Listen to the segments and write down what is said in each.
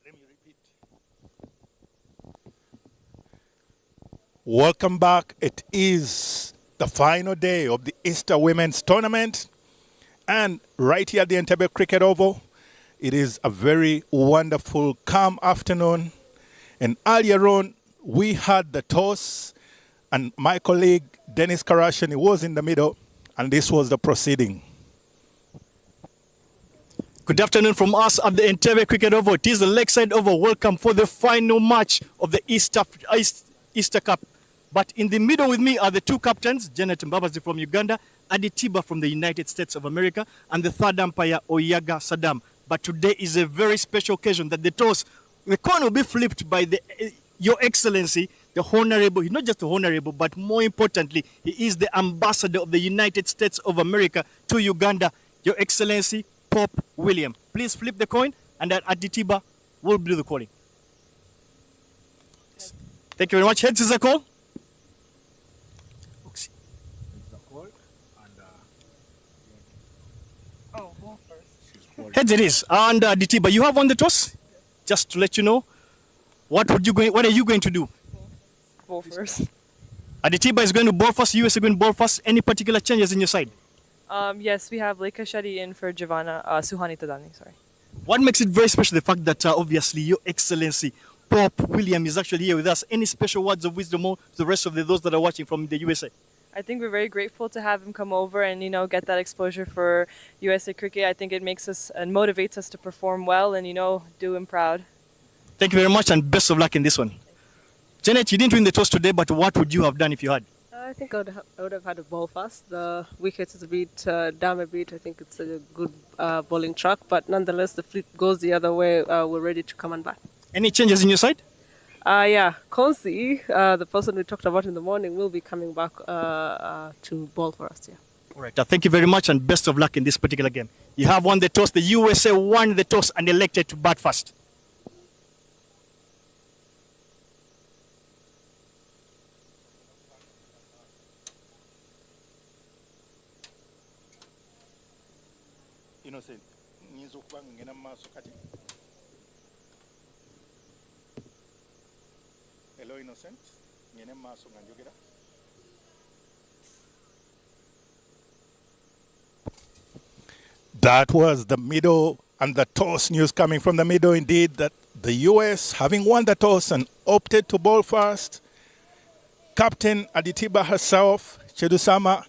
Let me repeat. Welcome back. It is the final day of the Easter Women's Tournament. And right here at the Entebbe Cricket Oval, it is a very wonderful, calm afternoon. And earlier on, we had the toss, and my colleague, Dennis Karashani, was in the middle, and this was the proceeding. Good afternoon from us at the Entebbe Cricket Oval. It is the Lakeside Oval. Welcome for the final match of the Easter Cup. But in the middle with me are the two captains, Janet Mbabazi from Uganda, Entebbe from the United States of America, and the third umpire, Oyaga Saddam. But today is a very special occasion that the coin will be flipped by Your Excellency, the Honorable, not just the Honorable, but more importantly, he is the Ambassador of the United States of America to Uganda, Your Excellency, Pope William. Please flip the coin, and then Entebbe will do the calling. Thank you very much. Heads is the call. Heads it is. And Entebbe, you have won the toss. Just to let you know, what are you going to do? Ball first. Entebbe is going to ball first. US is going to ball first. Any particular changes in your side? Yes, we have Lekha Shetty in for Giovanna Suhani Tadani. Sorry. What makes it very special? The fact that obviously Your Excellency Pope William is actually here with us. Any special words of wisdom to the rest of those that are watching from the USA? I think we're very grateful to have him come over and get that exposure for USA cricket. I think it makes us and motivates us to perform well and do him proud. Thank you very much and best of luck in this one. Janet, you didn't win the toss today, but what would you have done if you had? I think I would have had a ball first. The wicket is a bit down a bit. I think it's a good bowling track, but nonetheless, the flip goes the other way. We're ready to come and bat. Any changes in your side? Yeah, Konsi, the person we talked about in the morning, will be coming back to bowl for us. Yeah. All right. Thank you very much and best of luck in this particular game. You have won the toss. The USA won the toss and elected to bat first. Innocent, hello, Innocent. That was the middle and the toss news coming from the middle. Indeed, that the US, having won the toss and opted to bowl first, Captain Entebbe herself, Chedusama,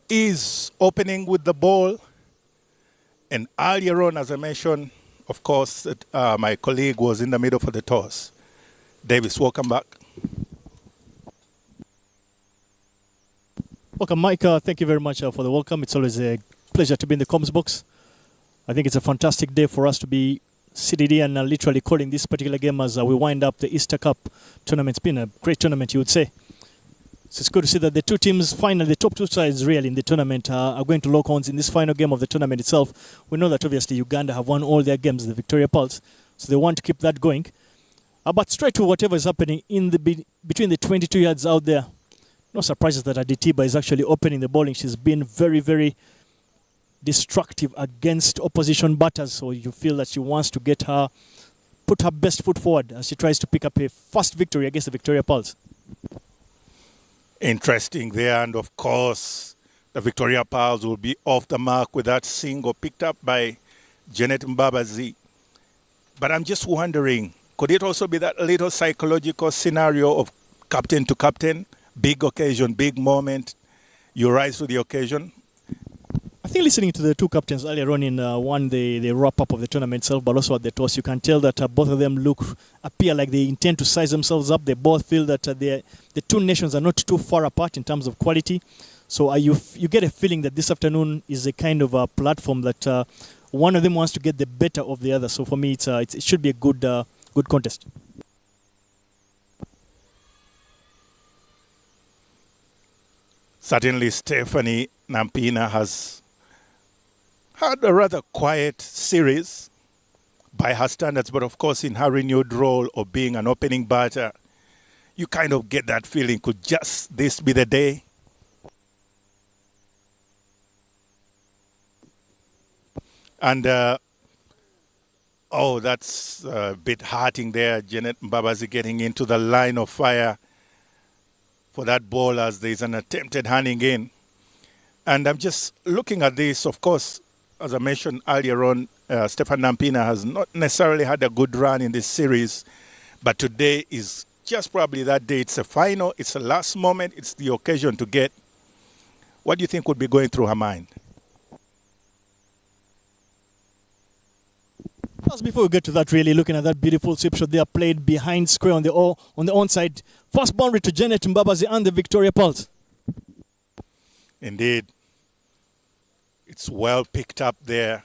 is opening with the ball. And earlier on, as I mentioned, of course, my colleague was in the middle for the toss. Davis, welcome back. Welcome, Mike. Thank you very much for the welcome. It's always a pleasure to be in the comms box. I think it's a fantastic day for us to be seated here and literally calling this particular game as we wind up the Easter Cup tournament. It's been a great tournament, you would say. So it's good to see that the two teams, finally, the top two sides really in the tournament are going to lock horns in this final game of the tournament itself. We know that obviously Uganda have won all their games, the Victoria Pulse, so they want to keep that going. But straight to whatever is happening in between the 22 yards out there, no surprises that Entebbe is actually opening the bowling. She's been very, very destructive against opposition batters, so you feel that she wants to put her best foot forward as she tries to pick up a first victory against the Victoria Pulse. Interesting there, and of course, the Victoria Pulse will be off the mark with that single picked up by Janet Mbabazi. But I'm just wondering, could it also be that little psychological scenario of captain to captain, big occasion, big moment, you rise to the occasion? I think listening to the two captains earlier on in the wrap-up of the tournament itself, but also at the toss, you can tell that both of them appear like they intend to size themselves up. They both feel that the two nations are not too far apart in terms of quality. So you get a feeling that this afternoon is a kind of a platform that one of them wants to get the better of the other. So for me, it should be a good contest. Certainly, Stephanie Nampina has had a rather quiet series by her standards, but of course in her renewed role of being an opening batter, you kind of get that feeling, could just this be the day? And Oh, that's a bit hurting there. Janet Mbabazi getting into the line of fire for that ball as there's an attempted handing in. And I'm just looking at this. Of course, as I mentioned earlier on, Stefan Nampina has not necessarily had a good run in this series, but today is just probably that day. It's a final, it's a last moment, it's the occasion to get. What do you think would be going through her mind? Just before we get to that, really looking at that beautiful sweep shot there played behind square on the onside. First boundary to Janet Mbabazi and the Victoria Pulse. Indeed. It's well picked up there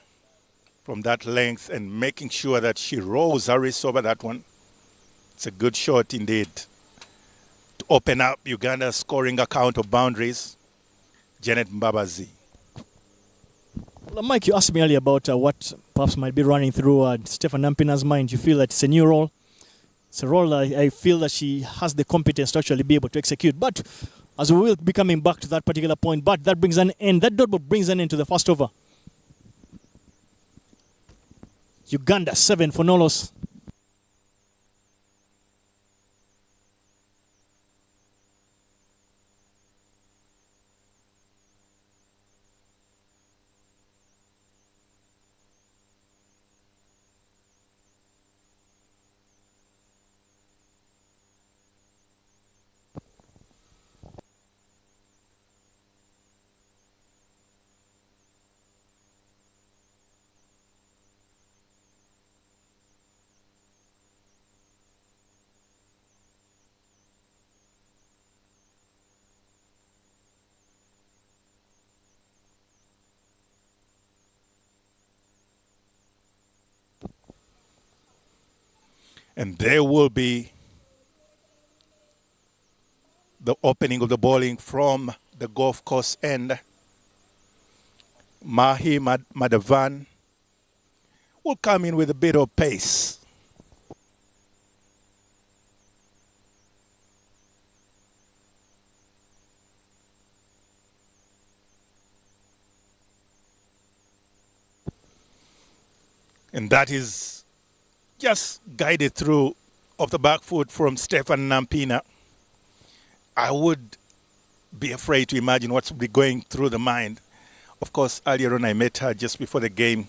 from that length and making sure that she rolls her wrist over that one. It's a good shot indeed to open up Uganda's scoring account of boundaries. Janet Mbabazi. Well, Mike, you asked me earlier about what perhaps might be running through Stefan Nampina's mind. You feel that it's a new role. It's a role I feel that she has the competence to actually be able to execute. But as we will be coming back to that particular point, but that brings an end. That dot ball brings an end to the first over. Uganda 7 for no loss. And there will be the opening of the bowling from the golf course end. Mahi Madhavan will come in with a bit of pace. And that is just guided through off the back foot from Stefan Nampina. I would be afraid to imagine what's be going through the mind. Of course, earlier on I met her just before the game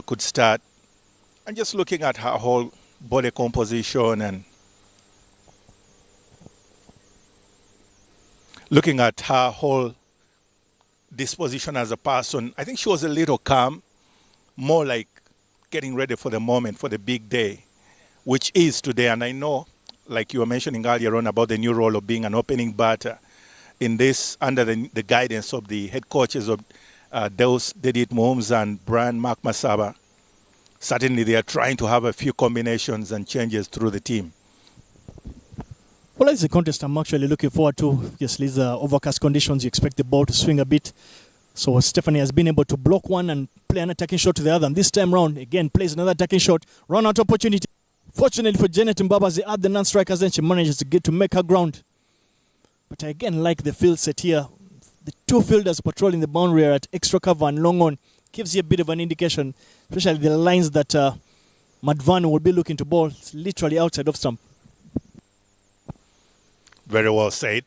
could start. And just looking at her whole body composition and looking at her whole disposition as a person, I think she was a little calm, more like getting ready for the moment, for the big day, which is today. And I know, like you were mentioning earlier on about the new role of being an opening batter in this, under the guidance of the head coaches of Deus Dedit Moms and Brian Mark Masaba. Certainly they are trying to have a few combinations and changes through the team. Well, it's a contest I'm actually looking forward to. Obviously, the overcast conditions, you expect the ball to swing a bit. So Stephanie has been able to block one and play an attacking shot to the other. And this time round, again, plays another attacking shot. Run out opportunity. Fortunately for Janet Mbabazi at the non-strikers, then she manages to make her ground. But I again like the field set here. The two fielders patrolling the boundary are at extra cover and long on. Gives you a bit of an indication, especially the lines that Madvan will be looking to bowl. It's literally outside of stump. Very well said.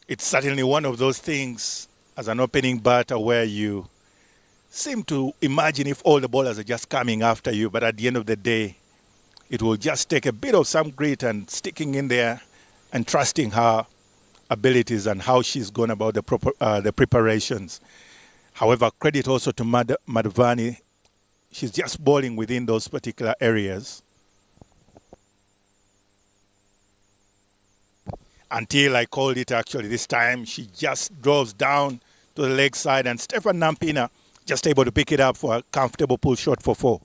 It's certainly one of those things as an opening batter where you seem to imagine if all the bowlers are just coming after you, but at the end of the day, it will just take a bit of some grit and sticking in there and trusting her abilities and how she's gone about the preparations. However, credit also to Madhavani. She's just bowling within those particular areas. Until I called it actually this time, she just drops down to the leg side and Stefan Nampina just able to pick it up for a comfortable pull shot for 4.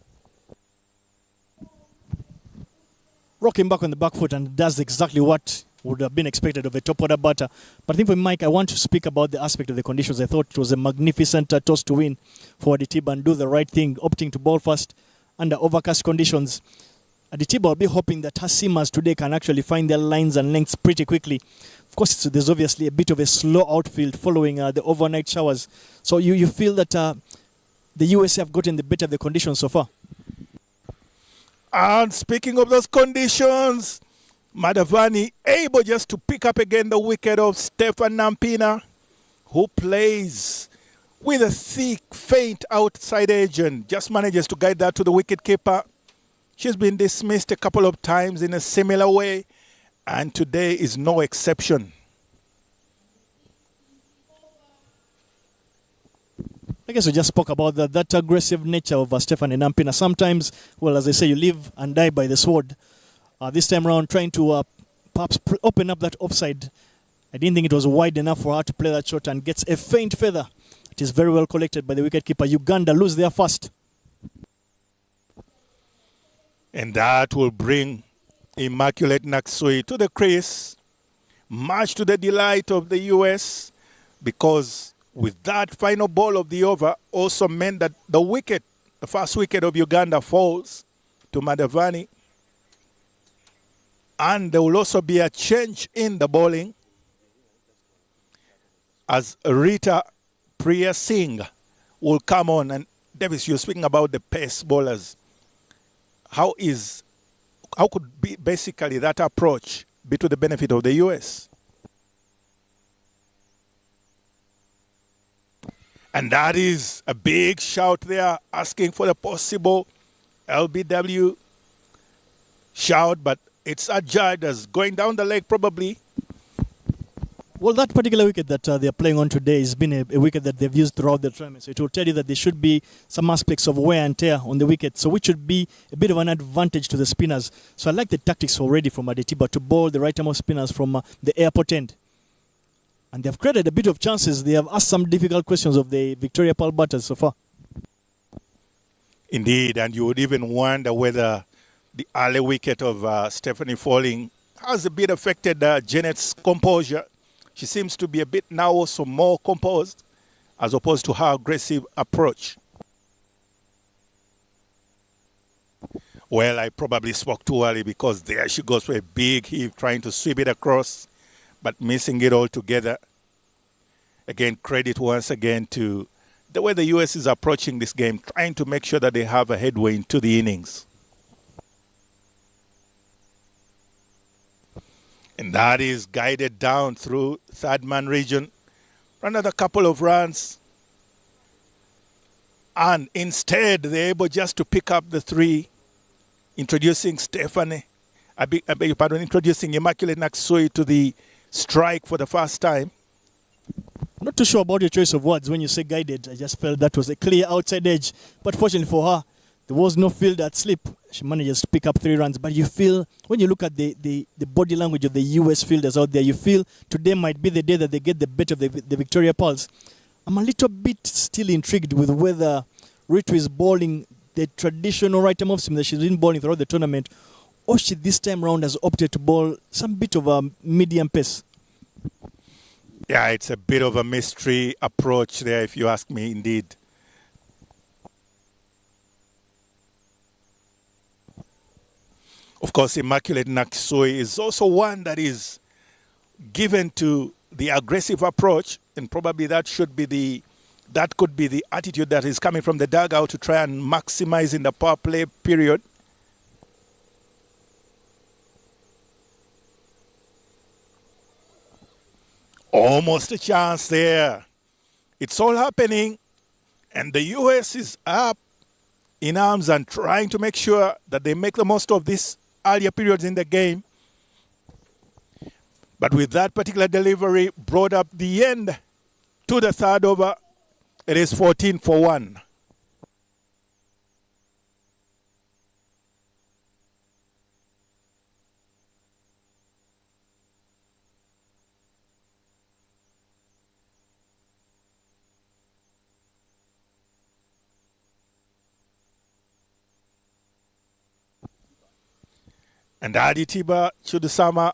Rocking back on the back foot, and does exactly what would have been expected of a top order batter. But I think for Mike, I want to speak about the aspect of the conditions. I thought it was a magnificent toss to win for Entebbe and do the right thing, opting to bowl first under overcast conditions. Entebbe will be hoping that her seamers today can actually find their lines and lengths pretty quickly Of course, there's obviously a bit of a slow outfield following the overnight showers. So you feel that the USA have gotten the better of the conditions so far? And speaking of those conditions, Madavani able just to pick up again the wicket of Stefan Nampina, who plays with a thick, faint outside edge and just manages to guide that to the wicketkeeper. She's been dismissed a couple of times in a similar way, and today is no exception. I guess we just spoke about that aggressive nature of Stefan Nampina. Sometimes, well, as I say, you live and die by the sword. This time around, trying to perhaps open up that offside. I didn't think it was wide enough for her to play that shot and gets a faint feather. It is very well collected by the wicketkeeper. Uganda lose their first. And that will bring Immaculate Naksui to the crease, much to the delight of the US, because with that final ball of the over also meant that the first wicket of Uganda falls to Madavani. And there will also be a change in the bowling as Rita Priya Singh will come on. And Davis, you're speaking about the pace bowlers. How could be basically that approach be to the benefit of the US? And that is a big shout there, asking for the possible LBW shout, but it's adjudged as going down the leg probably. Well, that particular wicket that they're playing on today has been a wicket that they've used throughout the tournament. So it will tell you that there should be some aspects of wear and tear on the wicket, so which should be a bit of an advantage to the spinners. So I like the tactics already from Adetiba to bowl the right arm of spinners from the airport end. And they've created a bit of chances. They have asked some difficult questions of the Victoria Pearl batters so far. Indeed, and you would even wonder whether the early wicket of Stephanie falling has a bit affected Janet's composure. She seems to be a bit now also more composed as opposed to her aggressive approach. Well, I probably spoke too early because there she goes for a big heave trying to sweep it across, but missing it altogether. Again, credit once again to the way the US is approaching this game, trying to make sure that they have a headway into the innings. And that is guided down through third man region. Another couple of runs. And instead, they're able just to pick up the three, introducing introducing Immaculate Naksui to the strike for the first time. I'm not too sure about your choice of words when you say guided. I just felt that was a clear outside edge. But fortunately for her, there was no field at slip. She manages to pick up 3 runs. But you feel, when you look at the body language of the US fielders out there, you feel today might be the day that they get the better of the Victoria Pearls. I'm a little bit still intrigued with whether Ritu is bowling the traditional right arm off seam that she's been bowling throughout the tournament, or she this time round has opted to bowl some bit of a medium pace. Yeah, it's a bit of a mystery approach there, if you ask me, indeed. Of course, Immaculate Naksui is also one that is given to the aggressive approach, and probably that could be the attitude that is coming from the dugout to try and maximize in the power play period. Almost a chance there. It's all happening, and the US is up in arms and trying to make sure that they make the most of these earlier periods in the game. But with that particular delivery brought up the end to the third over, it is 14 for 1. And Aditiba Chudusama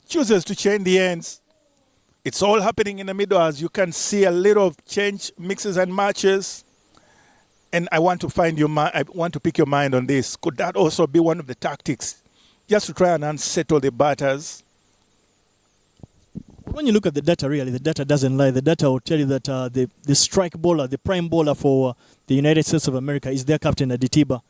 chooses to change the ends. It's all happening in the middle, as you can see a little of change, mixes and matches. And I want to pick your mind on this. Could that also be one of the tactics, just to try and unsettle the batters? When you look at the data, really, the data doesn't lie. The data will tell you that the strike bowler, the prime bowler for the United States of America is their captain, Entebbe.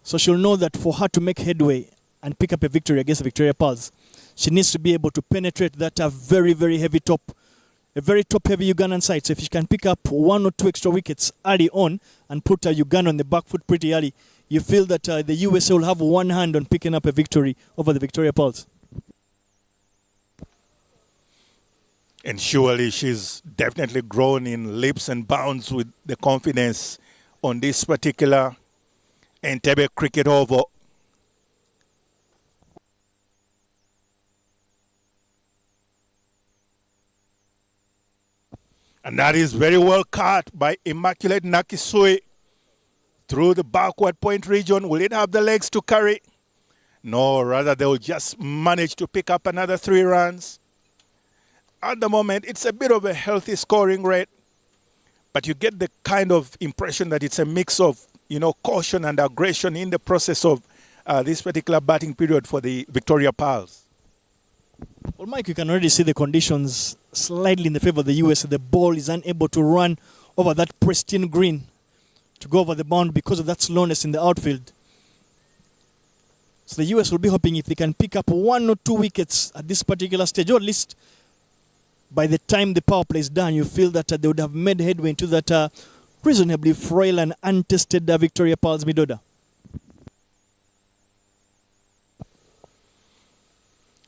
So she'll know that for her to make headway and pick up a victory against Victoria Pearls, she needs to be able to penetrate that very, very heavy top, a very top-heavy Ugandan side. So if she can pick up 1 or 2 extra wickets early on and put Uganda on the back foot pretty early, you feel that the USA will have one hand on picking up a victory over the Victoria Pearls. And surely she's definitely grown in leaps and bounds with the confidence on this particular Entebbe cricket over. And that is very well caught by Immaculate Nakisui through the backward point region. Will it have the legs to carry? No, rather they will just manage to pick up another 3 runs. At the moment, it's a bit of a healthy scoring rate, but you get the kind of impression that it's a mix of, caution and aggression in the process of this particular batting period for the Victoria Pearls. Well, Mike, you can already see the conditions slightly in the favor of the US. The ball is unable to run over that pristine green to go over the bound because of that slowness in the outfield. So the US will be hoping if they can pick up 1 or 2 wickets at this particular stage, or at least by the time the power play is done, you feel that they would have made headway into that reasonably frail and untested Victoria Pearls mid order.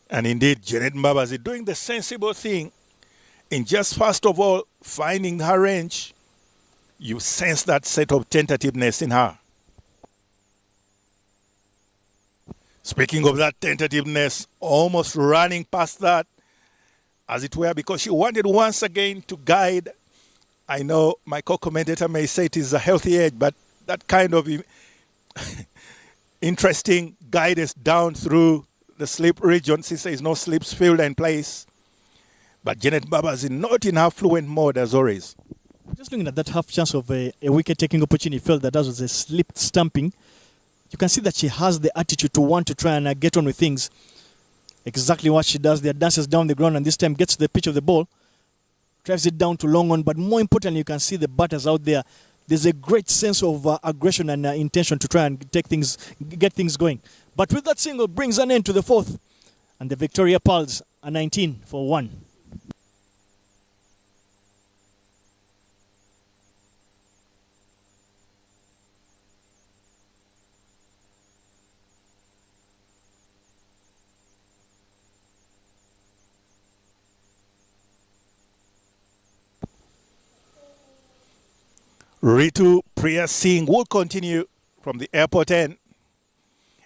And indeed, Janet Mbabazi doing the sensible thing in just first of all finding her range. You sense that set of tentativeness in her. Speaking of that tentativeness, almost running past that, as it were, because she wanted once again to guide. I know my co-commentator may say it is a healthy edge, but that kind of interesting guidance down through the slip region. She says no slips field in place. But Janet Mbabazi not in her fluent mode as always. Just looking at that half chance of a wicket-taking opportunity, felt that was a slip stamping. You can see that she has the attitude to want to try and get on with things. Exactly what she does there, dances down the ground and this time gets to the pitch of the ball, drives it down to long on, but more importantly, you can see the batters out there. There's a great sense of aggression and intention to try and get things going. But with that single, brings an end to the 4th, and the Victoria Pearls are 19 for 1. Ritu Priya Singh will continue from the airport end.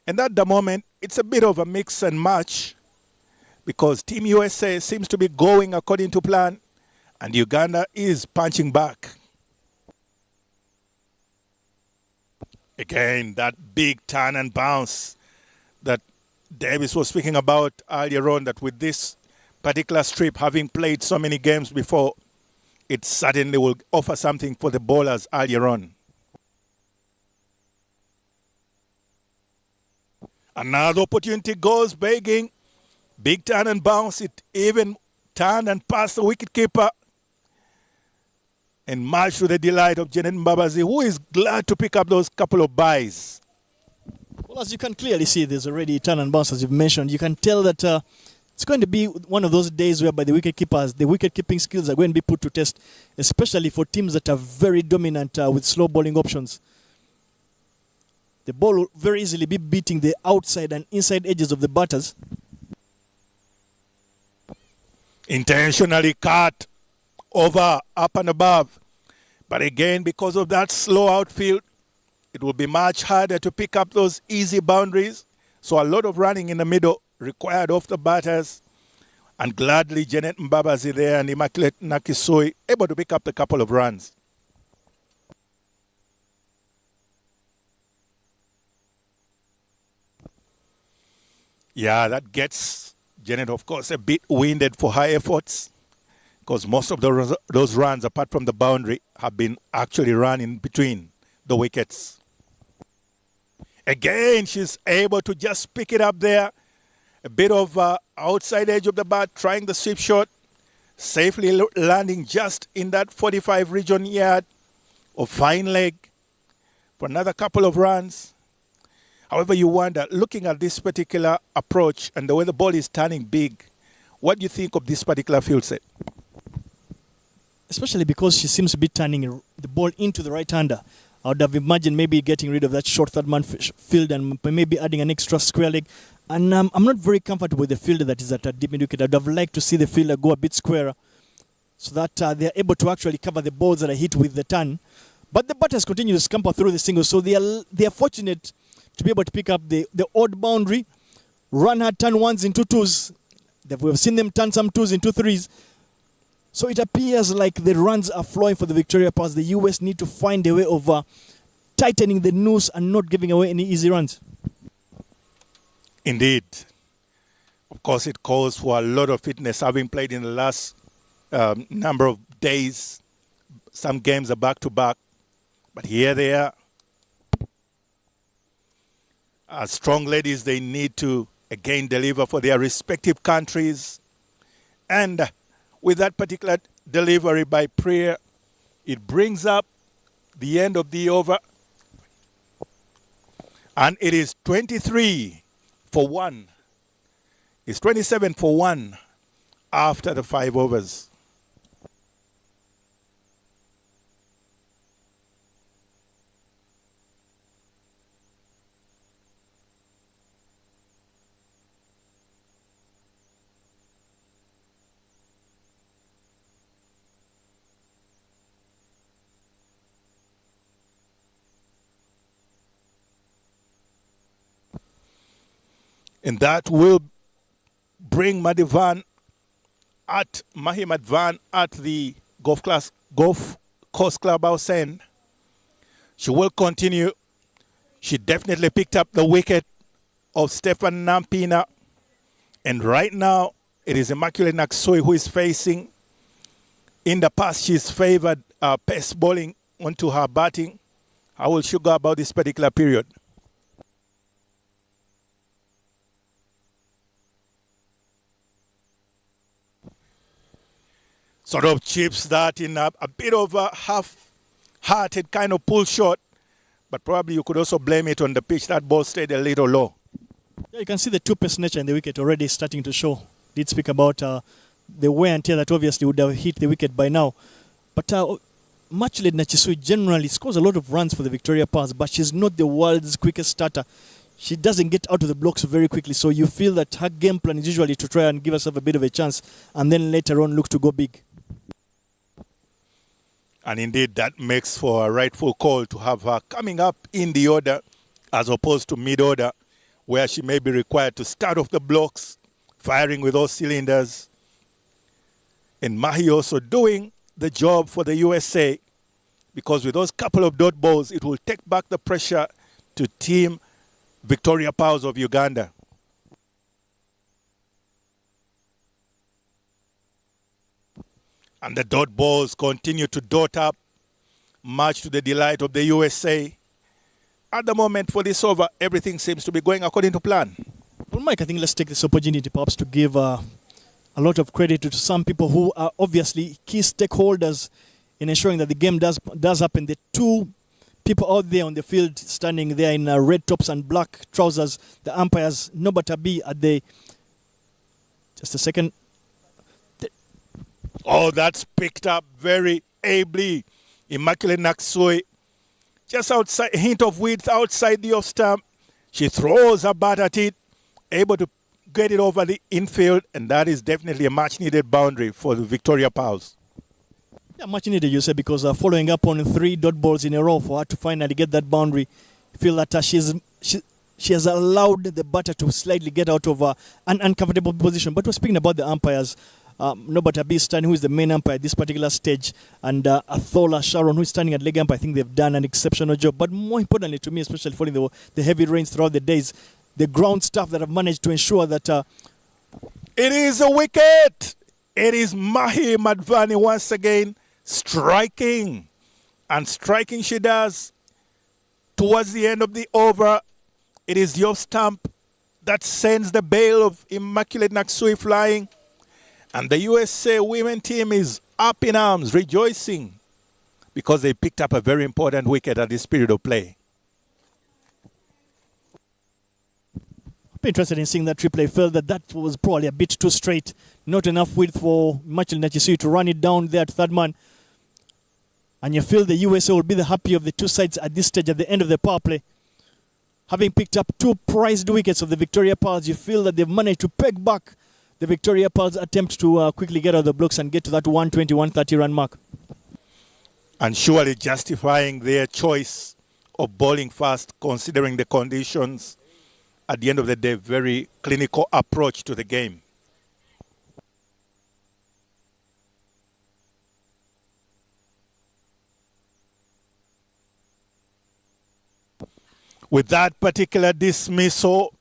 And at the moment, it's a bit of a mix and match because Team USA seems to be going according to plan and Uganda is punching back. Again, that big turn and bounce that Davis was speaking about earlier on, that with this particular strip, having played so many games before, it certainly will offer something for the bowlers earlier on. Another opportunity goes begging. Big turn and bounce. It even turned and passed the wicketkeeper. And much to the delight of Janet Mbabazi, who is glad to pick up those couple of byes. Well, as you can clearly see, there's already turn and bounce, as you've mentioned. You can tell that it's going to be one of those days whereby the wicket-keeping skills are going to be put to test, especially for teams that are very dominant with slow bowling options. The ball will very easily be beating the outside and inside edges of the batters. Intentionally cut over, up and above. But again, because of that slow outfield, it will be much harder to pick up those easy boundaries. So a lot of running in the middle required of the batters. And gladly, Janet Mbabazi there and Immaculate Nakisui able to pick up a couple of runs. Yeah, that gets Janet, of course, a bit winded for her efforts because most of those runs, apart from the boundary, have been actually run in between the wickets. Again, she's able to just pick it up there. A bit of outside edge of the bat, trying the sweep shot. safely landing just in that 45 region yard of fine leg for another couple of runs. However, you wonder, looking at this particular approach and the way the ball is turning big, what do you think of this particular field set? Especially because she seems to be turning the ball into the right-hander. I would have imagined maybe getting rid of that short third-man field and maybe adding an extra square leg. And I'm not very comfortable with the fielder that is at a deep mid-wicket. I would have liked to see the fielder go a bit squarer so that they are able to actually cover the balls that are hit with the turn. But the batters continue to scamper through the singles, so they are fortunate to be able to pick up the odd boundary, run hard, turn ones into twos. We've seen them turn some twos into threes. So it appears like the runs are flowing for the Victoria Powers. The US need to find a way of tightening the noose and not giving away any easy runs. Indeed. Of course, it calls for a lot of fitness, having played in the last number of days. Some games are back-to-back. But here they are. As strong ladies, they need to again deliver for their respective countries. And with that particular delivery by Priya, it brings up the end of the over. And it is 23 for 1. It's 27 for 1 after the 5 overs. And that will bring Mahim Advan at the golf course clubhouse end. She will continue. She definitely picked up the wicket of Stefan Nampina. And right now, it is Immaculate Naksoi who is facing. In the past, she's favored pace bowling onto her batting. How will she go about this particular period? Sort of chips that in a bit of a half-hearted kind of pull shot, but probably you could also blame it on the pitch. That ball stayed a little low. Yeah, you can see the two-pace nature in the wicket already starting to show. Did speak about the wear and tear that obviously would have hit the wicket by now. But Immaculate Nachisui generally scores a lot of runs for the Victoria Powers, but she's not the world's quickest starter. She doesn't get out of the blocks very quickly, so you feel that her game plan is usually to try and give herself a bit of a chance and then later on look to go big. And indeed, that makes for a rightful call to have her coming up in the order as opposed to mid-order, where she may be required to start off the blocks, firing with all cylinders. And Mahi also doing the job for the USA, because with those couple of dot balls, it will take back the pressure to Team Victoria Powers of Uganda. And the dot balls continue to dot up, much to the delight of the USA. At the moment for this over, everything seems to be going according to plan. Well, Mike, I think let's take this opportunity perhaps to give a lot of credit to some people who are obviously key stakeholders in ensuring that the game does happen. The two people out there on the field standing there in red tops and black trousers, the umpires, Nobata B at the... Just a second. Oh, that's picked up very ably. Immaculate Naksoi, just outside, hint of width outside the off stump. She throws her bat at it, able to get it over the infield, and that is definitely a much-needed boundary for the Victoria Powers. Yeah, much needed, you say, because following up on 3 dot balls in a row for her to finally get that boundary, I feel that she has allowed the batter to slightly get out of an uncomfortable position. But we're speaking about the umpires. Nobata Bistan, who is the main umpire at this particular stage, and Athola Sharon, who is standing at leg umpire. I think they've done an exceptional job. But more importantly to me, especially following the heavy rains throughout the days, the ground staff that have managed to ensure that... It is a wicket! It is Mahi Madvani once again striking. And striking she does towards the end of the over. It is the off stump that sends the bail of Immaculate Naksui flying. And the USA women team is up in arms, rejoicing because they picked up a very important wicket at this period of play. I'm interested in seeing that replay. Felt that was probably a bit too straight. Not enough width for Machel Nachisui to run it down there to third man. And you feel the USA will be the happy of the two sides at this stage at the end of the power play. Having picked up two prized wickets of the Victoria Pearls, you feel that they've managed to peg back the Victoria Pearls' attempt to quickly get out of the blocks and get to that 120, 130 run mark. And surely justifying their choice of bowling fast, considering the conditions. At the end of the day, very clinical approach to the game. With that particular dismissal,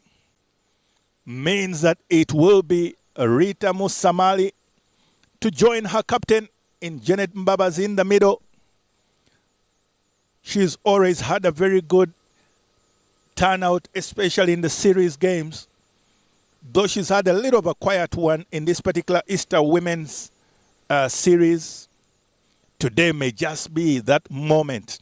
means that it will be Rita Musamali to join her captain in Janet Mbabazi in the middle. She's always had a very good turnout, especially in the series games. Though she's had a little of a quiet one in this particular Easter Women's series, today may just be that moment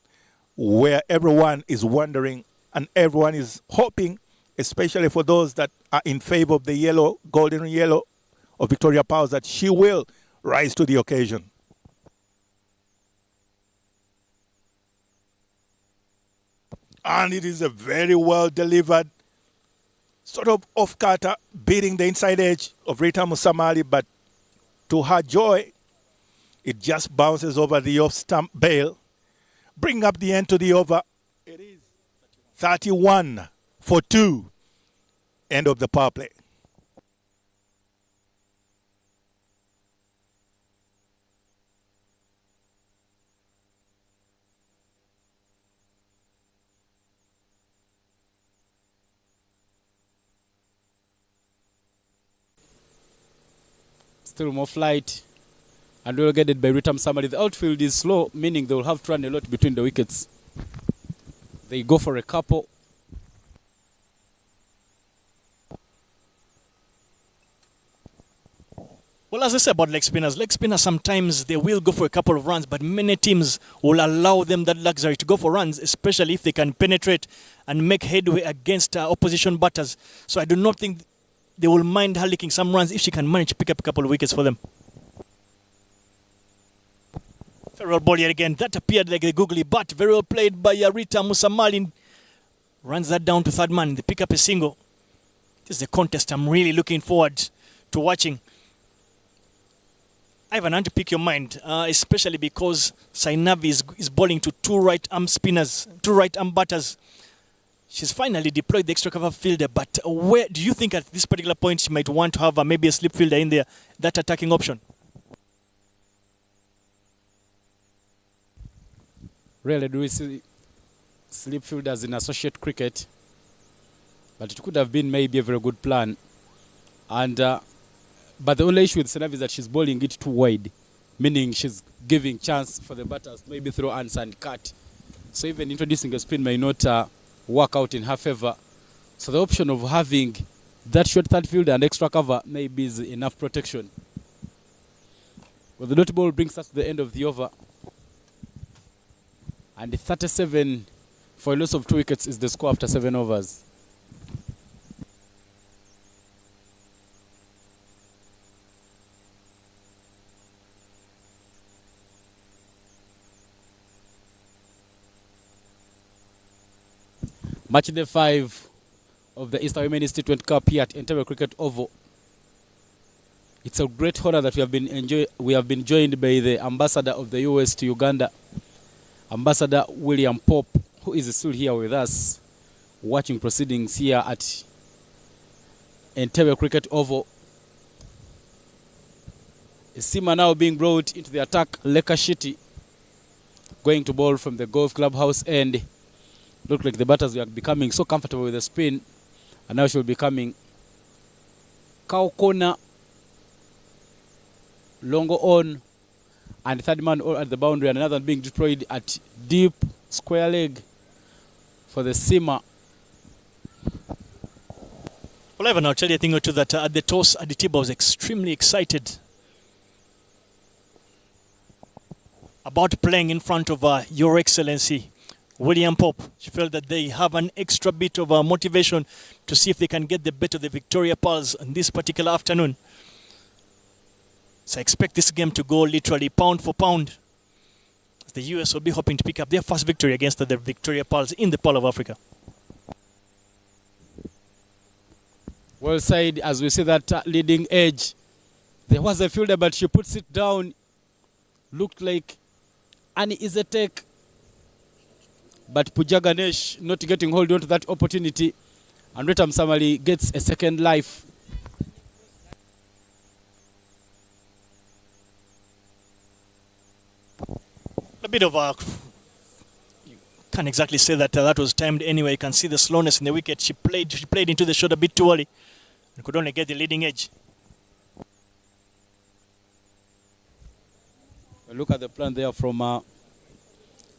where everyone is wondering and everyone is hoping, especially for those that are in favor of the yellow, golden yellow of Victoria Powers, that she will rise to the occasion. And it is a very well delivered sort of off-cutter, beating the inside edge of Rita Musamali, but to her joy, it just bounces over the off-stump bail. Bring up the end to the over. It is 31 for 2. End of the power play. Still more flight, and we'll get it by Rita Musamali. The outfield is slow, meaning they will have to run a lot between the wickets. They go for a couple. Well, as I said about leg spinners sometimes they will go for a couple of runs, but many teams will allow them that luxury to go for runs, especially if they can penetrate and make headway against opposition batters. So I do not think they will mind her licking some runs if she can manage to pick up a couple of wickets for them. Very well ball yet again. That appeared like a googly bat. Very well played by Rita Musamali. Runs that down to third man. They pick up a single. This is a contest I'm really looking forward to watching. Ivan, I want to pick your mind, especially because Sainavi is bowling to two right arm spinners, two right arm batters. She's finally deployed the extra cover fielder, but where do you think at this particular point she might want to have maybe a slip fielder in there, that attacking option? Really, do we see slip fielders in associate cricket? But it could have been maybe a very good plan. And but the only issue with Sainavi is that she's bowling it too wide, meaning she's giving chance for the batters maybe throw hands and cut. So even introducing a spin may not work out in her favor. So the option of having that short third field and extra cover maybe is enough protection. Well, the dot ball brings us to the end of the over. And 37 for a loss of 2 wickets is the score after 7 overs. Match day 5 of the Easter Women's T20 Cup here at Entebbe Cricket Oval. It's a great honor that we have been joined by the ambassador of the US to Uganda, Ambassador William Pope, who is still here with us, watching proceedings here at Entebbe Cricket Oval. A seamer now being brought into the attack, Leka Shiti, going to bowl from the golf clubhouse end. Look like the batters were becoming so comfortable with the spin, and now she will be coming. Cow corner, Longo on, and the third man at the boundary, and another being deployed at deep square leg for the seamer. Well, Ivan, I'll tell you a thing or two that at the toss, Aditiba was extremely excited about playing in front of Your Excellency William Pope. She felt that they have an extra bit of motivation to see if they can get the better of the Victoria Pearls on this particular afternoon. So I expect this game to go literally pound for pound. The US will be hoping to pick up their first victory against the Victoria Pearls in the Pearl of Africa. Well said. As we see that leading edge, there was a fielder, but she puts it down. Looked like Annie is a take, but Pooja Ganesh not getting hold on to that opportunity, and Retam Samali gets a second life. A bit of you can't exactly say that that was timed anyway. You can see the slowness in the wicket. She played into the shot a bit too early and could only get the leading edge. Look at the plan there from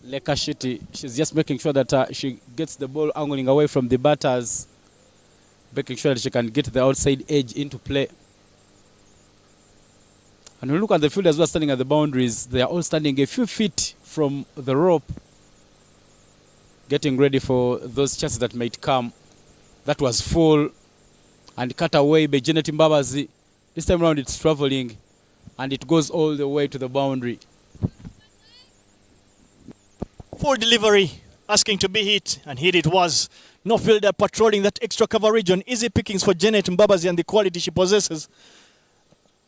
Lekashiti. She's just making sure that she gets the ball angling away from the batters, making sure that she can get the outside edge into play. And when you look at the fielders who are standing at the boundaries, they are all standing a few feet from the rope, getting ready for those chances that might come. That was full and cut away by Janet Mbabazi. This time around it's traveling and it goes all the way to the boundary. Full delivery, asking to be hit, and hit it was. No fielder patrolling that extra cover region. Easy pickings for Janet Mbabazi and the quality she possesses.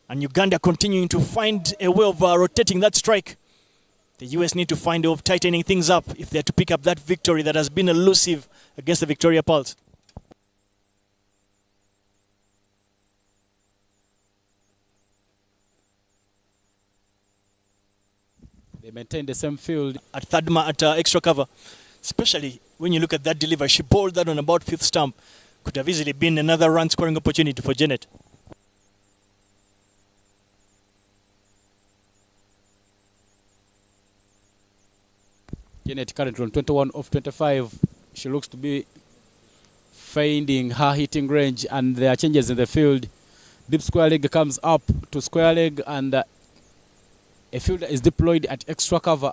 And Uganda continuing to find a way of rotating that strike. The US need to find a way of tightening things up if they're to pick up that victory that has been elusive against the Victoria Pearls. They maintain the same field. At extra cover. Especially when you look at that delivery. She bowled that on about fifth stump. Could have easily been another run scoring opportunity for Janet. Janet currently on 21 of 25. She looks to be finding her hitting range, and there are changes in the field. Deep square leg comes up to square leg, and a fielder is deployed at extra cover.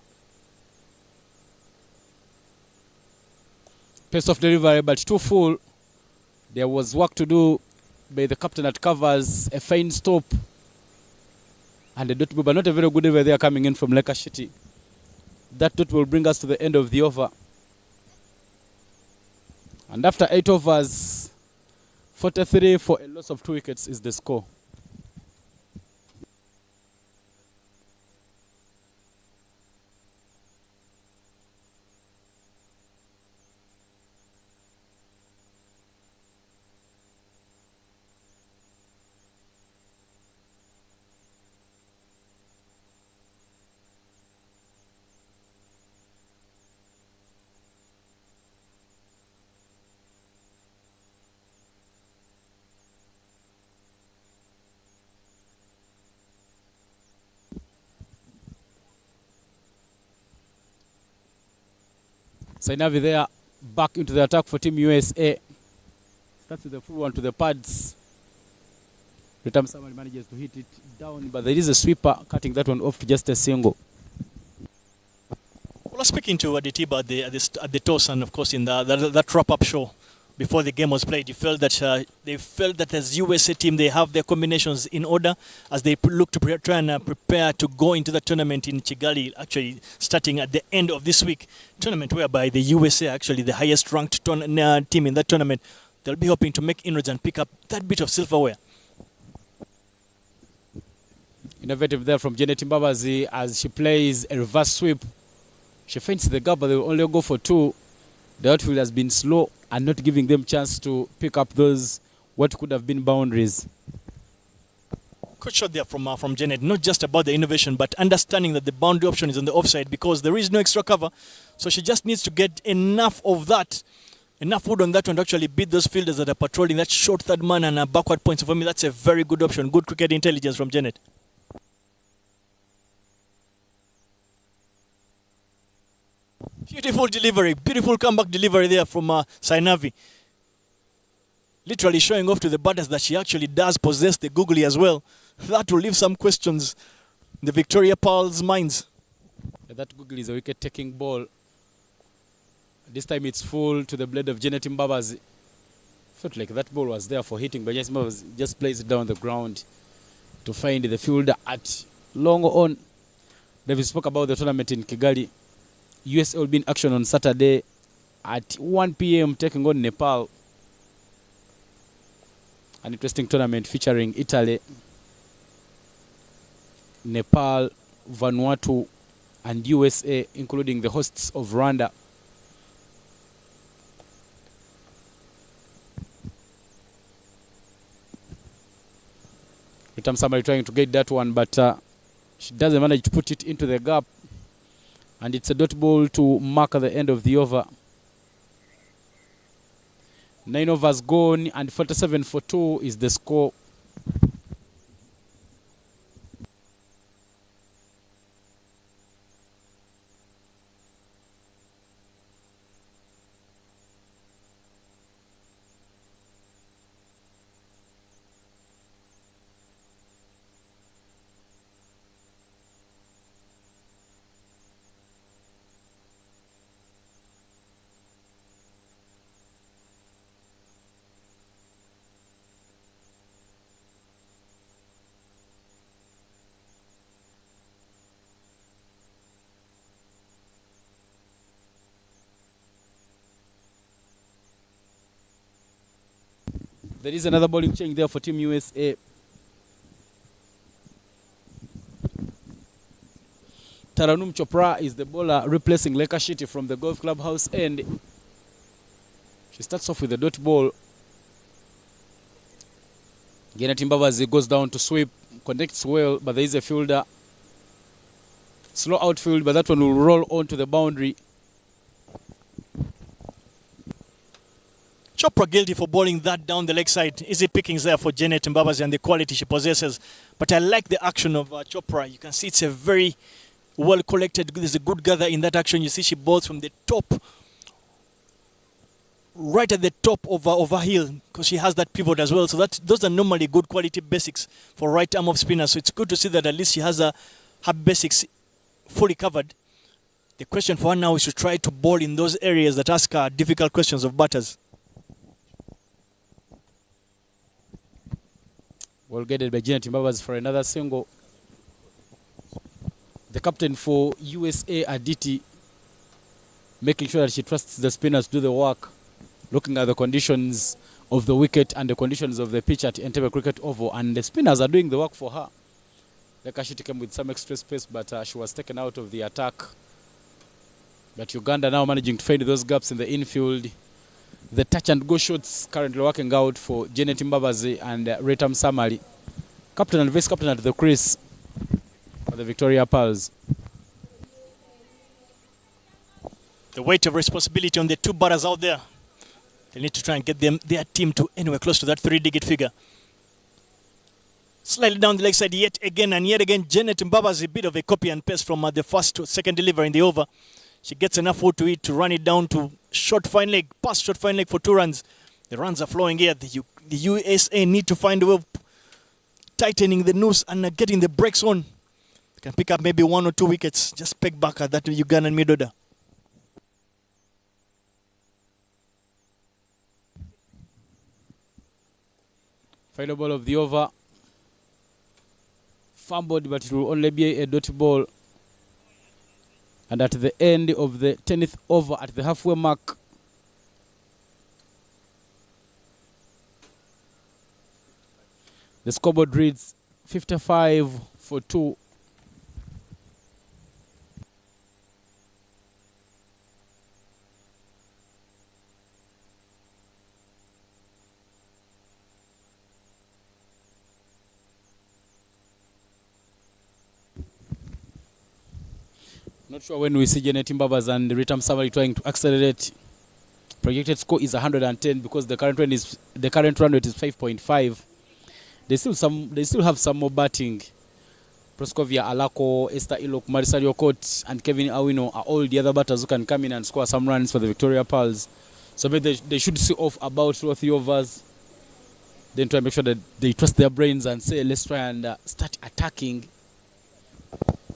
Pace of delivery, but too full. There was work to do by the captain at covers. A fine stop. And a dot, but not a very good delivery there coming in from Lekashiti. That dot will bring us to the end of the over. And after 8 overs, 43 for a loss of 2 wickets is the score. Sainavi there, back into the attack for Team USA. Starts with the full one to the pads. Retam Samali manages to hit it down, but there is a sweeper cutting that one off to just a single. Well, speaking to Aditiba at the toss, and of course in that wrap-up show before the game was played, they felt that as USA team they have their combinations in order as they look to try and prepare to go into the tournament in Kigali, actually starting at the end of this week. Tournament whereby the USA actually the highest ranked team in that tournament. They'll be hoping to make inroads and pick up that bit of silverware. Innovative there from Janet Mbabazi as she plays a reverse sweep. She feints the gap, but they will only go for 2. The outfield has been slow and not giving them chance to pick up those what could have been boundaries. Good shot there from Janet. Not just about the innovation, but understanding that the boundary option is on the offside because there is no extra cover. So she just needs to get enough of that, enough wood on that one to actually beat those fielders that are patrolling that short third man and backward points. So for me, that's a very good option. Good cricket intelligence from Janet. Beautiful delivery, beautiful comeback delivery there from Sainavi. Literally showing off to the batters that she actually does possess the googly as well. That will leave some questions in the Victoria Pearls' minds. That Google is a wicket-taking ball. This time it's full to the blade of Janet Mbabazi. Felt like that ball was there for hitting, but Janet Mbabazi just plays it down the ground to find the fielder at long on. David spoke about the tournament in Kigali. USA will be in action on Saturday at 1 p.m. taking on Nepal. An interesting tournament featuring Italy, Nepal, Vanuatu, and USA, including the hosts of Rwanda. Return somebody trying to get that one, but she doesn't manage to put it into the gap. And it's a dot ball to mark at the end of the over. 9 overs gone and 47-2 is the score. There is another bowling change there for Team USA. Taranum Chopra is the bowler replacing Leka Shiti from the golf clubhouse end. She starts off with a dot ball. Janet Mbabazi goes down to sweep, connects well, but there is a fielder. Slow outfield, but that one will roll onto the boundary. Chopra guilty for bowling that down the leg side. Easy pickings there for Janet Mbabazi and the quality she possesses. But I like the action of Chopra. You can see it's a very well collected. There's a good gather in that action. You see she bowls from the top, right at the top of her heel, because she has that pivot as well. So those are normally good quality basics for right arm off spinner. So it's good to see that at least she has her basics fully covered. The question for her now is to try to bowl in those areas that ask her difficult questions of batters. Well guided by Janet Mbabazi for another single. The captain for USA, Aditi, making sure that she trusts the spinners to do the work, looking at the conditions of the wicket and the conditions of the pitch at Entebbe Cricket Oval, and the spinners are doing the work for her. Lekashiti came with some extra space, but she was taken out of the attack. But Uganda now managing to find those gaps in the infield. The touch and go shots currently working out for Janet Mbabazi and Retam Samali. Captain and vice captain at the crease for the Victoria Pearls. The weight of responsibility on the two batters out there. They need to try and get their team to anywhere close to that 3-digit figure. Slightly down the leg side yet again and yet again. Janet Mbabazi, a bit of a copy and paste from the first to second delivery in the over. She gets enough wood to it to run it down to short fine leg, past short fine leg for 2 runs. The runs are flowing here. The USA need to find a way of tightening the noose and getting the brakes on. They can pick up maybe 1 or 2 wickets. Just peg back at that Ugandan mid order. Final ball of the over. Fumbled, but it will only be a dot ball. And at the end of the 10th over, at the halfway mark, the scoreboard reads 55-2. Not sure when we see Janet Mbabazi and Ritam Samali trying to accelerate. Projected score is 110 because the current run rate is 5.5. They still have some more batting. Proskovia Alako, Esther Ilok, Marisa Yokot, and Kevin Awino are all the other batters who can come in and score some runs for the Victoria Pearls. So maybe they should see off about 2 or 3 overs. Then try and make sure that they trust their brains and say, let's try and start attacking.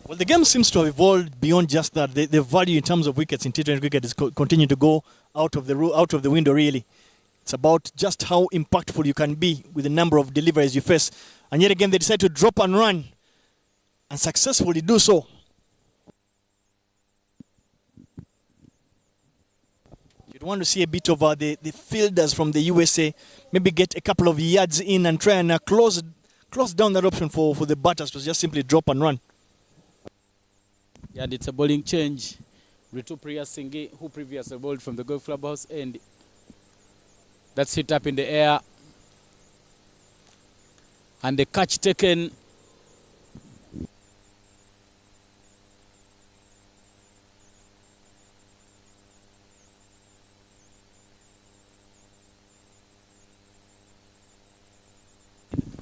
Well, the game seems to have evolved beyond just that. The value in terms of wickets in T20 cricket is continue to go out of the window, really. It's about just how impactful you can be with the number of deliveries you face. And yet again, they decide to drop and run and successfully do so. You'd want to see a bit of the fielders from the USA maybe get a couple of yards in and try and close down that option for the batters to just simply drop and run. Yeah, and it's a bowling change. Ritu Priya Singh, who previously bowled from the golf clubhouse end. That's hit up in the air. And the catch taken.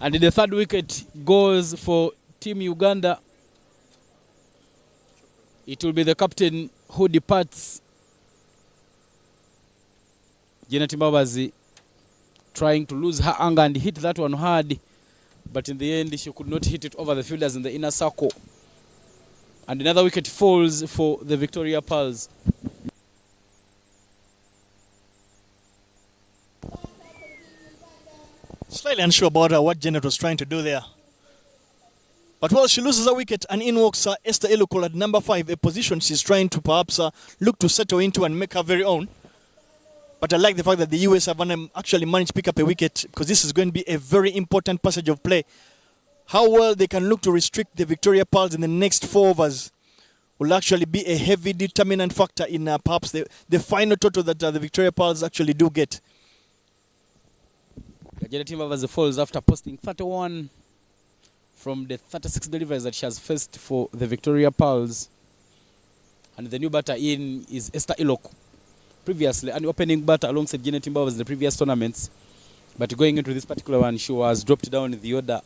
And the third wicket goes for Team Uganda. It will be the captain who departs. Janet Mbabazi trying to lose her anger and hit that one hard. But in the end, she could not hit it over the fielders in the inner circle. And another wicket falls for the Victoria Pearls. Slightly unsure about what Janet was trying to do there. But well, she loses a wicket and in walks Esther Elukol at number 5, a position she's trying to perhaps look to settle into and make her very own. But I like the fact that the US have actually managed to pick up a wicket, because this is going to be a very important passage of play. How well they can look to restrict the Victoria Pearls in the next 4 overs will actually be a heavy determinant factor in perhaps the final total that the Victoria Pearls actually do get. Janet Mbabazi falls after posting 31 from the 36 deliveries that she has faced for the Victoria Pearls. And the new batter in is Esther Elok. Previously, an opening batter alongside Janet Mbabazi in the previous tournaments. But going into this particular one, she was dropped down in the order.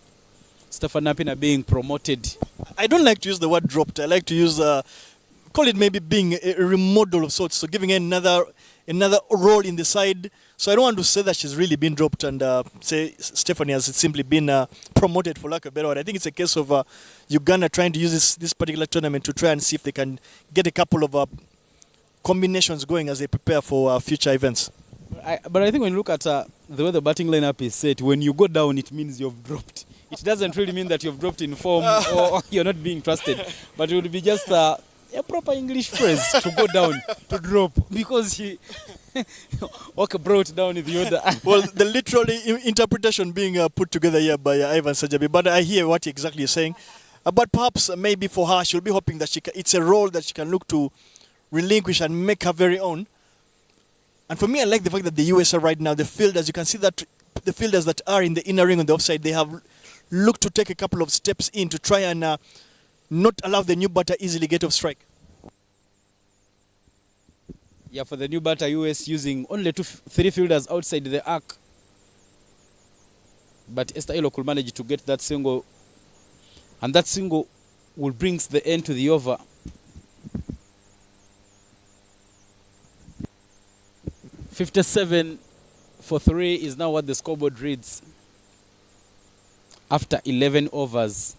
Stefan Napina being promoted. I don't like to use the word dropped. I like to use, call it maybe being a remodel of sorts. So giving her another role in the side. So I don't want to say that she's really been dropped and say Stephanie has simply been promoted, for lack of a better word. I think it's a case of Uganda trying to use this particular tournament to try and see if they can get a couple of combinations going as they prepare for future events. But I think when you look at the way the batting lineup is set, when you go down, it means you've dropped. It doesn't really mean that you've dropped in form or you're not being trusted. But it would be just a proper English phrase to go down, to drop, because he brought down in the order. Well, the literally interpretation being put together here by Ivan Sajabi, but I hear what exactly you're saying. But perhaps maybe for her, she'll be hoping that it's a role that she can look to relinquish and make her very own. And for me, I like the fact that the US are right now, the fielders, you can see that the fielders that are in the inner ring on the offside, they have looked to take a couple of steps in to try and not allow the new batter easily get off strike. Yeah, for the new batter, US using only 3 fielders outside the arc. But Esther Elo could manage to get that single. And that single will bring the end to the over. .57 for 3 is now what the scoreboard reads after 11 overs.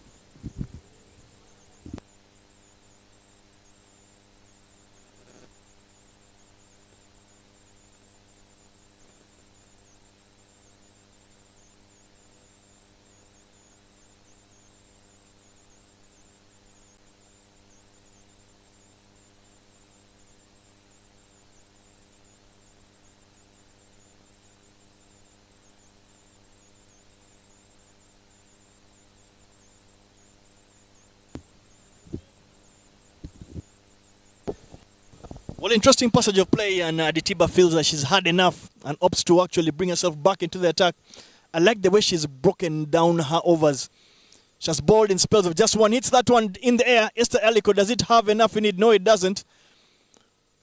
Well, interesting passage of play, and Aditiba feels that she's had enough and opts to actually bring herself back into the attack. I like the way she's broken down her overs. She has bowled in spells of just one. Hits that one in the air. Esther Aliko, does it have enough in it? No, it doesn't.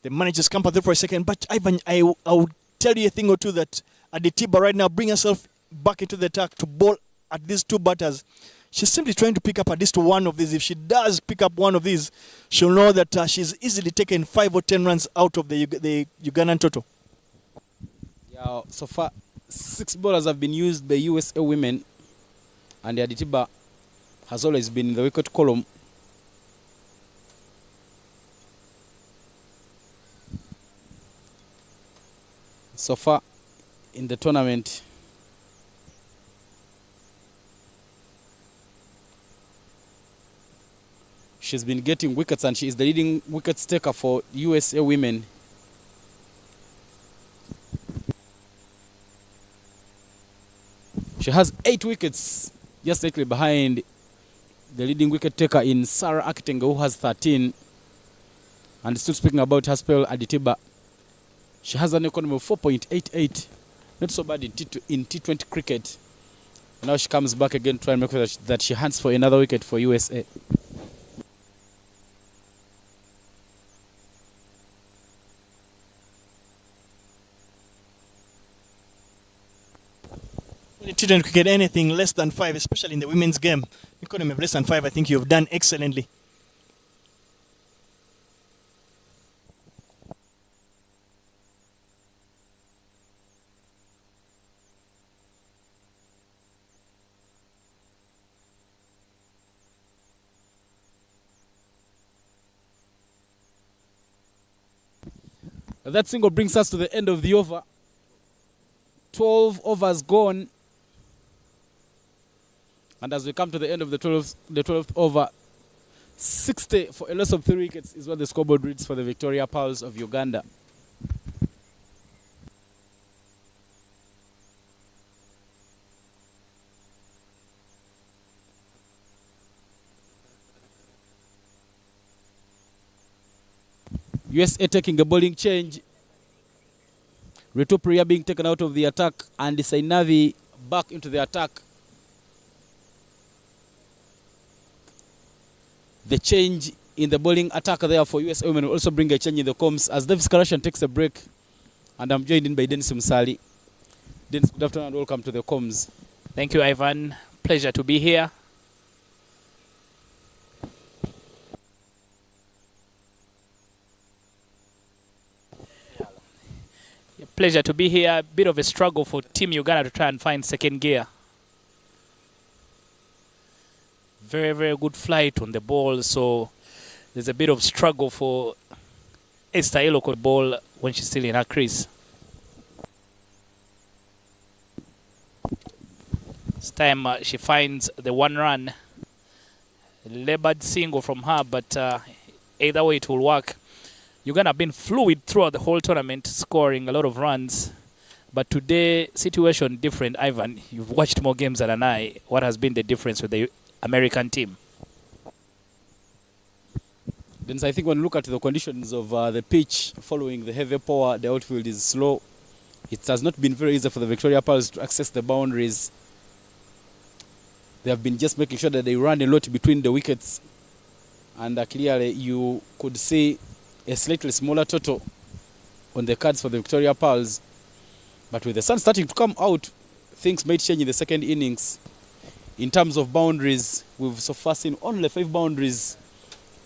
They managed to scamper through for a second. But Ivan, I would tell you a thing or two that Aditiba right now bring herself back into the attack to bowl at these 2 batters. She's simply trying to pick up at least one of these. If she does pick up one of these, she'll know that she's easily taken 5 or 10 runs out of the Ugandan total. Yeah, so far 6 bowlers have been used by USA women, and Aditiba has always been in the wicket column. so far in the tournament. She's been getting wickets and she is the leading wickets taker for USA women. She has 8 wickets, just slightly behind the leading wicket taker in Sarah Akitenga, who has 13. And still speaking about her spell, Entebbe, she has an economy of 4.88. Not so bad in T20 cricket. Now she comes back again to try and make sure that she hunts for another wicket for USA. In T20 cricket, anything less than 5, especially in the women's game, economy of less than 5, I think you've done excellently. That single brings us to the end of the over. 12 overs gone. And as we come to the end of the 12th over, 60 for a loss of 3 wickets is what the scoreboard reads for the Victoria Pearls of Uganda. USA taking a bowling change. Ritu Priya being taken out of the attack and Sainavi back into the attack. The change in the bowling attack there for US women will also bring a change in the comms as Davis Karashan takes a break. And I'm joined in by Dennis Musali. Dennis, good afternoon and welcome to the comms. Thank you, Ivan. Pleasure to be here. Pleasure to be here. A bit of a struggle for Team Uganda to try and find second gear. Very, very good flight on the ball, so there's a bit of struggle for Esther Eloko ball when she's still in her crease. This time she finds the 1 run. Labored single from her, but either way it will work. Uganda have been fluid throughout the whole tournament, scoring a lot of runs. But today, situation different. Ivan, you've watched more games than I. What has been the difference with the American team? Then I think when you look at the conditions of the pitch following the heavy power, the outfield is slow. It has not been very easy for the Victoria Pearls to access the boundaries. They have been just making sure that they run a lot between the wickets. And clearly you could see a slightly smaller total on the cards for the Victoria Pearls. But with the sun starting to come out, things might change in the second innings. In terms of boundaries, we've so far seen only 5 boundaries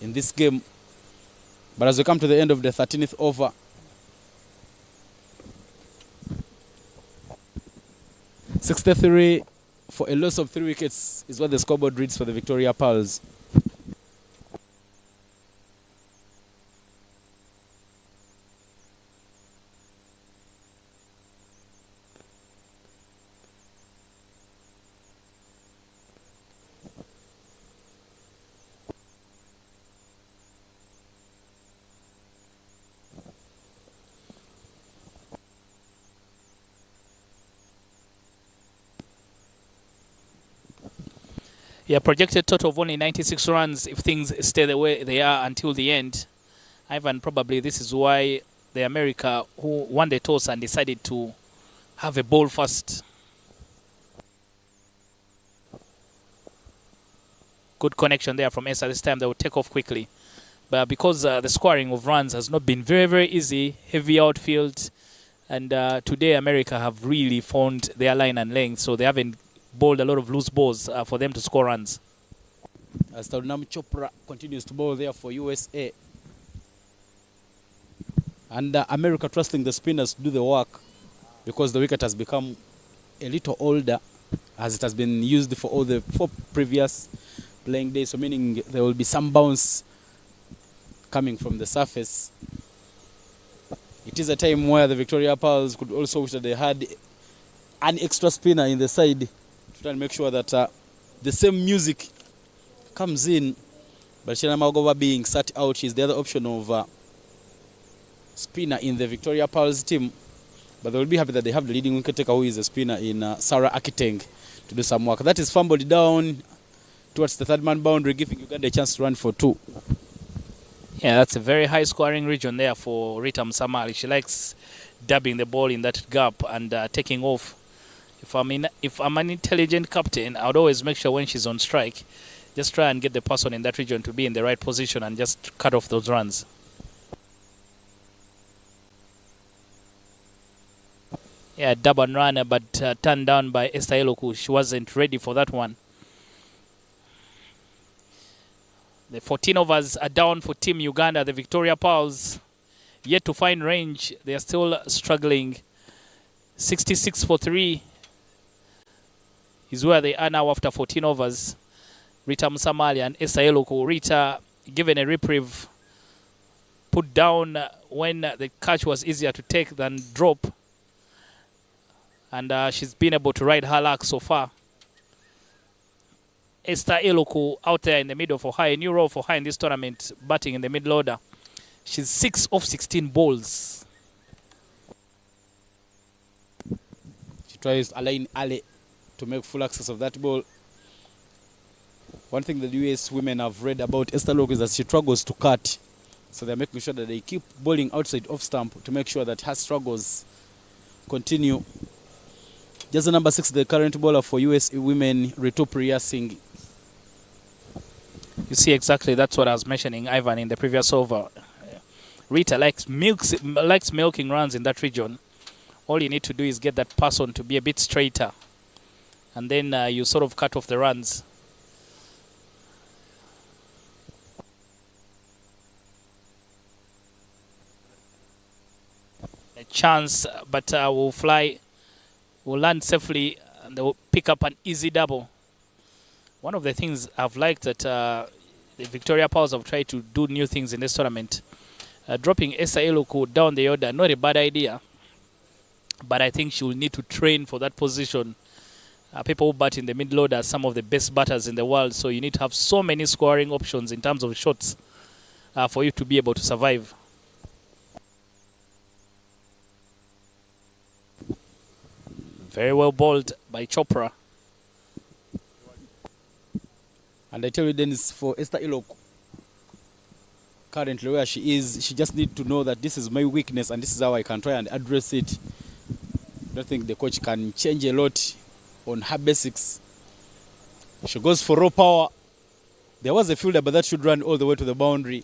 in this game. But as we come to the end of the 13th over, .63 for a loss of 3 wickets is what the scoreboard reads for the Victoria Pearls. Yeah, projected total of only 96 runs if things stay the way they are until the end. Ivan, probably this is why the America who won the toss and decided to have a ball first. Good connection there from Esa. This time they will take off quickly. But because the scoring of runs has not been very, very easy, heavy outfield, and today America have really found their line and length, so they haven't bowled a lot of loose balls for them to score runs. As Tarunam Chopra continues to bowl there for USA. And America trusting the spinners to do the work because the wicket has become a little older as it has been used for all the 4 previous playing days. So meaning there will be some bounce coming from the surface. It is a time where the Victoria Pearls could also wish that they had an extra spinner in the side to try and make sure that the same music comes in. But Shana Magova being sat out, she's the other option of spinner in the Victoria Pearls team. But they will be happy that they have the leading wicket taker, who is a spinner in Sarah Akiteng, to do some work. That is fumbled down towards the third man boundary, giving Uganda a chance to run for 2. Yeah, that's a very high scoring region there for Rita Msamali. She likes dabbing the ball in that gap and taking off. If I'm an intelligent captain, I would always make sure when she's on strike, just try and get the person in that region to be in the right position and just cut off those runs. Yeah, dab and run, but turned down by Esther Eloku. She wasn't ready for that one. The 14 overs are down for Team Uganda. The Victoria Pearls yet to find range. They are still struggling. 66 for 3 is where they are now after 14 overs. Rita Msamali and Esther Eloku. Rita given a reprieve, put down when the catch was easier to take than drop. And she's been able to ride her luck so far. Esther Eloku out there in the middle for her, a new role for her in this tournament, batting in the middle order. She's 6 of 16 balls. She tries Alain Ale to make full access of that ball. One thing that US women have read about Esther Eloku is that she struggles to cut. So they're making sure that they keep bowling outside off stump to make sure that her struggles continue. Just the number 6, the current bowler for US women, Ritu Priya Singh. You see, exactly that's what I was mentioning, Ivan, in the previous over. Rita likes milking runs in that region. All you need to do is get that person to be a bit straighter. And then you sort of cut off the runs. A chance, but will fly. Will land safely and they will pick up an easy double. One of the things I've liked that the Victoria Pearls have tried to do new things in this tournament. Dropping Esther Eloku down the order, not a bad idea. But I think she will need to train for that position. People who bat in the middle order are some of the best batters in the world. So you need to have so many scoring options in terms of shots for you to be able to survive. Very well bowled by Chopra. And I tell you, Dennis, for Esther Eloku, currently where she is, she just needs to know that this is my weakness and this is how I can try and address it. I don't think the coach can change a lot on her basics. She goes for raw power. There was a fielder, but that should run all the way to the boundary.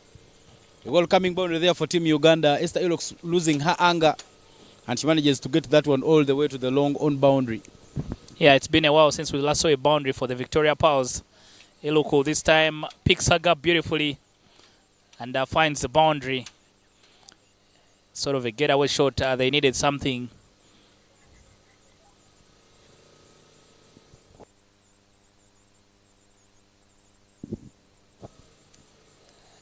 A welcoming boundary there for Team Uganda. Esther Eloku losing her anger, and she manages to get that one all the way to the long on boundary. Yeah, it's been a while since we last saw a boundary for the Victoria Pearls. Eloku this time picks her gap beautifully and finds the boundary. Sort of a getaway shot. They needed something.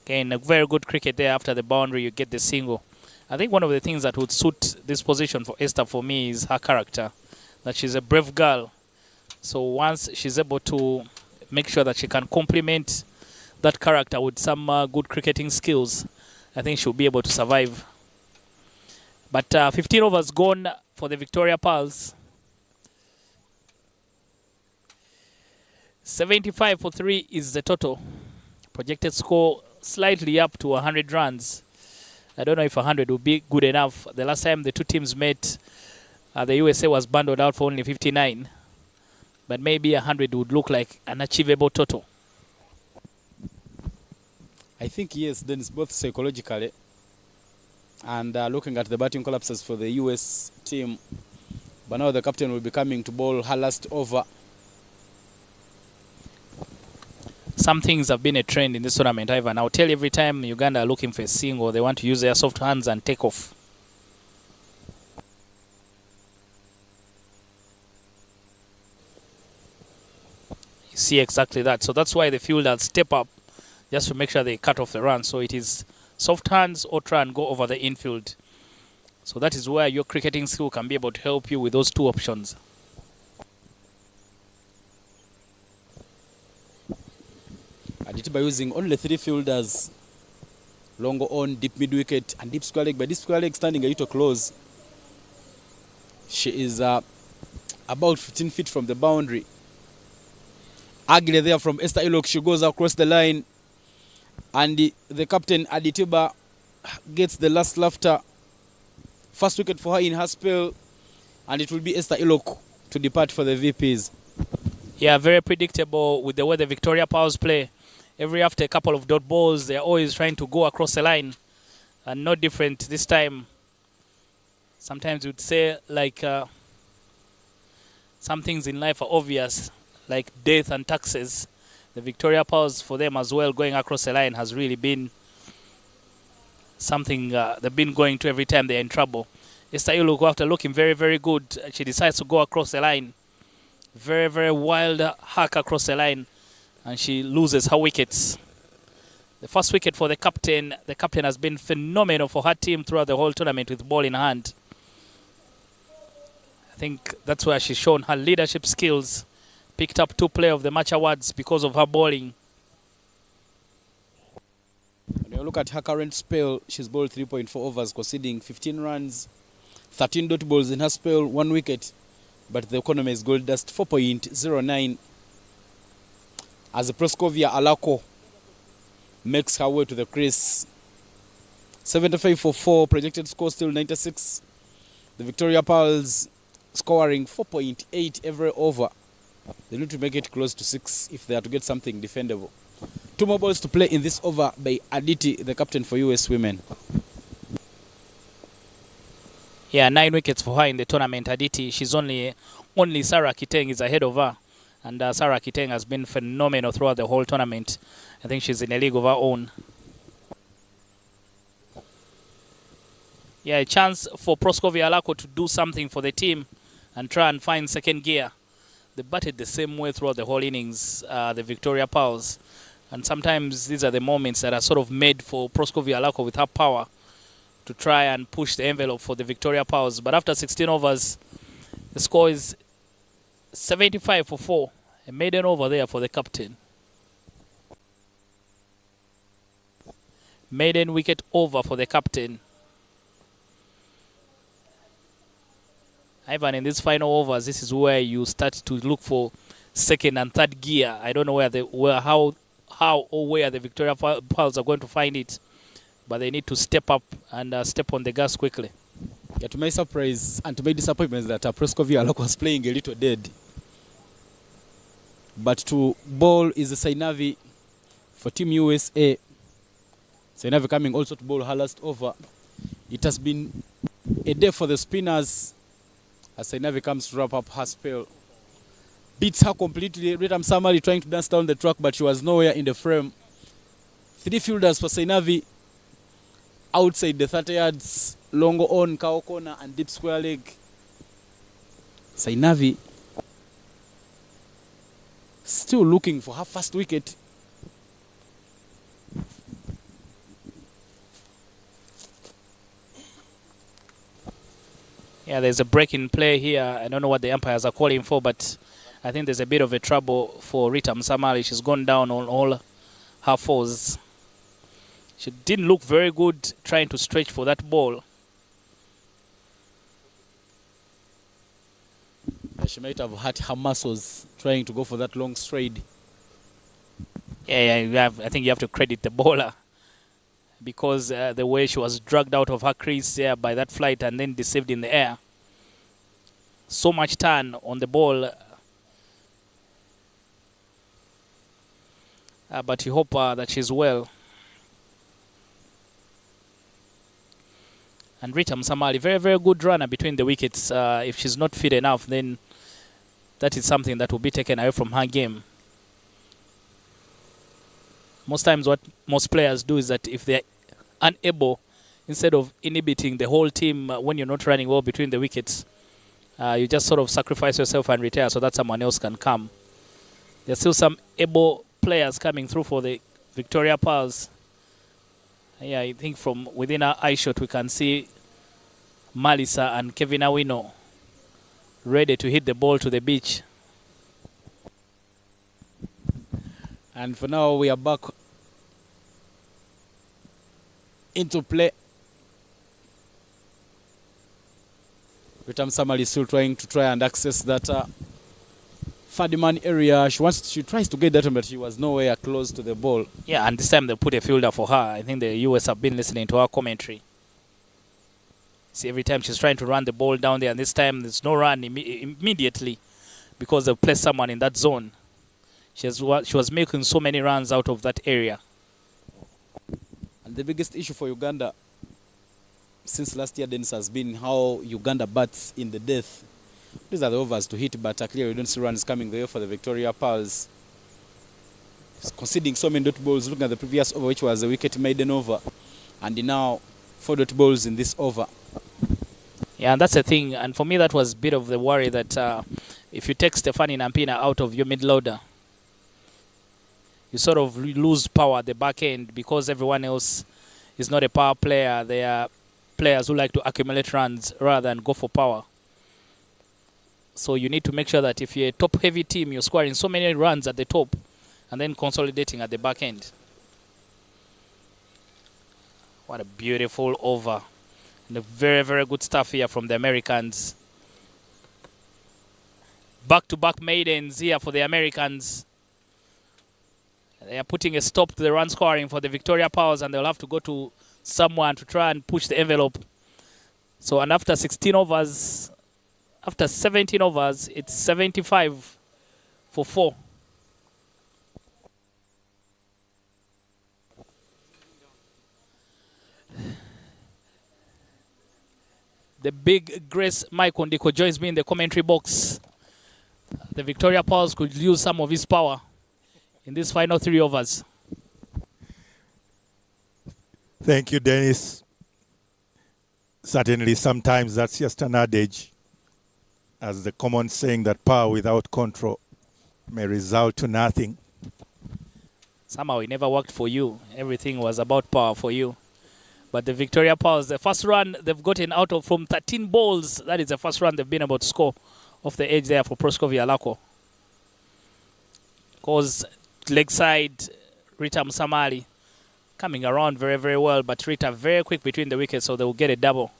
Again, a very good cricket there. After the boundary, you get the single. I think one of the things that would suit this position for Esther, for me, is her character. That she's a brave girl. So once she's able to make sure that she can complement that character with some good cricketing skills, I think she'll be able to survive. But 15 overs gone for the Victoria Pearls. 75 for 3 is the total. Projected score slightly up to 100 runs. I don't know if 100 would be good enough. The last time the two teams met, the USA was bundled out for only 59. But maybe 100 would look like an achievable total. I think yes, then it's both psychologically and looking at the batting collapses for the US team. But now the captain will be coming to bowl her last over. Some things have been a trend in this tournament, Ivan. I'll tell you, every time Uganda are looking for a single, they want to use their soft hands and take off. You see exactly that. So that's why the fielders step up just to make sure they cut off the run. So it is soft hands or try and go over the infield. So that is where your cricketing skill can be able to help you with those two options. Entebbe using only 3 fielders, long on, deep mid wicket, and deep square leg. But deep square leg standing a little close. She is about 15 feet from the boundary. Agle there from Esther Ilok. She goes across the line. And the captain, Entebbe, gets the last laughter. First wicket for her in her spell. And it will be Esther Ilok to depart for the VPs. Yeah, very predictable with the way the Victoria Powers play. Every after a couple of dot balls, they're always trying to go across the line. And not different this time. Sometimes you'd say like some things in life are obvious, like death and taxes. The Victoria Powers for them as well, going across the line has really been something they've been going to every time they're in trouble. Esther Iluk, after looking very, very good, she decides to go across the line. Very, very wild hack across the line. And she loses her wickets. The first wicket for the captain. The captain has been phenomenal for her team throughout the whole tournament with ball in hand. I think that's where she's shown her leadership skills. Picked up 2 Player of the Match awards because of her bowling. When you look at her current spell, she's bowled 3.4 overs, conceding 15 runs, 13 dot balls in her spell, 1 wicket. But the economy is gold dust 4.09. As Proskovia Alako makes her way to the crease. 75 for 4, projected score still 96. The Victoria Pearls scoring 4.8 every over. They need to make it close to 6 if they are to get something defendable. 2 more balls to play in this over by Aditi, the captain for US Women. Yeah, 9 wickets for her in the tournament. Aditi, she's only Sarah Kiteng is ahead of her. And Sarah Kiteng has been phenomenal throughout the whole tournament. I think she's in a league of her own. Yeah, a chance for Proskovia Alako to do something for the team and try and find second gear. They batted the same way throughout the whole innings, the Victoria Powers. And sometimes these are the moments that are sort of made for Proskovia Alako with her power to try and push the envelope for the Victoria Powers. But after 16 overs, the score is 75 for 4. A maiden over there for the captain. Maiden wicket over for the captain. Ivan, in these final overs, this is where you start to look for second and third gear. I don't know how or where the Victoria Pearls are going to find it, but they need to step up and step on the gas quickly. Yeah, to my surprise and to my disappointment is that Proskovia Alako was playing a little dead. But to bowl is the Sainavi for Team USA. Sainavi coming also to bowl her last over. It has been a day for the spinners as Sainavi comes to wrap up her spell. Beats her completely. Ritam Samari trying to dance down the track, but she was nowhere in the frame. 3 fielders for Sainavi outside the 30 yards. Long on, cow corner and deep square leg. Sainavi still looking for her first wicket. Yeah, there's a break in play here. I don't know what the umpires are calling for, but I think there's a bit of a trouble for Rita Msamali. She's gone down on all her fours. She didn't look very good trying to stretch for that ball. She might have hurt her muscles trying to go for that long stride. Yeah, I think you have to credit the bowler because the way she was dragged out of her crease by that flight and then deceived in the air. So much turn on the ball. But you hope that she's well. And Rita Msamali, very, very good runner between the wickets. If she's not fit enough, then that is something that will be taken away from her game. Most times what most players do is that if they're unable, instead of inhibiting the whole team when you're not running well between the wickets, you just sort of sacrifice yourself and retire so that someone else can come. There's still some able players coming through for the Victoria Pearls. Yeah, I think from within our eye shot we can see Malisa and Kevin Awino ready to hit the ball to the beach. And for now, we are back into play. Ritam Samali is still trying to access that Fadiman area. She tries to get that one, but she was nowhere close to the ball. Yeah, and this time they put a fielder for her. I think the US have been listening to her commentary. See, every time she's trying to run the ball down there, and this time there's no run immediately because they placed someone in that zone. She was making so many runs out of that area. And the biggest issue for Uganda since last year, Dennis, has been how Uganda bats in the death. These are the overs to hit, but clearly we don't see runs coming there for the Victoria Pearls. Conceding so many dot balls, looking at the previous over, which was a wicket maiden over, and now 4 dot balls in this over. Yeah, and that's the thing. And for me, that was a bit of the worry that if you take Stefani Nampina out of your mid-loader, you sort of lose power at the back end because everyone else is not a power player. They are players who like to accumulate runs rather than go for power. So you need to make sure that if you're a top-heavy team, you're scoring so many runs at the top and then consolidating at the back end. What a beautiful over. And a very, very good stuff here from the Americans. Back-to-back maidens here for the Americans. They are putting a stop to the run scoring for the Victoria Powers, and they'll have to go to someone to try and push the envelope. So, and after 16 overs, after 17 overs, it's 75 for 4. The big Grace Mike Ondiko joins me in the commentary box. The Victoria Powers could use some of his power in these final 3 overs. Thank you, Dennis. Certainly, sometimes that's just an adage, as the common saying that power without control may result to nothing. Somehow it never worked for you. Everything was about power for you. But the Victoria Powers, the first run they've gotten out of from 13 balls, that is the first run they've been able to score off the edge there for Proskovia Alako. Goes leg side, Rita Musamali coming around very, very well, but Rita very quick between the wickets, so they will get a double.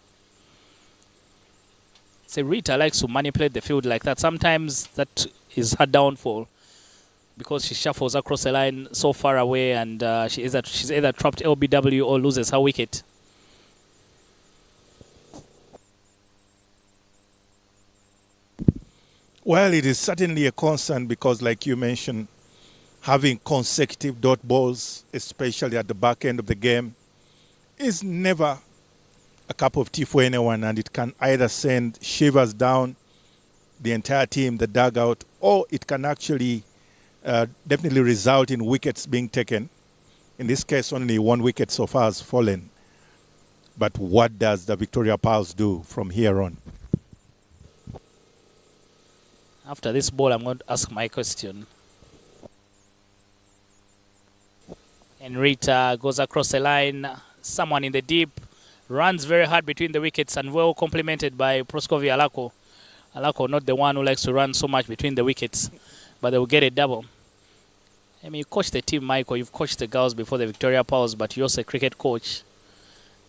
So Rita likes to manipulate the field like that. Sometimes that is her downfall because she shuffles across the line so far away, and she's either trapped LBW or loses her wicket. Well, it is certainly a concern because, like you mentioned, having consecutive dot balls, especially at the back end of the game, is never a cup of tea for anyone, and it can either send shivers down the entire team, the dugout, or it can actually definitely result in wickets being taken. In this case, only 1 wicket so far has fallen. But what does the Victoria Pearls do from here on? After this ball, I'm going to ask my question. And Rita goes across the line. Someone in the deep runs very hard between the wickets and well complemented by Proskovia Alako. Alako, not the one who likes to run so much between the wickets, but they will get a double. I mean, you coach the team, Michael. You've coached the girls before the Victoria Powers, but you're also a cricket coach.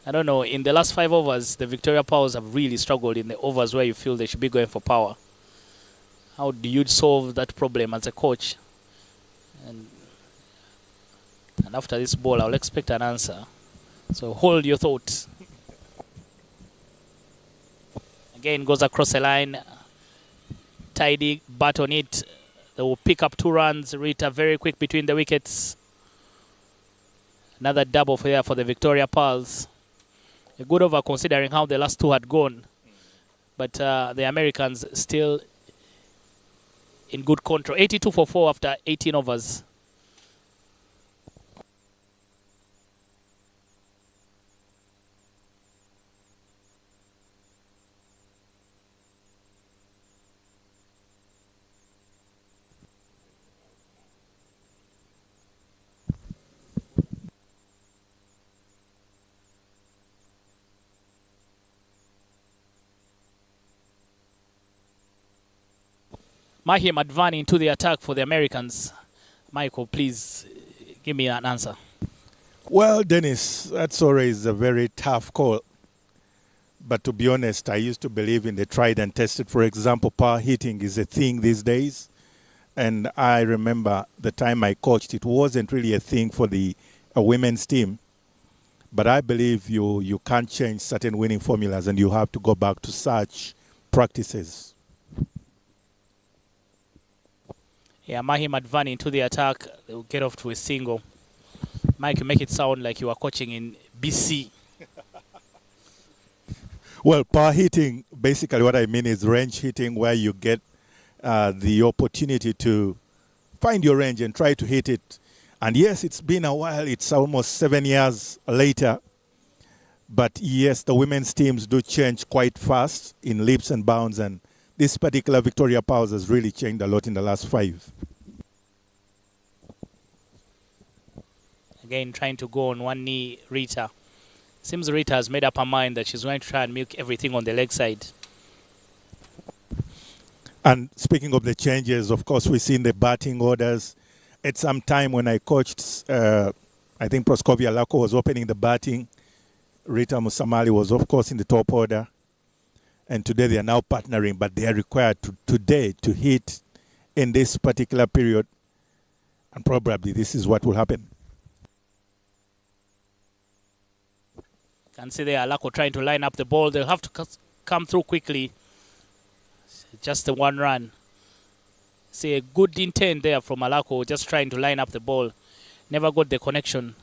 I don't know. In the last 5 overs, the Victoria Powers have really struggled in the overs where you feel they should be going for power. How do you solve that problem as a coach? And after this ball, I'll expect an answer. So hold your thoughts. Again, goes across the line. Tidy, bat on it. They will pick up 2 runs. Rita very quick between the wickets. Another double for the Victoria Pearls. A good over considering how the last 2 had gone. But the Americans still in good control. 82 for 4 after 18 overs. Mahim Advani into the attack for the Americans. Michael, please give me an answer. Well, Dennis, that's always a very tough call. But to be honest, I used to believe in the tried and tested. For example, power hitting is a thing these days. And I remember the time I coached, it wasn't really a thing for the women's team. But I believe you can't change certain winning formulas and you have to go back to such practices. Yeah, Mahim Advani into the attack. They will get off to a single. Mike, you make it sound like you are coaching in BC. Well, power hitting, basically what I mean is range hitting, where you get the opportunity to find your range and try to hit it. And yes, it's been a while. It's almost 7 years later. But yes, the women's teams do change quite fast in leaps and bounds. And this particular Victoria Powers has really changed a lot in the last 5. Again, trying to go on one knee, Rita. Seems Rita has made up her mind that she's going to try and milk everything on the leg side. And speaking of the changes, of course, we've seen the batting orders. At some time when I coached, I think Proskovia Lako was opening the batting. Rita Musamali was, of course, in the top order. And today they are now partnering, but they are required today to hit in this particular period. And probably this is what will happen. Can see there Lako trying to line up the ball. They'll have to come through quickly. Just the one run. See a good intent there from Alako, just trying to line up the ball. Never got the connection.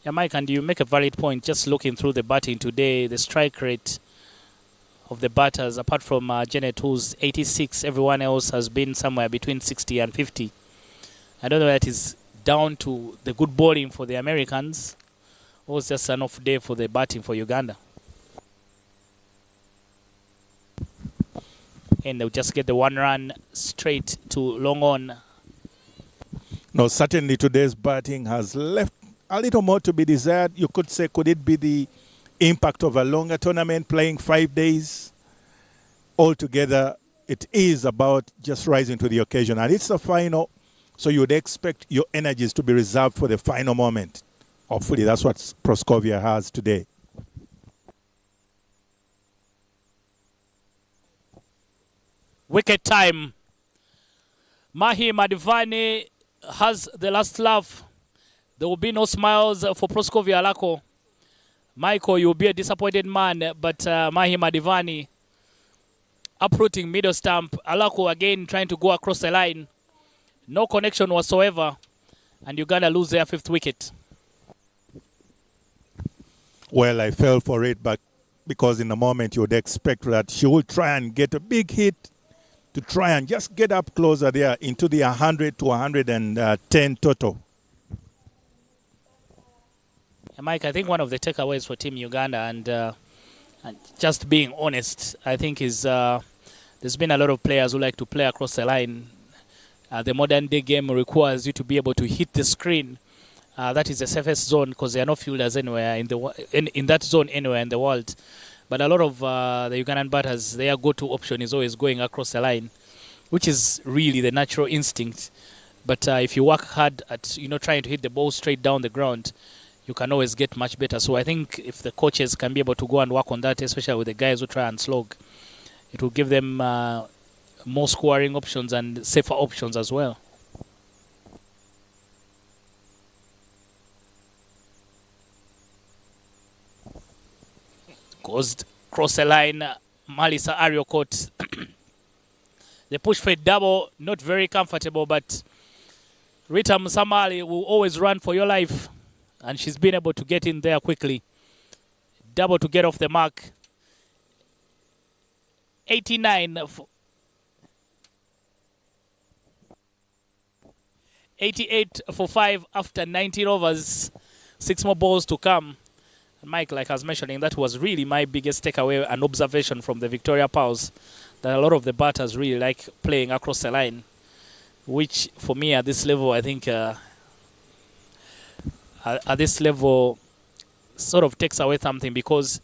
Yeah, Mike, and you make a valid point. Just looking through the batting today, the strike rate of the batters, apart from Janet, who's 86, everyone else has been somewhere between 60 and 50. I don't know if that is down to the good bowling for the Americans, or it's just an off day for the batting for Uganda. And they'll just get the one run straight to long on. No, certainly today's batting has left a little more to be desired. You could say, could it be the impact of a longer tournament, playing 5 days? Altogether, it is about just rising to the occasion. And it's the final, so you would expect your energies to be reserved for the final moment. Hopefully that's what Proskovia has today. Wicket time. Mahim Advani has the last laugh. There will be no smiles for Proskovia Alako. Michael, you'll be a disappointed man, but Mahim Advani uprooting middle stump. Alako again trying to go across the line. No connection whatsoever. And Uganda lose their 5th wicket. Well, I fell for it, but because in the moment you would expect that she will try and get a big hit to try and just get up closer there into the 100 to 110 total. Mike, I think one of the takeaways for Team Uganda, and just being honest, I think is there's been a lot of players who like to play across the line. The modern day game requires you to be able to hit the screen. That is the safest zone because there are no fielders anywhere in that zone anywhere in the world. But a lot of the Ugandan batters, their go-to option is always going across the line, which is really the natural instinct. But if you work hard at trying to hit the ball straight down the ground, you can always get much better. So I think if the coaches can be able to go and work on that, especially with the guys who try and slog, it will give them more scoring options and safer options as well. Goes cross the line, Malisa Ariokot. The push for a double, not very comfortable, but Rita Musamali will always run for your life. And she's been able to get in there quickly. Double to get off the mark. 89 88 for 5 after 19 overs. 6 more balls to come. Mike, like I was mentioning, that was really my biggest takeaway and observation from the Victoria Powers, that a lot of the batters really like playing across the line, which for me at this level, I think at this level sort of takes away something, because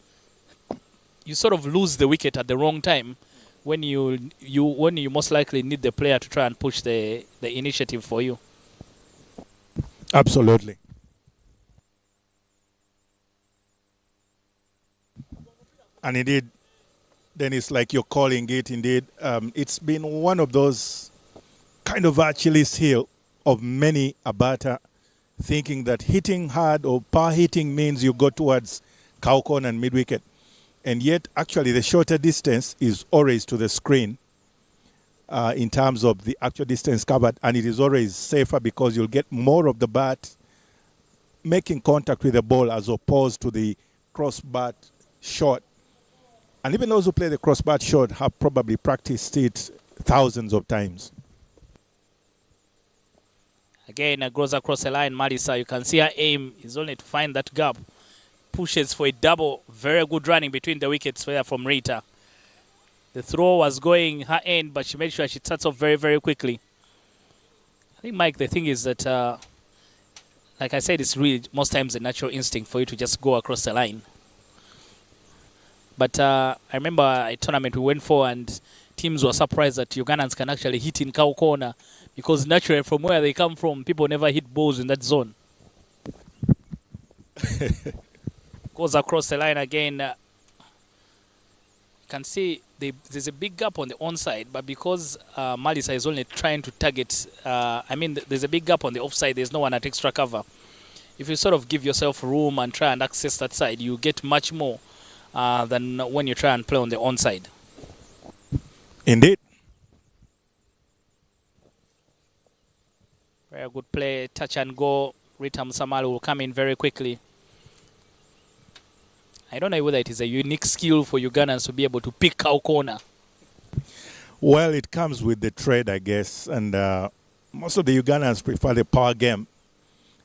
you sort of lose the wicket at the wrong time when you most likely need the player to try and push the initiative for you. Absolutely. And indeed, then it's like you're calling it. Indeed, it's been one of those kind of Achilles heel of many a batter, thinking that hitting hard or power hitting means you go towards cow corner and mid wicket. And yet, actually, the shorter distance is always to the screen in terms of the actual distance covered. And it is always safer because you'll get more of the bat making contact with the ball as opposed to the cross-bat shot. And even those who play the cross-bat shot have probably practiced it thousands of times. Again, goes across the line. Malisa, you can see her aim is only to find that gap. Pushes for a double. Very good running between the wickets there from Rita. The throw was going her end, but she made sure she starts off very, very quickly. I think, Mike, the thing is that, like I said, it's really most times a natural instinct for you to just go across the line. But I remember a tournament we went for and teams were surprised that Ugandans can actually hit in cow corner because naturally from where they come from, people never hit balls in that zone. Goes across the line again. You can see there's a big gap on the onside, but because Malisa is only trying to target, there's a big gap on the offside, there's no one at extra cover. If you sort of give yourself room and try and access that side, you get much more than when you try and play on the onside. Indeed. Very good play, touch and go. Rita Msamalu will come in very quickly. I don't know whether it is a unique skill for Ugandans to be able to pick cow corner. Well, it comes with the trade, I guess. And most of the Ugandans prefer the power game.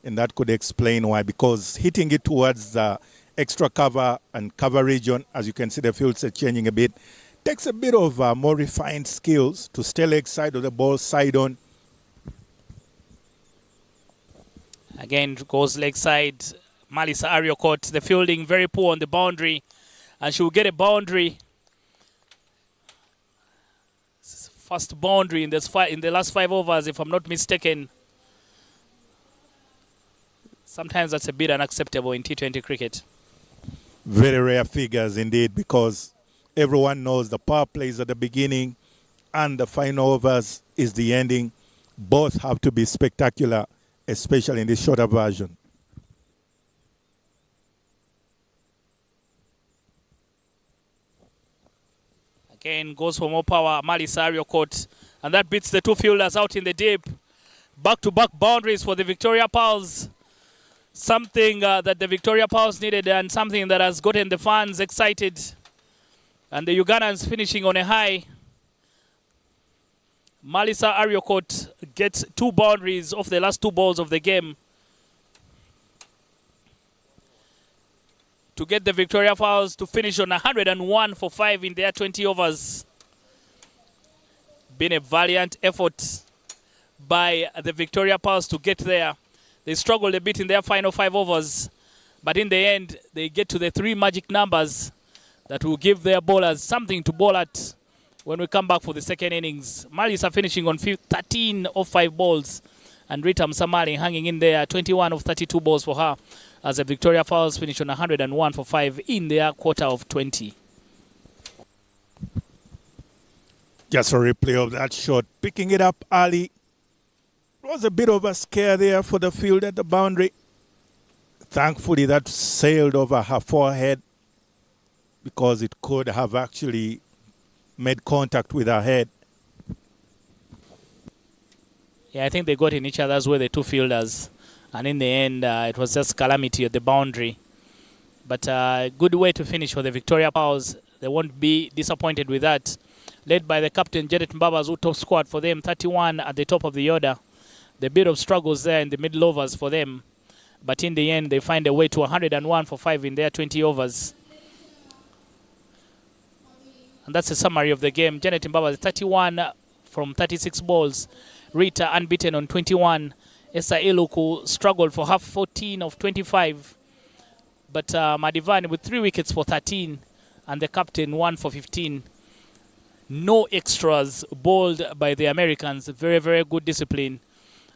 And that could explain why. Because hitting it towards the extra cover and cover region, as you can see the fields are changing a bit, takes a bit of more refined skills to stay leg side of the ball, side on. Again, goes leg side. Malisa Ariokot, the fielding very poor on the boundary, and she will get a boundary. First boundary in the last 5 overs, if I'm not mistaken. Sometimes that's a bit unacceptable in T20 cricket. Very rare figures indeed, because everyone knows the power plays at the beginning and the final overs is the ending. Both have to be spectacular, especially in this shorter version. Again, goes for more power, Malisa Ariokot, and that beats the two fielders out in the deep. Back-to-back boundaries for the Victoria Pals. Something that the Victoria Pals needed and something that has gotten the fans excited. And the Ugandans finishing on a high. Malisa Ariokot gets 2 boundaries off the last 2 balls of the game to get the Victoria Pals to finish on 101 for 5 in their 20 overs. Been a valiant effort by the Victoria Pals to get there. They struggled a bit in their final 5 overs, but in the end, they get to the 3 magic numbers that will give their bowlers something to bowl at when we come back for the second innings. Malisa finishing on 13 of 5 balls, and Rita Msamali hanging in there, 21 of 32 balls for her, as the Victoria Pals finish on 101 for 5 in their quarter of 20. Just a replay of that shot. Picking it up early. It was a bit of a scare there for the field at the boundary. Thankfully, that sailed over her forehead because it could have actually made contact with her head. Yeah, I think they got in each other's way, the two fielders. And in the end, it was just calamity at the boundary. But a good way to finish for the Victoria Pals. They won't be disappointed with that. Led by the captain, Janet Mbaba's top squad for them, 31 at the top of the order. The bit of struggles there in the middle overs for them. But in the end, they find a way to 101 for 5 in their 20 overs. And that's a summary of the game. Janet Mbaba, 31 from 36 balls. Rita unbeaten on 21. Esther Iluku struggled for half 14 of 25. But Madivan with 3 wickets for 13. And the captain 1 for 15. No extras bowled by the Americans. Very, very good discipline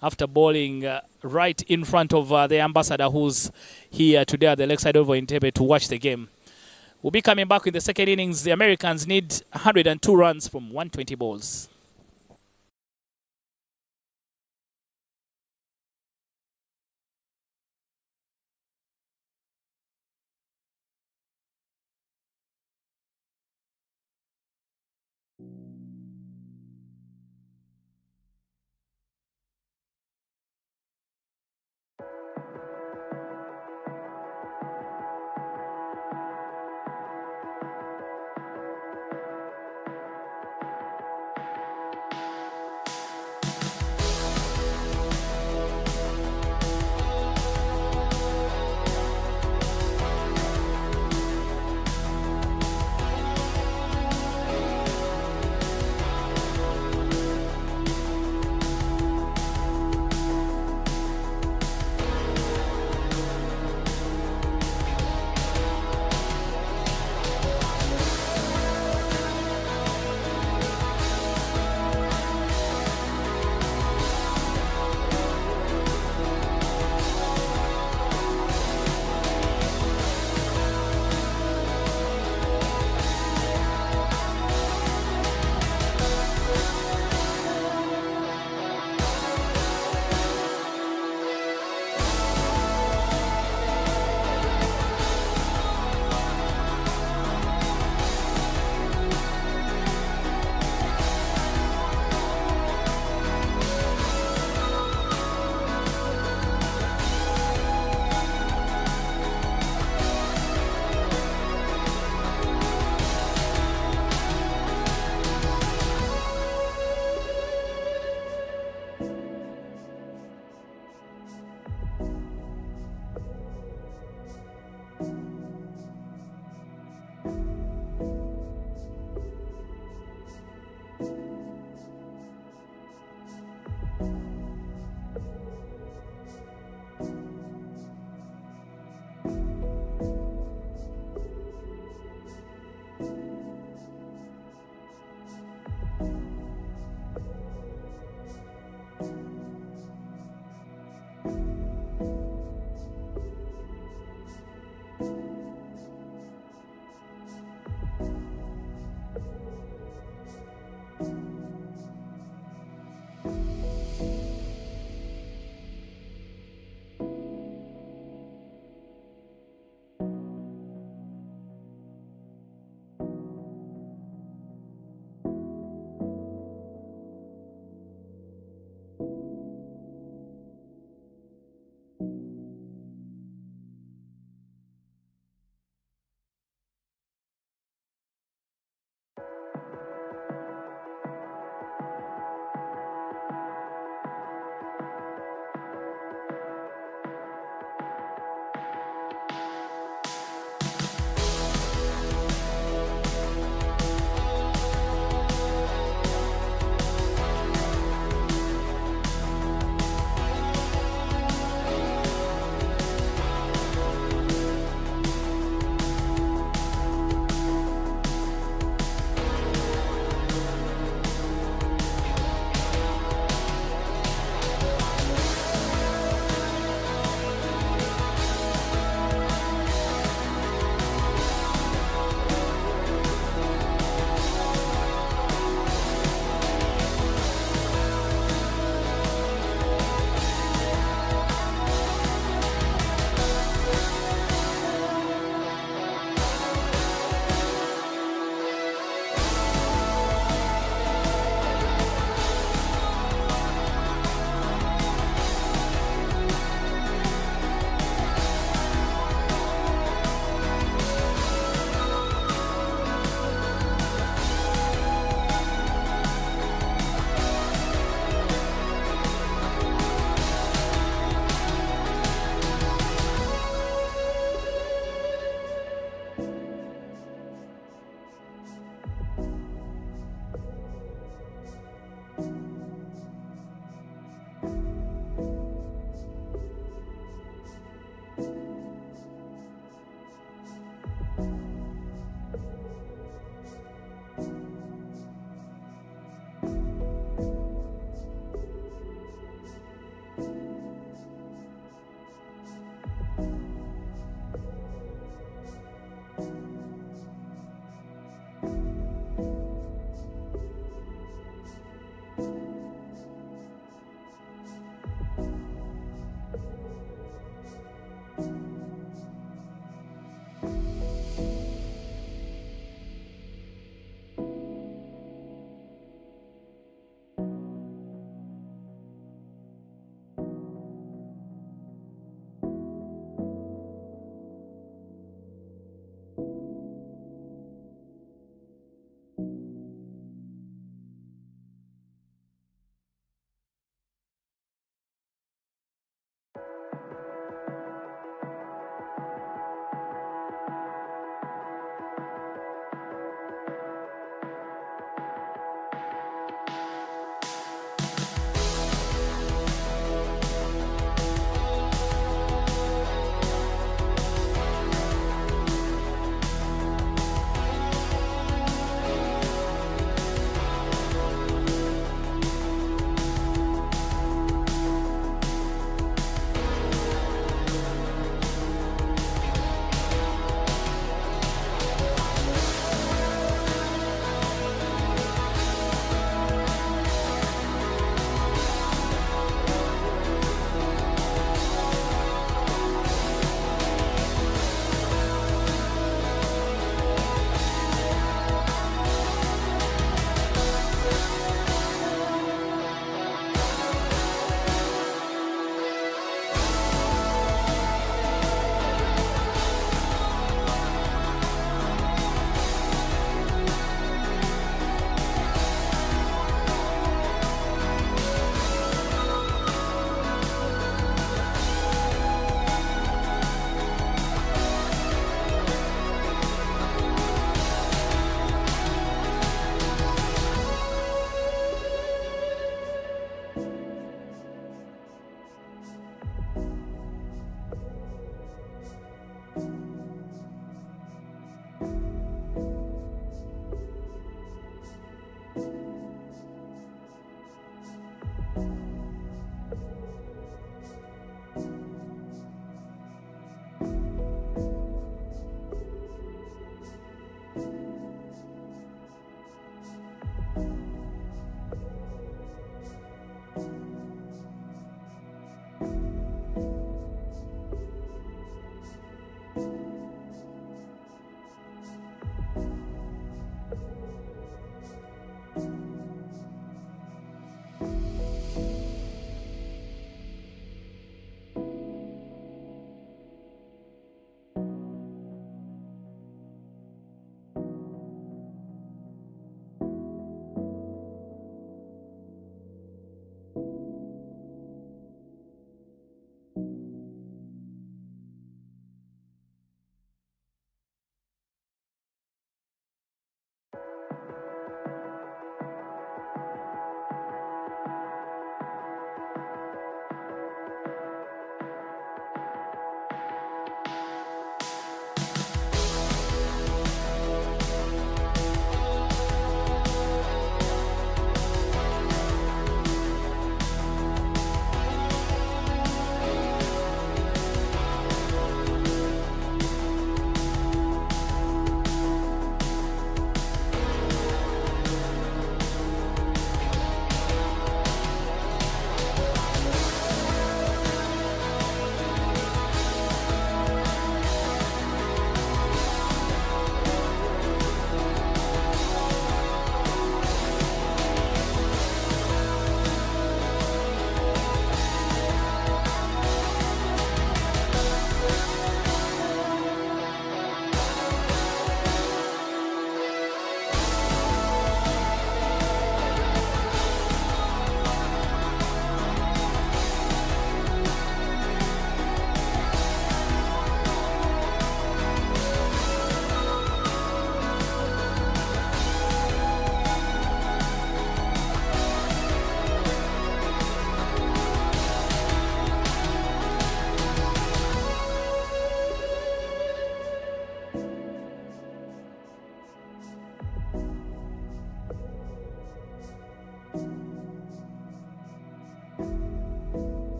after bowling right in front of the ambassador who's here today at the lakeside over in Entebbe to watch the game. We'll be coming back in the second innings. The Americans need 102 runs from 120 balls.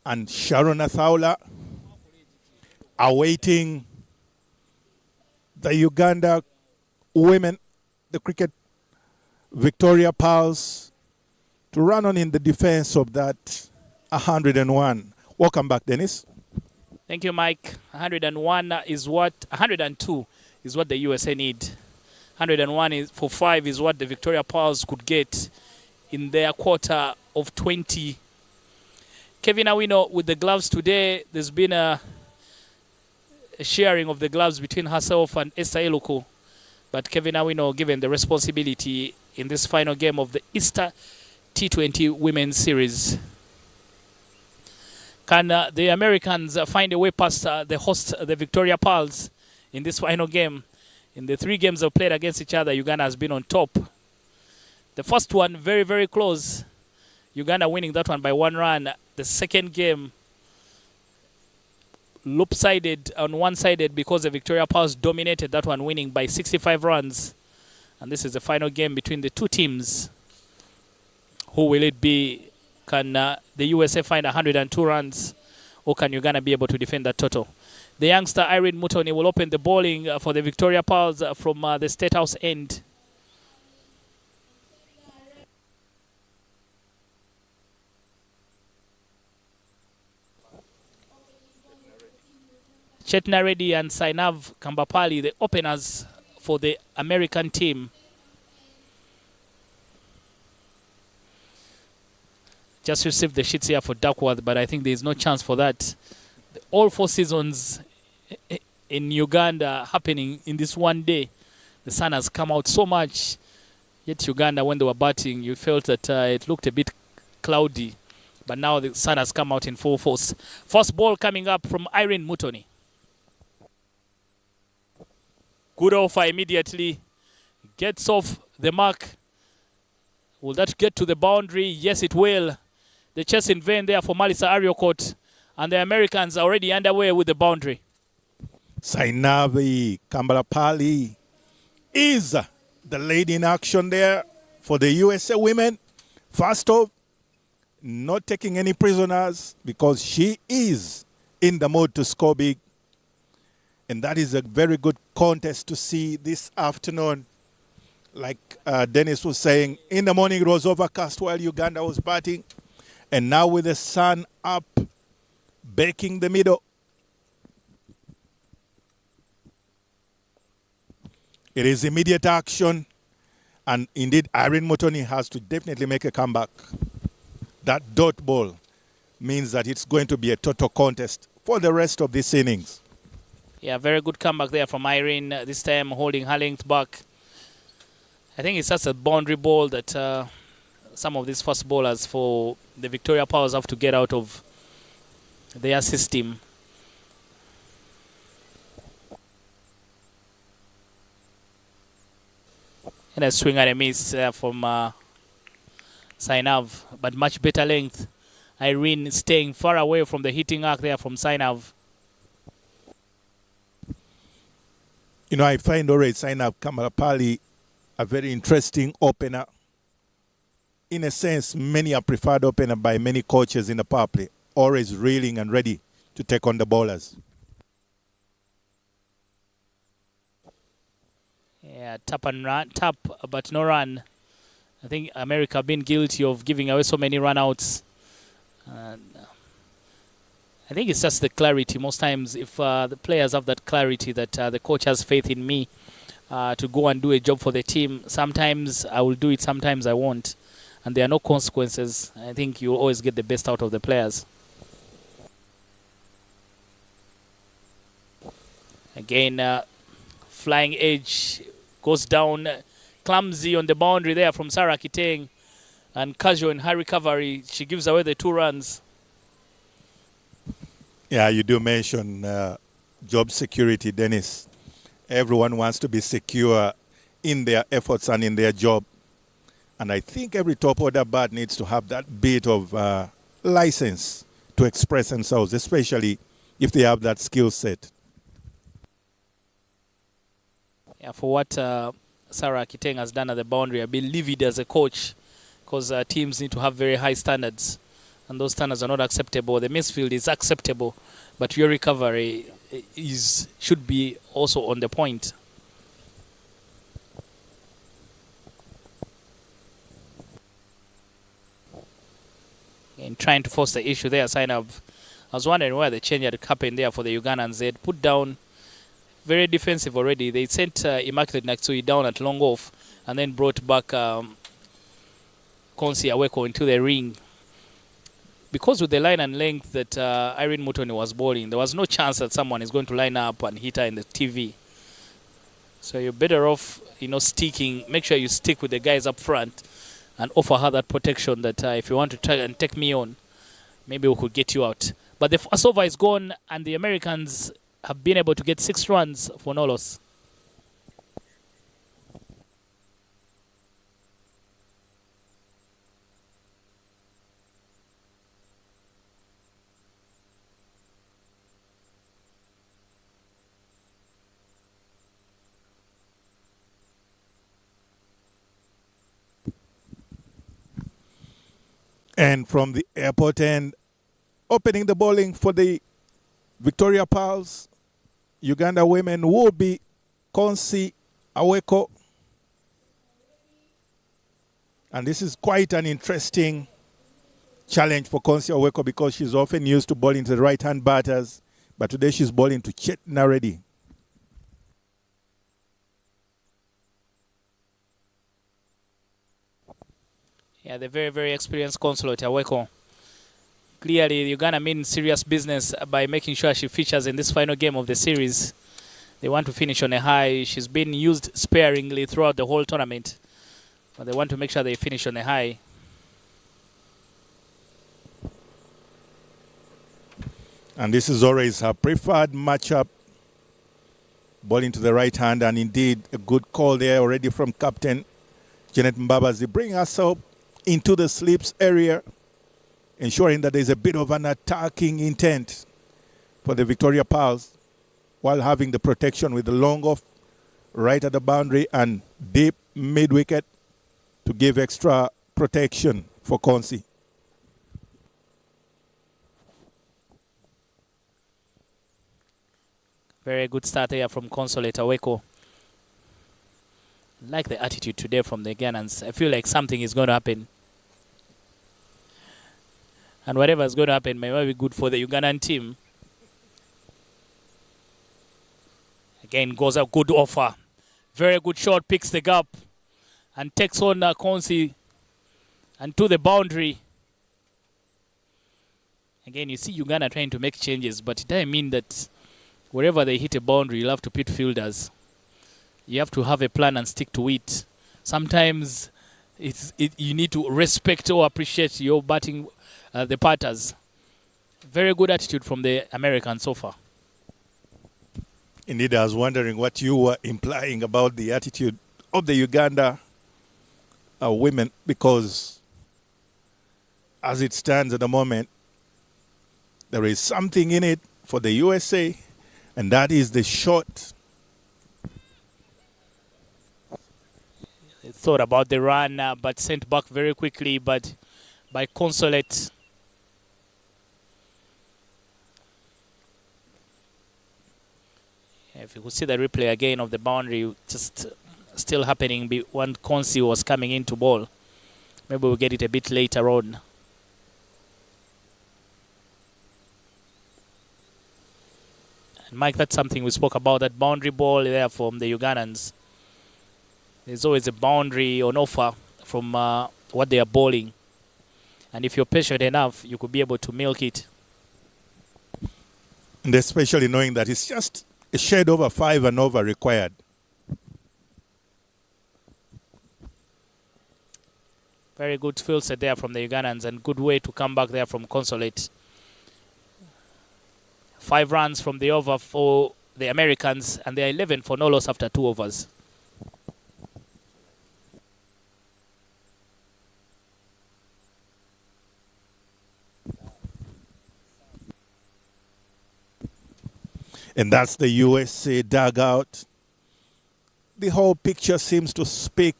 And Sharon Athaula awaiting the Uganda women, the cricket Victoria Pals, to run on in the defense of that 101. Welcome back, Dennis. Thank you, Mike. 102 is what the USA need. 101 is for 5 is what the Victoria Pals could get in their quarter of 20. Kevin Awino with the gloves today. There's been a sharing of the gloves between herself and Esther Eluku. But Kevin Awino given the responsibility in this final game of the Easter T20 Women's Series. Can the Americans find a way past the host, the Victoria Pals, in this final game? In the 3 games they've played against each other, Uganda has been on top. The first one, very, very close. Uganda winning that one by 1 run. The second game, lopsided on one-sided because the Victoria Pals dominated that one, winning by 65 runs. And this is the final game between the two teams. Who will it be? Can the USA find 102 runs, or can Uganda be able to defend that total? The youngster Irene Mutoni will open the bowling for the Victoria Pals from the State House end. Chetna Reddy and Sainav Kambapali, the openers for the American team. Just received the sheets here for Duckworth, but I think there is no chance for that. All 4 seasons in Uganda happening in this one day. The sun has come out so much. Yet Uganda, when they were batting, you felt that it looked a bit cloudy. But now the sun has come out in full force. First ball coming up from Irene Mutoni. Good offer immediately. Gets off the mark. Will that get to the boundary? Yes, it will. The chase in vain there for Malisa Ariokot. And the Americans are already underway with the boundary. Sainavi Kambalapali is the lady in action there for the USA women. First off, not taking any prisoners because she is in the mode to score big. And that is a very good contest to see this afternoon. Like Dennis was saying, in the morning it was overcast while Uganda was batting. And now with the sun up, baking the middle. It is immediate action. And indeed, Irene Mutoni has to definitely make a comeback. That dot ball means that it's going to be a total contest for the rest of this innings. Yeah, very good comeback there from Irene. This time holding her length back. I think it's just a boundary ball that some of these fast bowlers for the Victoria Powers have to get out of their system. And a swing and a miss from Sainav, but much better length. Irene staying far away from the hitting arc there from Sainav. You know, I find already Sainav Kamalapali a very interesting opener. In a sense, many are preferred opener by many coaches in the power play, always reeling and ready to take on the bowlers. Yeah, tap and run, tap but no run. I think America have been guilty of giving away so many run-outs. I think it's just the clarity. Most times, if the players have that clarity that the coach has faith in me to go and do a job for the team, sometimes I will do it, sometimes I won't. And there are no consequences. I think you always get the best out of the players. Again, flying edge goes down, clumsy on the boundary there from Sarah Kiteng. And casual in her recovery, she gives away the 2 runs. Yeah, you do mention job security, Dennis. Everyone wants to be secure in their efforts and in their job. And I think every top order bat needs to have that bit of license to express themselves, especially if they have that skill set. Yeah, for what Sarah Kiteng has done at the boundary, I've been livid as a coach because teams need to have very high standards. And those standards are not acceptable. The misfield is acceptable, but your recovery should be also on the point. And trying to force the issue there, I was wondering where the change had happened there for the Ugandans. They had put down very defensive already. They sent Immaculate Naksui down at long off and then brought back Konsi Aweko into the ring. Because with the line and length that Irene Mutoni was bowling, there was no chance that someone is going to line up and hit her in the TV. So you're better off, sticking. Make sure you stick with the guys up front and offer her that protection that if you want to try and take me on, maybe we could get you out. But the first over is gone, and the Americans have been able to get 6 runs for no loss. And from the airport end, opening the bowling for the Victoria Pals, Uganda women will be Konsi Aweko. And this is quite an interesting challenge for Konsi Aweko because she's often used to bowling to the right-hand batters, but today she's bowling to Chet Naredi. Yeah, the very, very experienced consulate, Aweko. Clearly, Uganda means serious business by making sure she features in this final game of the series. They want to finish on a high. She's been used sparingly throughout the whole tournament, but they want to make sure they finish on a high. And this is always her preferred matchup. Bowling to the right hand, and indeed a good call there already from Captain Janet Mbabazi. Bring us up into the slips area, ensuring that there's a bit of an attacking intent for the Victoria Pals, while having the protection with the long off right at the boundary and deep mid-wicket to give extra protection for Konsi. Very good start here from Consolate Aweko. Like the attitude today from the Ghanaians. I feel like something is going to happen. And whatever is going to happen may be good for the Ugandan team. Again, goes a good offer. Very good shot, picks the gap and takes on Konsi and to the boundary. Again, you see Uganda trying to make changes, but it doesn't mean that wherever they hit a boundary, you'll have to pit fielders. You have to have a plan and stick to it. Sometimes you need to respect or appreciate your batting, the batters. Very good attitude from the Americans so far. Indeed, I was wondering what you were implying about the attitude of the Uganda women, because as it stands at the moment, there is something in it for the USA, and that is the shot. They thought about the run, but sent back very quickly, but by Consolate. If you could see the replay again of the boundary, just still happening when Konsi was coming into ball. Maybe we'll get it a bit later on. And Mike, that's something we spoke about, that boundary ball there from the Ugandans. There's always a boundary on offer from what they are bowling. And if you're patient enough, you could be able to milk it. And especially knowing that it's just a shade over 5 and over required. Very good field set there from the Ugandans, and good way to come back there from Consolate. 5 runs from the over for the Americans, and they are 11 for no loss after 2 overs. And that's the USA dugout. The whole picture seems to speak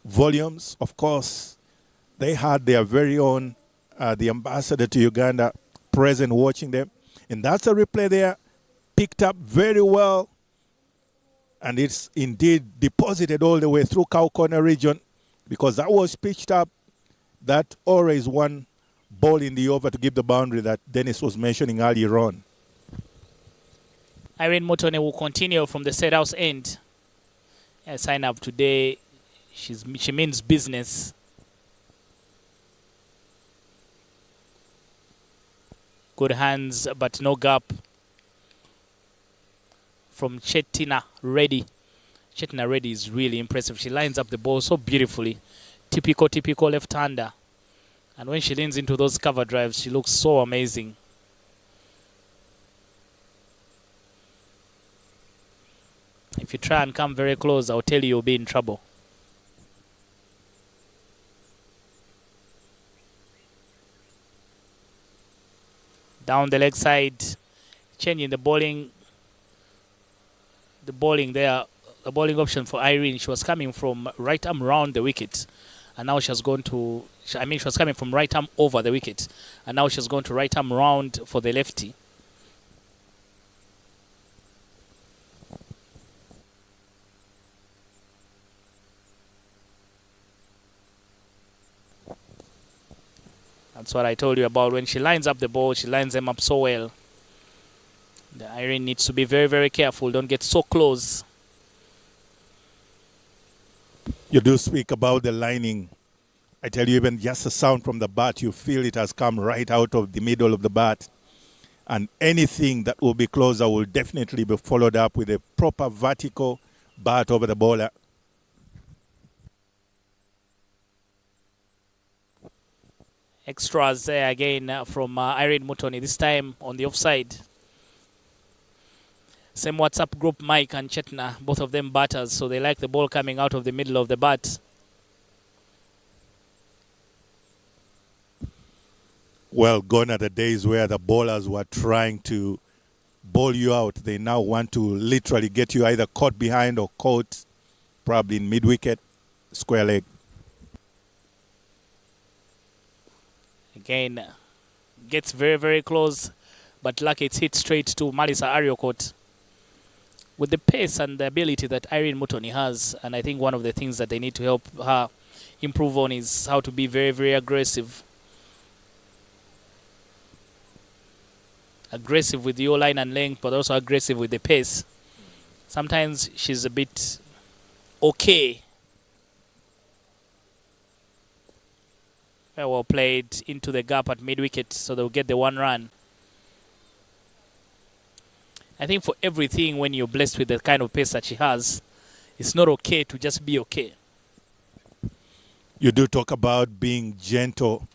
volumes. Of course, they had their very own, the ambassador to Uganda, present watching them. And that's a replay there, picked up very well. And it's indeed deposited all the way through Cow Corner region, because that was pitched up. That always one ball in the over to give the boundary that Dennis was mentioning earlier on. Irene Motone will continue from the set house end. Sign up today. She means business. Good hands, but no gap from Chetina Reddy. Chetina Reddy is really impressive. She lines up the ball so beautifully. Typical left-hander. And when she leans into those cover drives, she looks so amazing. If you try and come very close, I'll tell you you'll be in trouble. Down the leg side, changing the bowling. The bowling there, the bowling option for Irene. She was coming from right arm round the wicket, and now she has gone to. She was coming from right arm over the wicket, and now she's gone to right arm round for the lefty. That's what I told you about. When she lines up the ball, she lines them up so well. The Irene needs to be very, very careful. Don't get so close. You do speak about the lining. I tell you, even just a sound from the bat, you feel it has come right out of the middle of the bat. And anything that will be closer will definitely be followed up with a proper vertical bat over the bowler. Extras there again from Irene Mutoni, this time on the offside. Same WhatsApp group, Mike and Chetna, both of them batters, so they like the ball coming out of the middle of the bat. Well, gone are the days where the bowlers were trying to bowl you out. They now want to literally get you either caught behind or caught probably in mid-wicket, square leg. Again, gets very, very close, but lucky it's hit straight to Malisa Ariokot. With the pace and the ability that Irene Mutoni has, and I think one of the things that they need to help her improve on is how to be very, very aggressive. Aggressive with your line and length, but also aggressive with the pace. Sometimes she's a bit okay. Very well played into the gap at mid-wicket, so they'll get the 1 run. I think for everything, when you're blessed with the kind of pace that she has, it's not okay to just be okay. You do talk about being gentle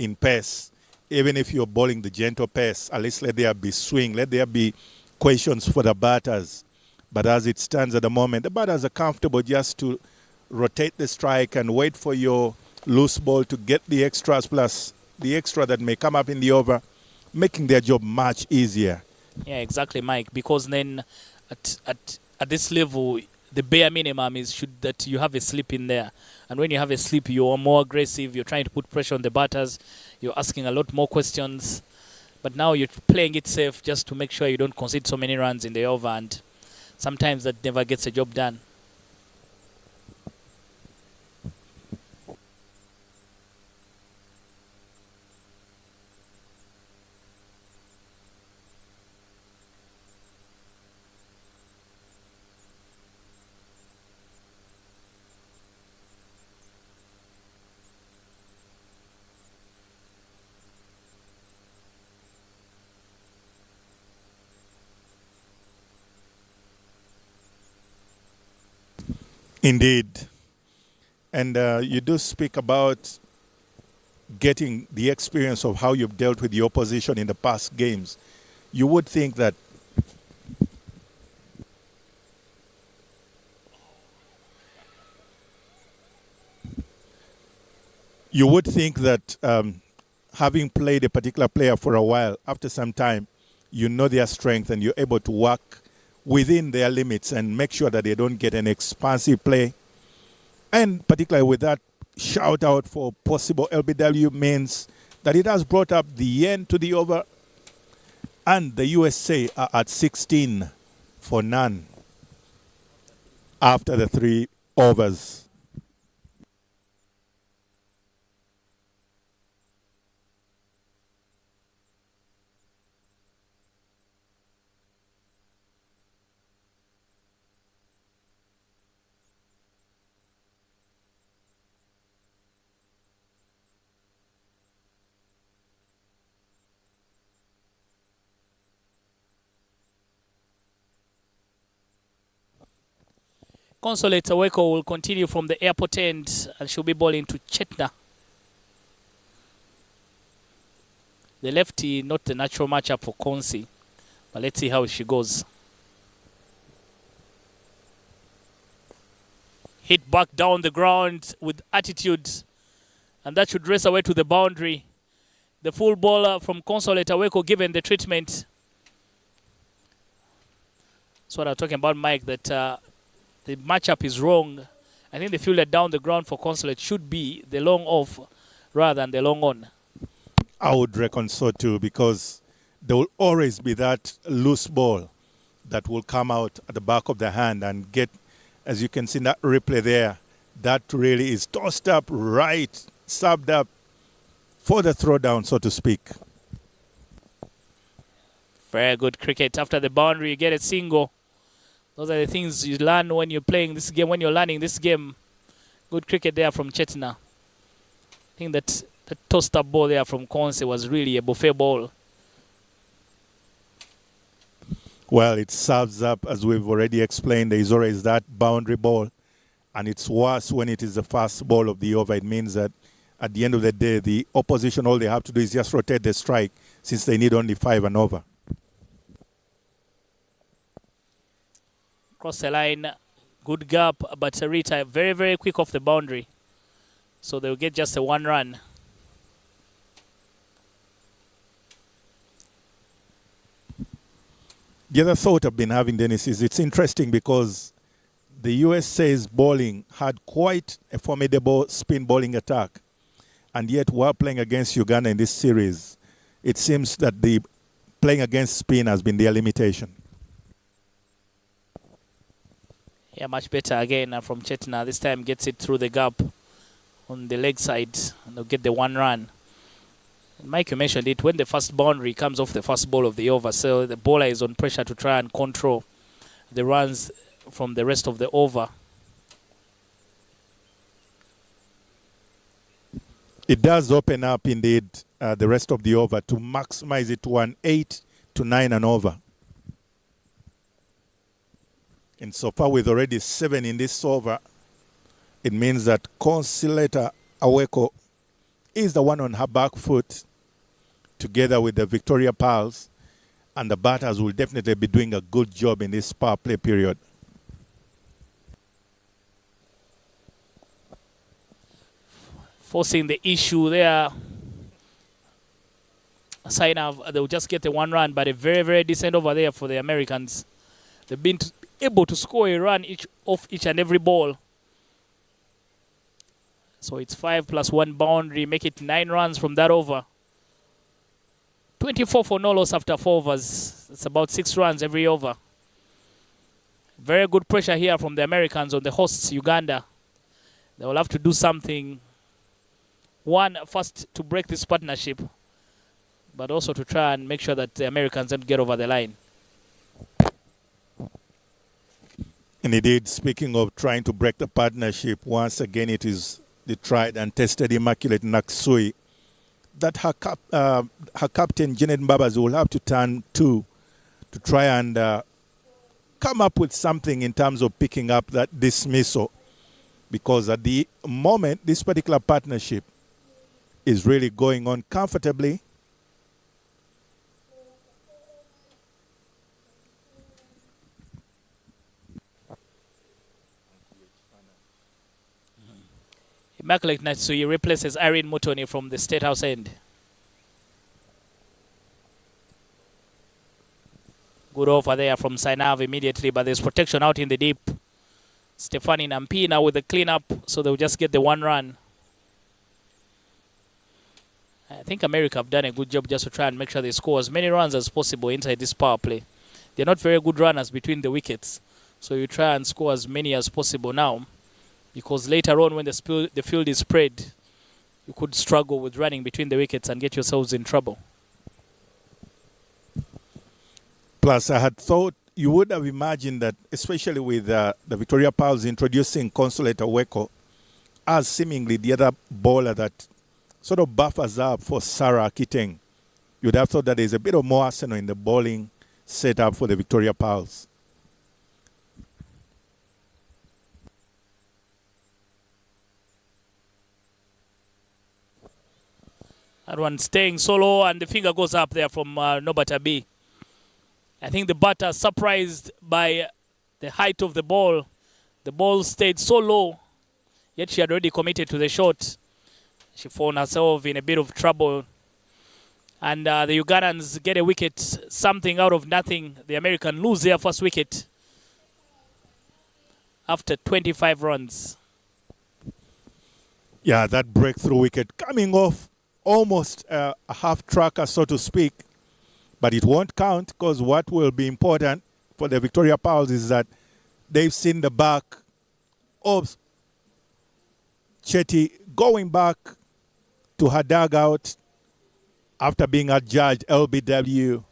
in pace. Even if you're bowling the gentle pace, at least let there be swing, let there be questions for the batters. But as it stands at the moment, the batters are comfortable just to rotate the strike and wait for your loose ball to get the extras plus the extra that may come up in the over, making their job much easier. Yeah, exactly, Mike. Because then at this level, the bare minimum is that you have a slip in there. And when you have a slip, you're more aggressive. You're trying to put pressure on the batters. You're asking a lot more questions. But now you're playing it safe just to make sure you don't concede so many runs in the over. And sometimes that never gets the job done. Indeed. And you do speak about getting the experience of how you've dealt with the opposition in the past games. You would think that having played a particular player for a while, after some time, you know their strength and you're able to work within their limits and make sure that they don't get an expansive play. And particularly with that shout out for possible LBW means that it has brought up the end to the over, and the USA are at 16 for none after the 3 overs. Consolate Aweko will continue from the airport end and she'll be bowling to Chetna. The lefty, not the natural matchup for Konsi, but let's see how she goes. Hit back down the ground with attitude, and that should race away to the boundary. The full bowler from Consolate Aweko given the treatment. That's what I'm talking about, Mike, that the matchup is wrong. I think the fielder down the ground for Consulate should be the long off rather than the long on. I would reckon so too, because there will always be that loose ball that will come out at the back of the hand and get, as you can see in that replay there, that really is tossed up right, subbed up for the throwdown, so to speak. Very good cricket. After the boundary, you get a single. Those are the things you learn when you're playing this game, when you're learning this game. Good cricket there from Chetna. I think that the tossed up ball there from Konse was really a buffet ball. Well, it serves up, as we've already explained, there is always that boundary ball. And it's worse when it is the first ball of the over. It means that at the end of the day, the opposition, all they have to do is just rotate the strike since they need only 5 and over. Cross the line, good gap, but Sarita very, very quick off the boundary. So they'll get just a 1 run. The other thought I've been having, Dennis, is it's interesting because the USA's bowling had quite a formidable spin bowling attack. And yet, while playing against Uganda in this series, it seems that the playing against spin has been their limitation. Yeah, much better again from Chetna. This time gets it through the gap on the leg side, and they'll get the 1 run. And Mike, you mentioned it, when the first boundary comes off the first ball of the over, so the bowler is on pressure to try and control the runs from the rest of the over. It does open up, indeed, the rest of the over to maximize it to an 8 to 9 and over. And so far, with already 7 in this over, it means that Consolata Aweko is the one on her back foot together with the Victoria Pals, and the batters will definitely be doing a good job in this power play period. Forcing the issue there. Sign of they'll just get a 1 run, but a very, very decent over there for the Americans. They've been able to score a run off each and every ball. So it's 5 plus 1 boundary, make it 9 runs from that over. 24 for no loss after 4 overs. It's about 6 runs every over. Very good pressure here from the Americans on the hosts, Uganda. They will have to do something. One, first to break this partnership, but also to try and make sure that the Americans don't get over the line. And indeed, speaking of trying to break the partnership, once again it is the tried and tested Immaculate Naksui that her captain, Janet Mbabazi, will have to turn to try and come up with something in terms of picking up that dismissal. Because at the moment, this particular partnership is really going on comfortably. Immaculate Natsui replaces Irene Mutoni from the State House end. Good offer there from Sainav immediately, but there's protection out in the deep. Stefani Nampina with the cleanup, so they'll just get the 1 run. I think America have done a good job just to try and make sure they score as many runs as possible inside this power play. They're not very good runners between the wickets, so you try and score as many as possible now, because later on when the field is spread, you could struggle with running between the wickets and get yourselves in trouble. Plus, I had thought you would have imagined that, especially with the Victoria Pals introducing Consolata Aweko as seemingly the other bowler that sort of buffers up for Sarah Kiteng, you'd have thought that there's a bit of more arsenal in the bowling setup for the Victoria Pals. That one staying solo, and the finger goes up there from Nobata B. I think the batter surprised by the height of the ball. The ball stayed so low, yet she had already committed to the shot. She found herself in a bit of trouble. And the Ugandans get a wicket, something out of nothing. The Americans lose their first wicket after 25 runs. Yeah, that breakthrough wicket coming off almost a half-tracker, so to speak. But it won't count, because what will be important for the Victoria Pals is that they've seen the back of Chetty going back to her dugout after being adjudged LBW.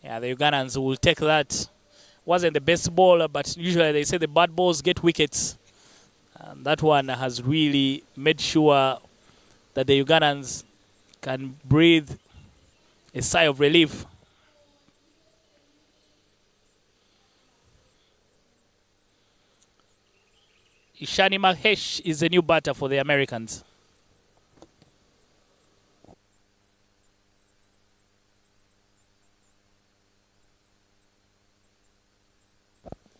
Yeah, the Ugandans will take that. Wasn't the best ball, but usually they say the bad balls get wickets. And that one has really made sure that the Ugandans can breathe a sigh of relief. Ishani Mahesh is the new batter for the Americans.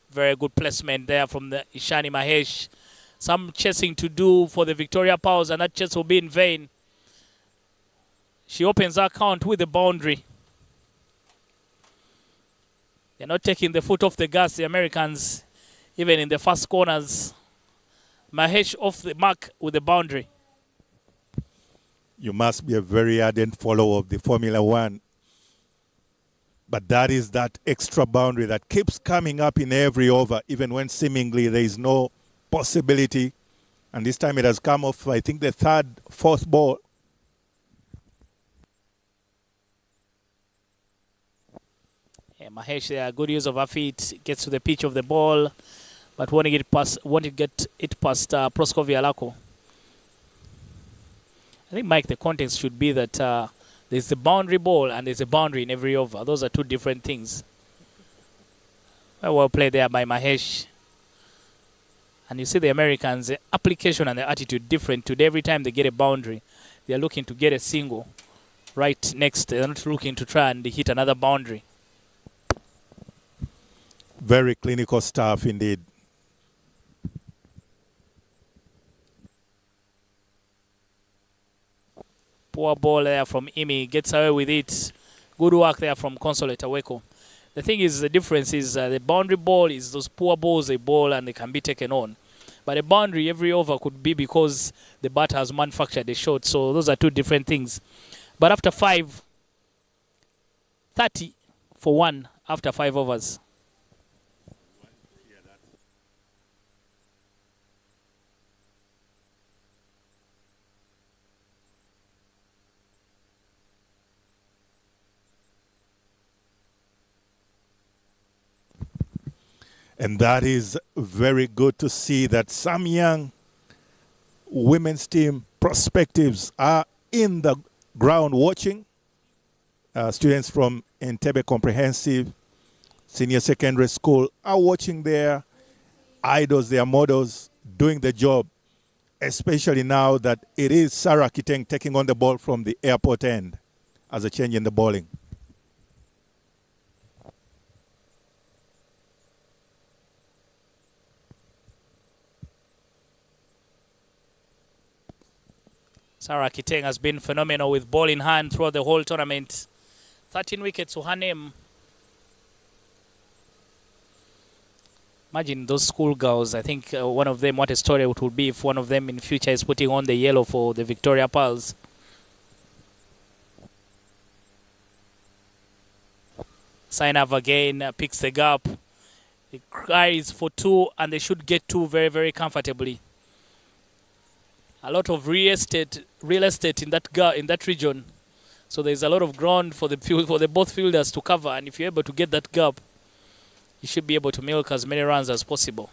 Very good placement there from the Ishani Mahesh. Some chasing to do for the Victoria Powers, and that chase will be in vain. She opens her count with the boundary. They're not taking the foot off the gas, the Americans, even in the first corners. Mahesh off the mark with the boundary. You must be a very ardent follower of the Formula One. But that is that extra boundary that keeps coming up in every over, even when seemingly there is no possibility. And this time it has come off, I think, the third, fourth ball. Yeah, Mahesh, there, good use of her feet, gets to the pitch of the ball, but wanting to get it past Proskovia Lako. I think, Mike, the context should be that there's a boundary ball and there's a boundary in every over. Those are two different things. Well played there by Mahesh. And you see the Americans, the application and the attitude different. Today, every time they get a boundary, they're looking to get a single right next. They're not looking to try and hit another boundary. Very clinical stuff indeed. Poor ball there from Imi. Gets away with it. Good work there from Consolate Aweko. The thing is, the difference is the boundary ball is those poor balls they ball and they can be taken on. But a boundary every over could be because the batter has manufactured a shot. So those are two different things. But after 5, 30 for 1 after 5 overs. And that is very good to see that some young women's team prospectives are in the ground watching. Students from Entebbe Comprehensive Senior Secondary School are watching their idols, their models, doing the job, especially now that it is Sarah Kiteng taking on the ball from the airport end as a change in the bowling. Sarah Kiteng has been phenomenal with ball in hand throughout the whole tournament. 13 wickets to her name. Imagine those schoolgirls. I think one of them, what a story it would be if one of them in future is putting on the yellow for the Victoria Pearls. Sainav again picks the gap. It cries for 2 and they should get 2 very, very comfortably. A lot of real estate in that region, so there's a lot of ground for the both fielders to cover. And if you're able to get that gap, you should be able to milk as many runs as possible.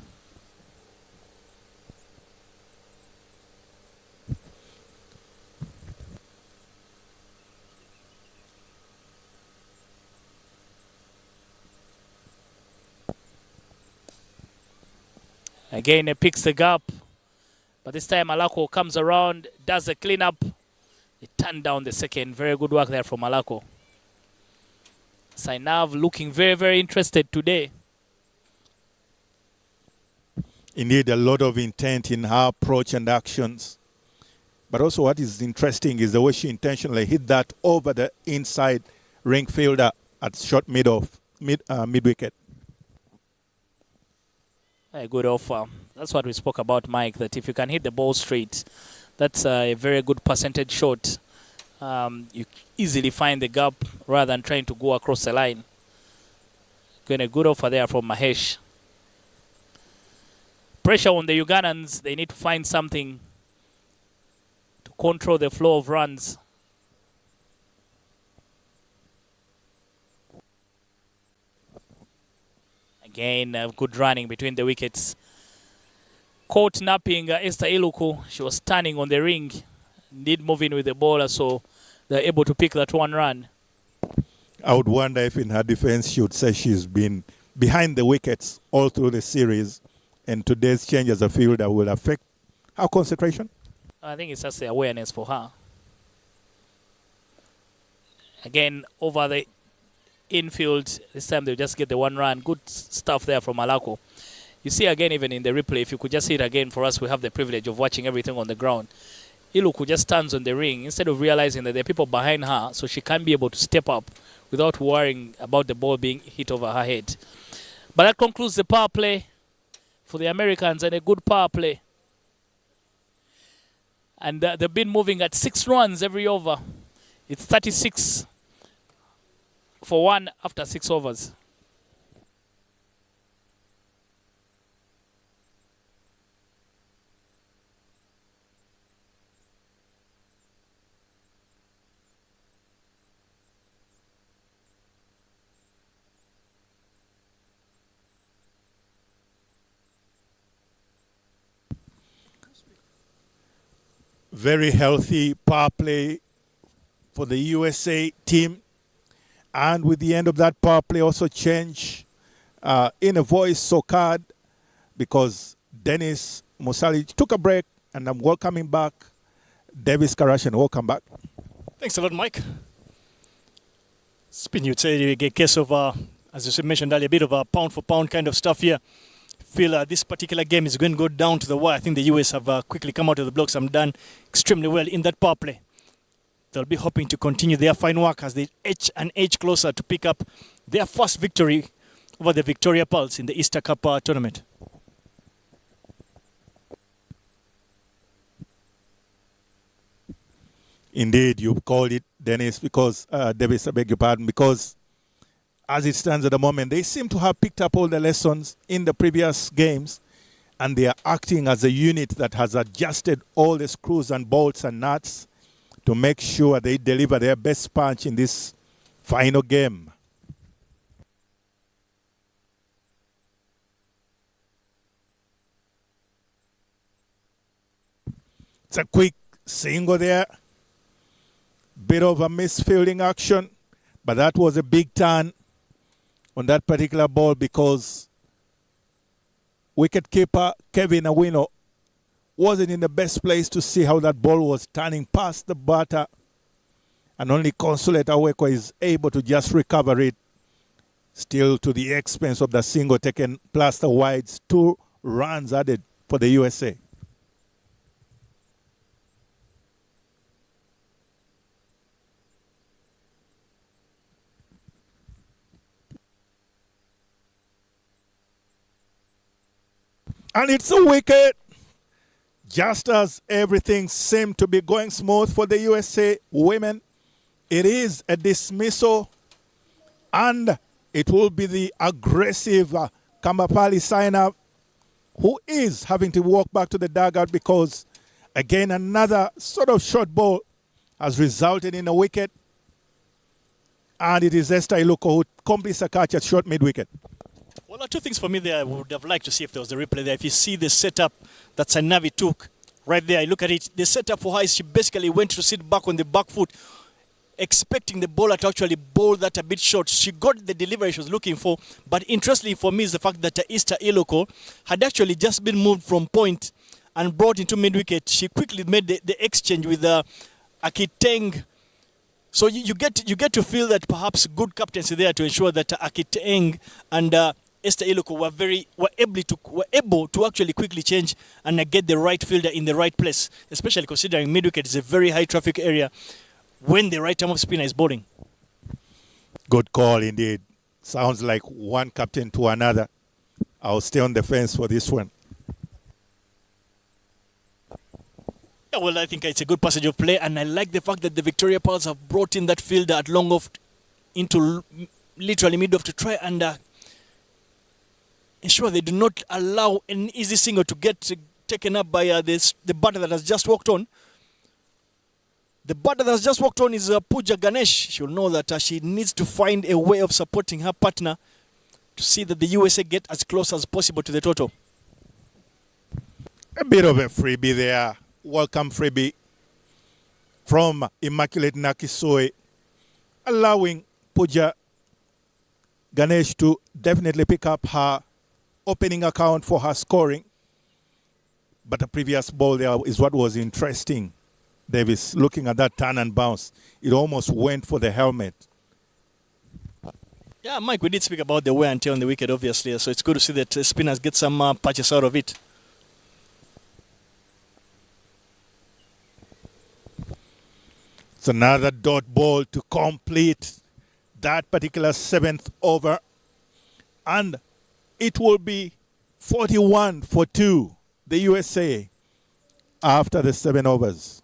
Again, it picks the gap. But this time Alako comes around, does a cleanup. They turn down the second. Very good work there from Alako. Sainav looking very, very interested today. Indeed, a lot of intent in her approach and actions. But also what is interesting is the way she intentionally hit that over the inside ring fielder at short mid-wicket. A good offer. That's what we spoke about, Mike, that if you can hit the ball straight, that's a very good percentage shot. You easily find the gap rather than trying to go across the line. Getting a good offer there from Mahesh. Pressure on the Ugandans. They need to find something to control the flow of runs. Again, good running between the wickets. Caught napping Esther Iluku. She was standing on the ring. Did move in with the bowler, so they're able to pick that 1 run. I would wonder if in her defense she would say she's been behind the wickets all through the series and today's change as a fielder will affect her concentration? I think it's just the awareness for her. Again, over the infield, this time they'll just get the 1 run. Good stuff there from Malako. You see again, even in the replay, if you could just see it again, for us, we have the privilege of watching everything on the ground. Iluku just stands on the ring instead of realizing that there are people behind her, so she can't be able to step up without worrying about the ball being hit over her head. But that concludes the power play for the Americans, and a good power play. And they've been moving at 6 runs every over. It's 36 for 1 after 6 overs. Very healthy power play for the USA team. And with the end of that power play, also change in a voice so card, because Dennis Musali took a break, and I'm welcoming back Davis Karashian. Welcome back. Thanks a lot, Mike. Spin, you'd say a case of, as you mentioned earlier, a bit of a pound-for-pound kind of stuff here. Feel this particular game is going to go down to the wire. I think the US have quickly come out of the blocks and done extremely well in that power play. They'll be hoping to continue their fine work as they edge closer to pick up their first victory over the Victoria Pulse in the Easter Cup tournament. Indeed, you called it, Dennis, because, Davis, I beg your pardon, because as it stands at the moment, they seem to have picked up all the lessons in the previous games, and they are acting as a unit that has adjusted all the screws and bolts and nuts to make sure they deliver their best punch in this final game. It's a quick single there. Bit of a misfielding action, but that was a big turn on that particular ball, because wicketkeeper Kevin Awino wasn't in the best place to see how that ball was turning past the batter, and only Consulate Aweko is able to just recover it, still to the expense of the single taken plus the wides. 2 runs added for the USA. And it's a wicket. Just as everything seemed to be going smooth for the USA women, it is a dismissal, and it will be the aggressive Kambapali sign-up who is having to walk back to the dugout, because, again, another sort of short ball has resulted in a wicket, and it is Esther Iluko who completes a catch at short mid-wicket. Well, 2 things for me there. I would have liked to see if there was a replay there. If you see the setup that Sanavi took right there, I look at it. The setup for her is she basically went to sit back on the back foot, expecting the bowler to actually bowl that a bit short. She got the delivery she was looking for, but interestingly for me is the fact that Esther Iloko had actually just been moved from point and brought into mid-wicket. She quickly made the exchange with Akiteng. So you get to feel that perhaps good captaincy there to ensure that Akiteng and Esther Iloko were able to actually quickly change and get the right fielder in the right place, especially considering mid-wicket is a very high traffic area when the right arm of spinner is bowling. Good call indeed. Sounds like one captain to another. I'll stay on the fence for this one. Yeah, well, I think it's a good passage of play, and I like the fact that the Victoria Pulse have brought in that fielder at long off into literally mid-off to try and ensure they do not allow an easy single to get taken up by the batter that has just walked on. The batter that has just walked on is Pooja Ganesh. She'll know that she needs to find a way of supporting her partner to see that the USA get as close as possible to the total. A bit of a freebie there. Welcome freebie from Immaculate Nakisoi, allowing Pooja Ganesh to definitely pick up her opening account for her scoring. But the previous ball there is what was interesting. Davis, looking at that turn and bounce, it almost went for the helmet. Yeah, Mike, we did speak about the wear and tear on the wicket, obviously, so it's good to see that spinners get some patches out of it. It's another dot ball to complete that particular seventh over. And it will be 41 for 2, the USA, after the 7 overs.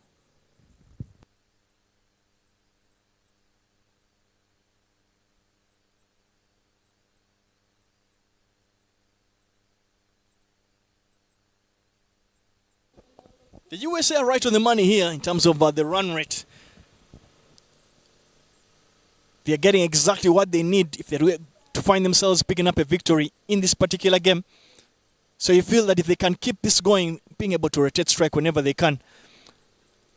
The USA are right on the money here in terms of the run rate. They are getting exactly what they need if they're to find themselves picking up a victory in this particular game. So you feel that if they can keep this going, being able to rotate strike whenever they can,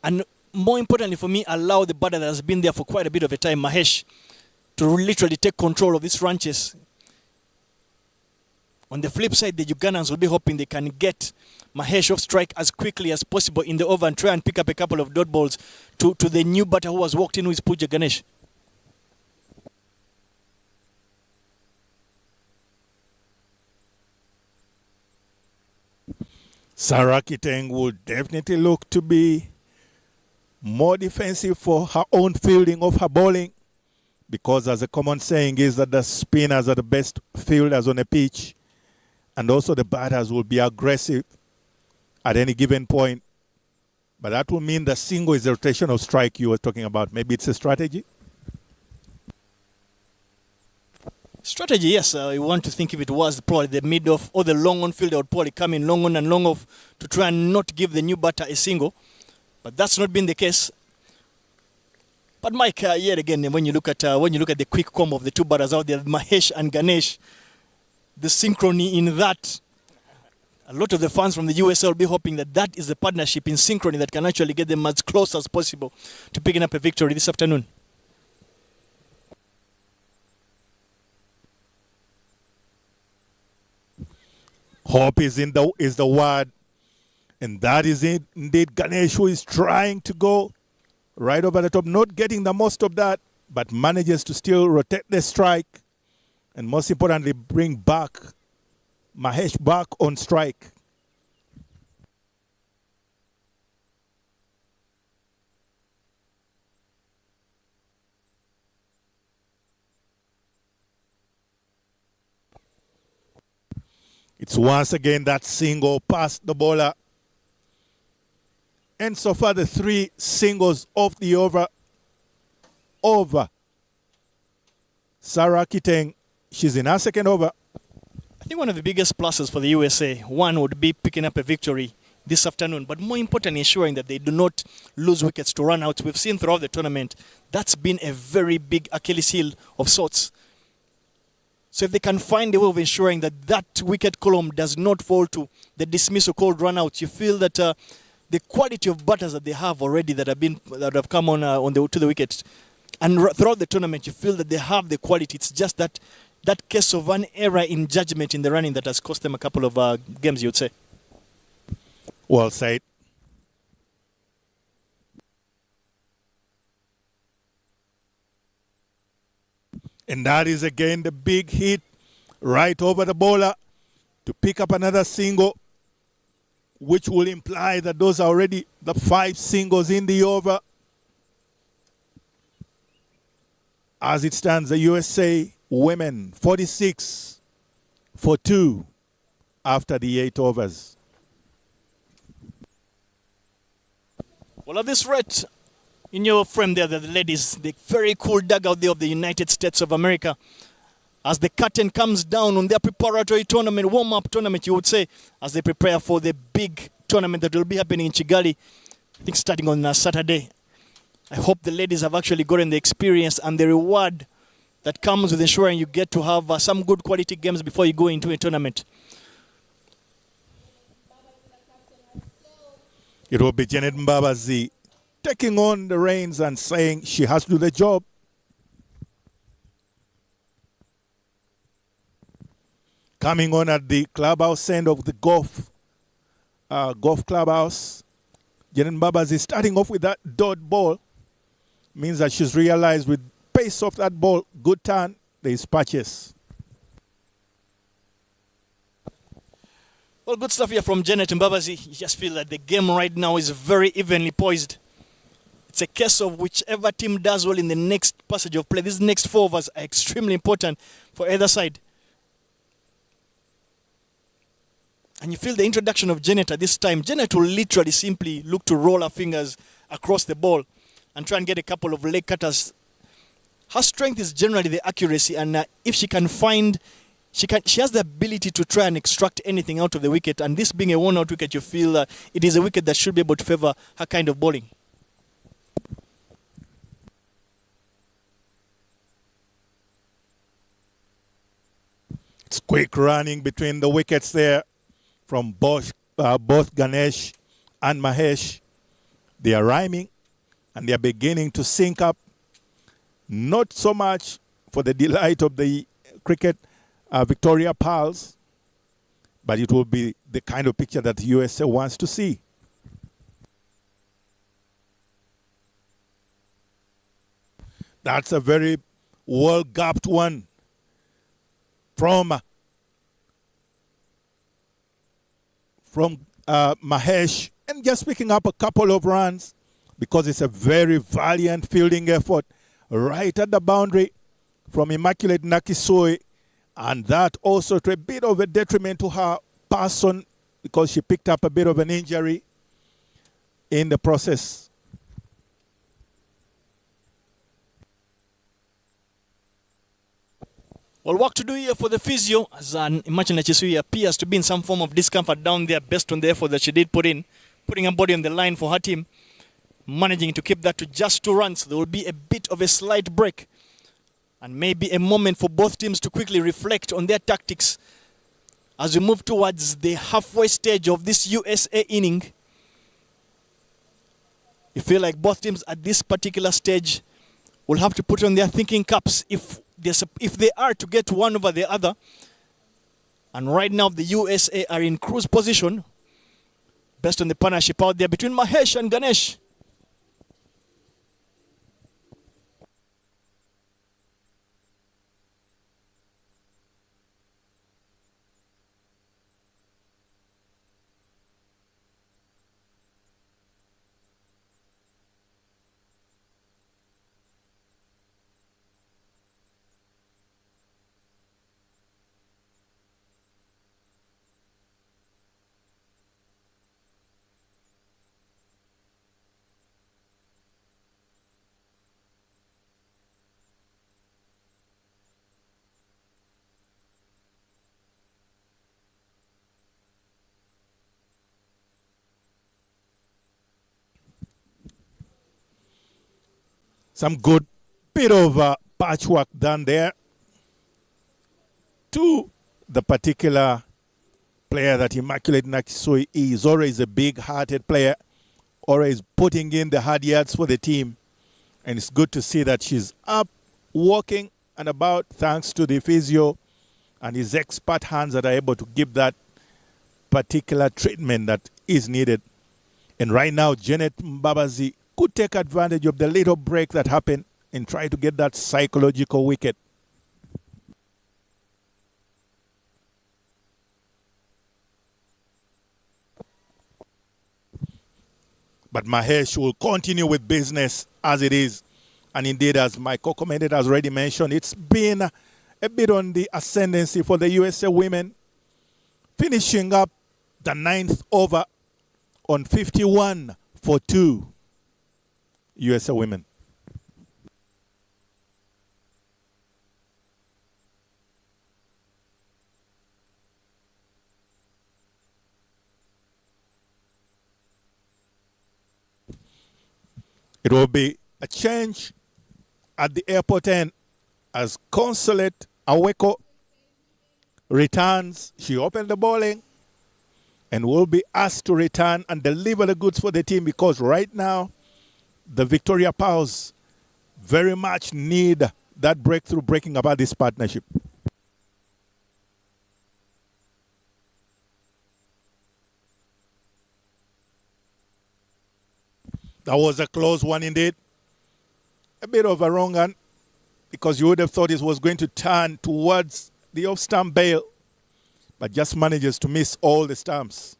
and more importantly for me, allow the batter that has been there for quite a bit of a time, Mahesh, to literally take control of these ranches. On the flip side, the Ugandans will be hoping they can get Mahesh off strike as quickly as possible in the over and try and pick up a couple of dot balls to the new batter who has walked in, who is Pooja Ganesh. Sarah Kiteng will definitely look to be more defensive for her own fielding of her bowling, because as a common saying is that the spinners are the best fielders on a pitch, and also the batters will be aggressive at any given point. But that will mean the single is the rotational strike you were talking about. Maybe it's a strategy? Strategy, yes. I want to think if it was probably the mid off or the long on field, they would probably come in long on and long off to try and not give the new batter a single. But that's not been the case. But Mike, yet again, when you look at the quick combo of the two batters out there, Mahesh and Ganesh, the synchrony in that, a lot of the fans from the USA will be hoping that that is the partnership in synchrony that can actually get them as close as possible to picking up a victory this afternoon. Hope is the word, and that is it. Indeed, Ganesh, who is trying to go right over the top, not getting the most of that, but manages to still rotate the strike, and most importantly, bring back Mahesh back on strike. It's once again that single past the bowler. And so far the 3 singles off the over. Sarah Kiteng, she's in her second over. I think one of the biggest pluses for the USA, one would be picking up a victory this afternoon, but more importantly, ensuring that they do not lose wickets to run out. We've seen throughout the tournament, that's been a very big Achilles heel of sorts. So if they can find a way of ensuring that that wicket column does not fall to the dismissal called run-outs, you feel that the quality of batters that they have already that have come to the wicket, and throughout the tournament, you feel that they have the quality. It's just that case of an error in judgment in the running that has cost them a couple of games, you'd say. Well said. And that is again the big hit right over the bowler to pick up another single, which will imply that those are already the 5 singles in the over. As it stands, the USA women 46 for 2 after the 8 overs. Well, at this rate, in your frame there, the ladies, the very cool dugout there of the United States of America, as the curtain comes down on their preparatory tournament, warm-up tournament, you would say, as they prepare for the big tournament that will be happening in Kigali, I think starting on Saturday. I hope the ladies have actually gotten the experience and the reward that comes with ensuring you get to have some good quality games before you go into a tournament. It will be Janet Mbabazi taking on the reins and saying she has to do the job. coming on at the clubhouse end of the golf clubhouse. Janet Mbabazi is starting off with that dot ball. Means that she's realized with pace of that ball, good turn, there is purchase. Well, good stuff here from Janet Mbabazi. You just feel that the game right now is very evenly poised. It's a case of whichever team does well in the next passage of play. These next 4 overs are extremely important for either side. And you feel the introduction of Janet at this time. Janet will literally simply look to roll her fingers across the ball and try and get a couple of leg cutters. Her strength is generally the accuracy, and if she can find, she has the ability to try and extract anything out of the wicket. And this being a worn-out wicket, you feel it is a wicket that should be able to favor her kind of bowling. It's quick running between the wickets there from both Ganesh and Mahesh. They are rhyming and they are beginning to sync up. Not so much for the delight of the cricket Victoria pals, but it will be the kind of picture that the USA wants to see. That's a very well-gapped one from Mahesh, and just picking up a couple of runs because it's a very valiant fielding effort right at the boundary from Immaculate Nakisoi, and that also to a bit of a detriment to her person because she picked up a bit of an injury in the process. Well, work to do here for the physio, as Immaculate Nakisoi appears to be in some form of discomfort down there based on the effort that she did put in, putting her body on the line for her team, managing to keep that to just 2 runs. There will be a bit of a slight break and maybe a moment for both teams to quickly reflect on their tactics as we move towards the halfway stage of this USA inning. You feel like both teams at this particular stage will have to put on their thinking caps if they are to get one over the other. And right now the USA are in cruise position based on the partnership out there between Mahesh and Ganesh. Some good bit of patchwork done there to the particular player that Immaculate Nakisoi is. Always a big-hearted player, always putting in the hard yards for the team. And it's good to see that she's up, walking and about thanks to the physio and his expert hands that are able to give that particular treatment that is needed. And right now, Janet Mbabazi could take advantage of the little break that happened and try to get that psychological wicket. But Mahesh will continue with business as it is. And indeed, as my co-commentator has already mentioned, it's been a bit on the ascendancy for the USA women, finishing up the 9th over on 51 for 2. USA women. It will be a change at the airport end as Consulate Aweko returns. She opened the bowling and will be asked to return and deliver the goods for the team because right now the Victoria Pals very much need that breakthrough breaking about this partnership. That was a close one indeed. A bit of a wrong one, because you would have thought it was going to turn towards the off-stump bail, but just manages to miss all the stumps.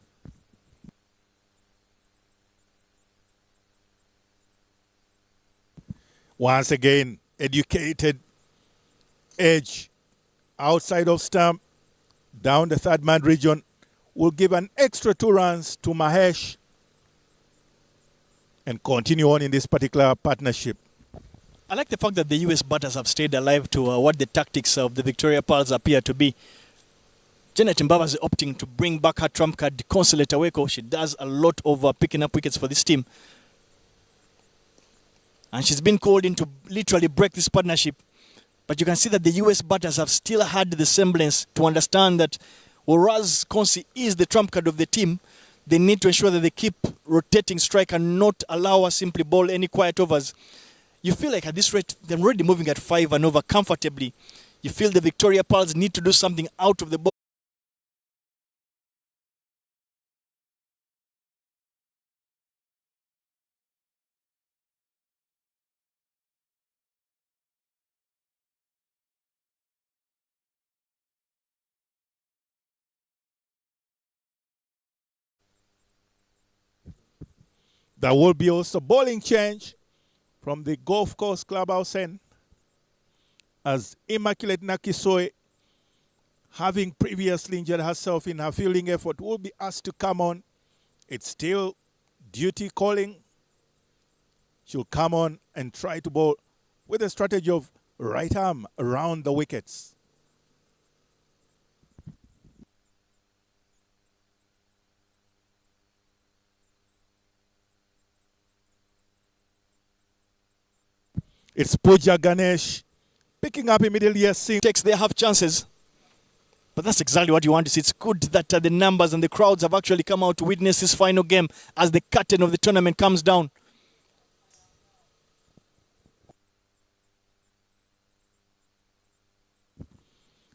Once again, educated edge outside of stump, down the third man region, will give an extra 2 runs to Mahesh and continue on in this particular partnership. I like the fact that the US batters have stayed alive to what the tactics of the Victoria Pearls appear to be. Janet Mbaba is opting to bring back her trump card, Consolate Aweko. She does a lot of picking up wickets for this team. And she's been called in to literally break this partnership. But you can see that the US batters have still had the semblance to understand that whereas Consi is the trump card of the team, they need to ensure that they keep rotating strike and not allow us simply bowl any quiet overs. You feel like at this rate, they're already moving at 5 and over comfortably. You feel the Victoria Pearls need to do something out of the box. There will be also bowling change from the Golf Course Clubhouse end, as Immaculate Nakisoi, having previously injured herself in her fielding effort, will be asked to come on. It's still duty calling. She'll come on and try to bowl with a strategy of right arm around the wickets. It's Pooja Ganesh picking up immediately as seen. Takes their half chances. But that's exactly what you want to see. It's good that the numbers and the crowds have actually come out to witness this final game as the curtain of the tournament comes down.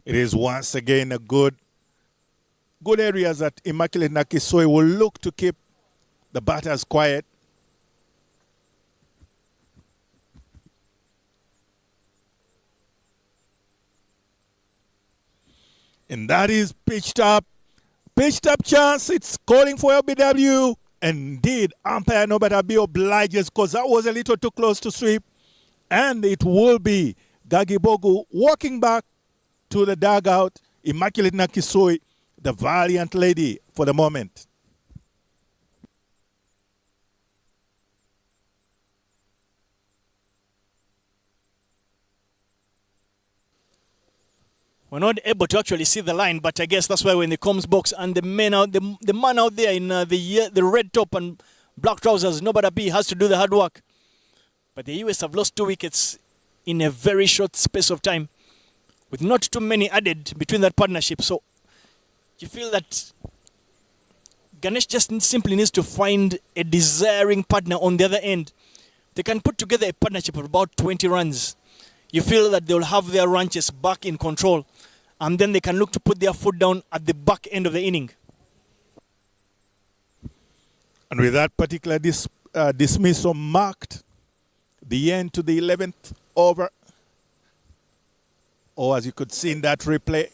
It is once again a good areas that Immaculate Nakisoi will look to keep the batters quiet. And that is pitched up chance. It's calling for LBW. Indeed, umpire Nobata be obliges because that was a little too close to sweep. And it will be Gagibogu walking back to the dugout. Immaculate Nakisoi, the valiant lady for the moment. We're not able to actually see the line, but I guess that's why we're in the comms box and the man out there in the red top and black trousers, Nobody B, has to do the hard work. But the US have lost 2 wickets in a very short space of time, with not too many added between that partnership. So you feel that Ganesh just simply needs to find a desiring partner on the other end. They can put together a partnership of about 20 runs. You feel that they'll have their ranches back in control, and then they can look to put their foot down at the back end of the inning. And with that particular dismissal marked the end to the 11th over, or as you could see in that replay,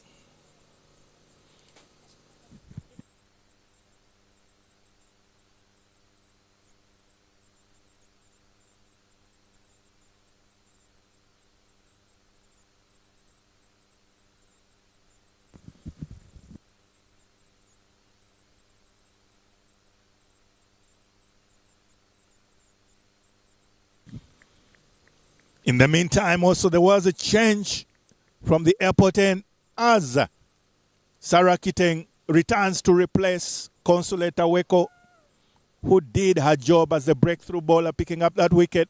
in the meantime, also there was a change from the airport end as Sarah Kiteng returns to replace Consolate Aweko, who did her job as the breakthrough bowler picking up that wicket.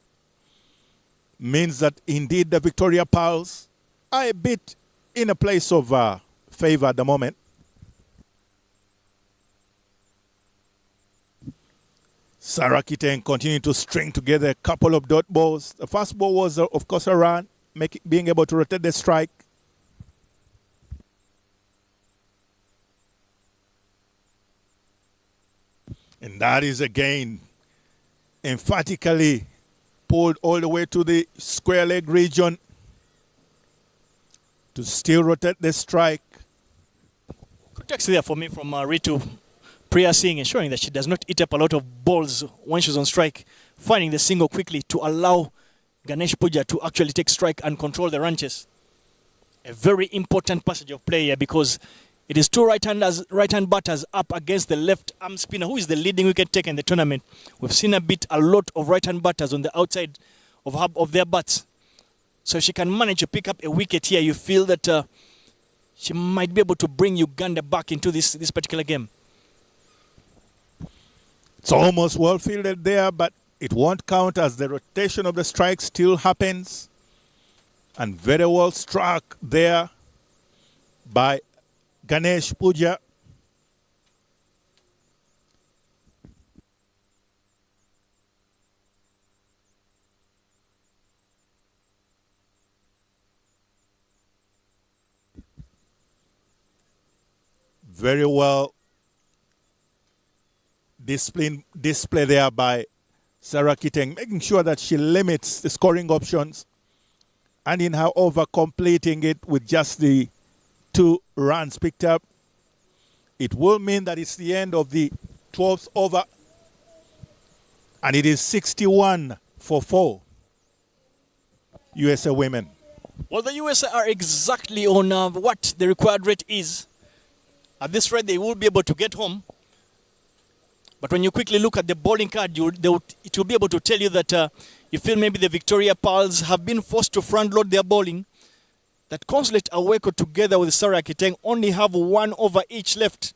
Means that indeed the Victoria Pearls are a bit in a place of favor at the moment. Sarah Kiteng continuing to string together a couple of dot balls. The first ball was, of course, a run, being able to rotate the strike. And that is, again, emphatically pulled all the way to the square leg region to still rotate the strike. Good text there for me from Ritu. Priya Singh, ensuring that she does not eat up a lot of balls when she's on strike, finding the single quickly to allow Ganesh Puja to actually take strike and control the ranches. A very important passage of play here because it is two right-hand batters up against the left arm spinner, who is the leading wicket taker in the tournament. We've seen her beat a lot of right-hand batters on the outside of their bats. So if she can manage to pick up a wicket here, you feel that she might be able to bring Uganda back into this particular game. It's almost well fielded there, but it won't count as the rotation of the strike still happens. And very well struck there by Ganesh Puja. Very well display there by Sarah Kiteng, making sure that she limits the scoring options, and in her over completing it with just the 2 runs picked up. It will mean that it's the end of the 12th over, and it is 61 for 4 USA women. Well, the USA are exactly on what the required rate is. At this rate, they will be able to get home. But when you quickly look at the bowling card, it will be able to tell you that you feel maybe the Victoria Pearls have been forced to front load their bowling. That Consulate Aweko together with Sarah Kiteng only have 1 over each left.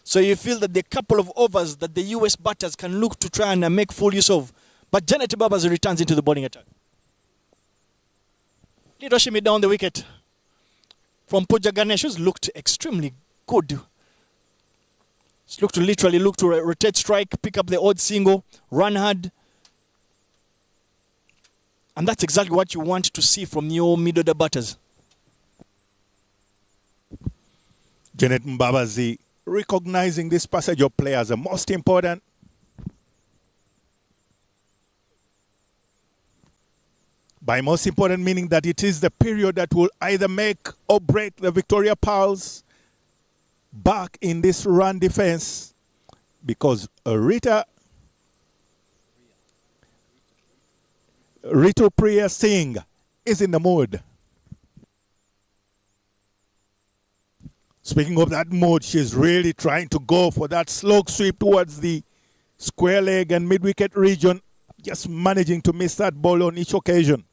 So you feel that the couple of overs that the US batters can look to try and make full use of. But Janet Mbabazi returns into the bowling attack. Leadership down the wicket from Puja Ganesh, who's looked extremely good. It's literally look to rotate strike, pick up the odd single, run hard. And that's exactly what you want to see from your mid-order batters. Janet Mbabazi recognizing this passage of play as the most important. By most important meaning that it is the period that will either make or break the Victoria Pearls back in this run defense, because Ritu Priya Singh is in the mood. Speaking of that mood, she's really trying to go for that slog sweep towards the square leg and mid-wicket region, just managing to miss that ball on each occasion.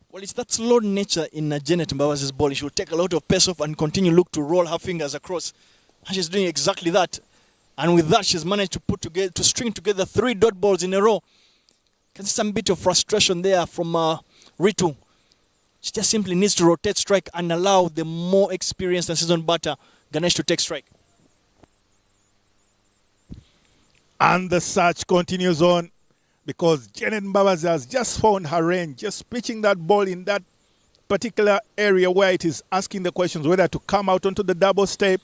Well, it's that slow nature in Janet Mbabazi's ball. She will take a lot of pace off and continue look to roll her fingers across. And she's doing exactly that. And with that, she's managed to string together 3 dot balls in a row. Can see some bit of frustration there from Ritu. She just simply needs to rotate strike and allow the more experienced and seasoned batter, Ganesh, to take strike. And the search continues on, because Janet Mbabazi has just found her range, just pitching that ball in that particular area where it is asking the questions whether to come out onto the double step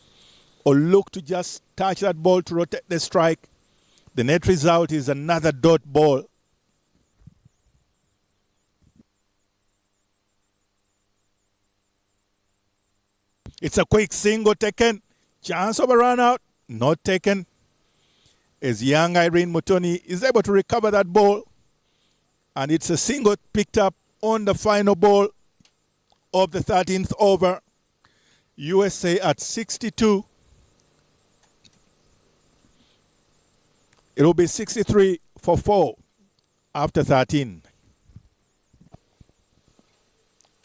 or look to just touch that ball to rotate the strike. The net result is another dot ball. It's a quick single taken. Chance of a run out, not taken. As young Irene Mutoni is able to recover that ball. And it's a single picked up on the final ball of the 13th over. USA at 62. It will be 63 for 4 after 13.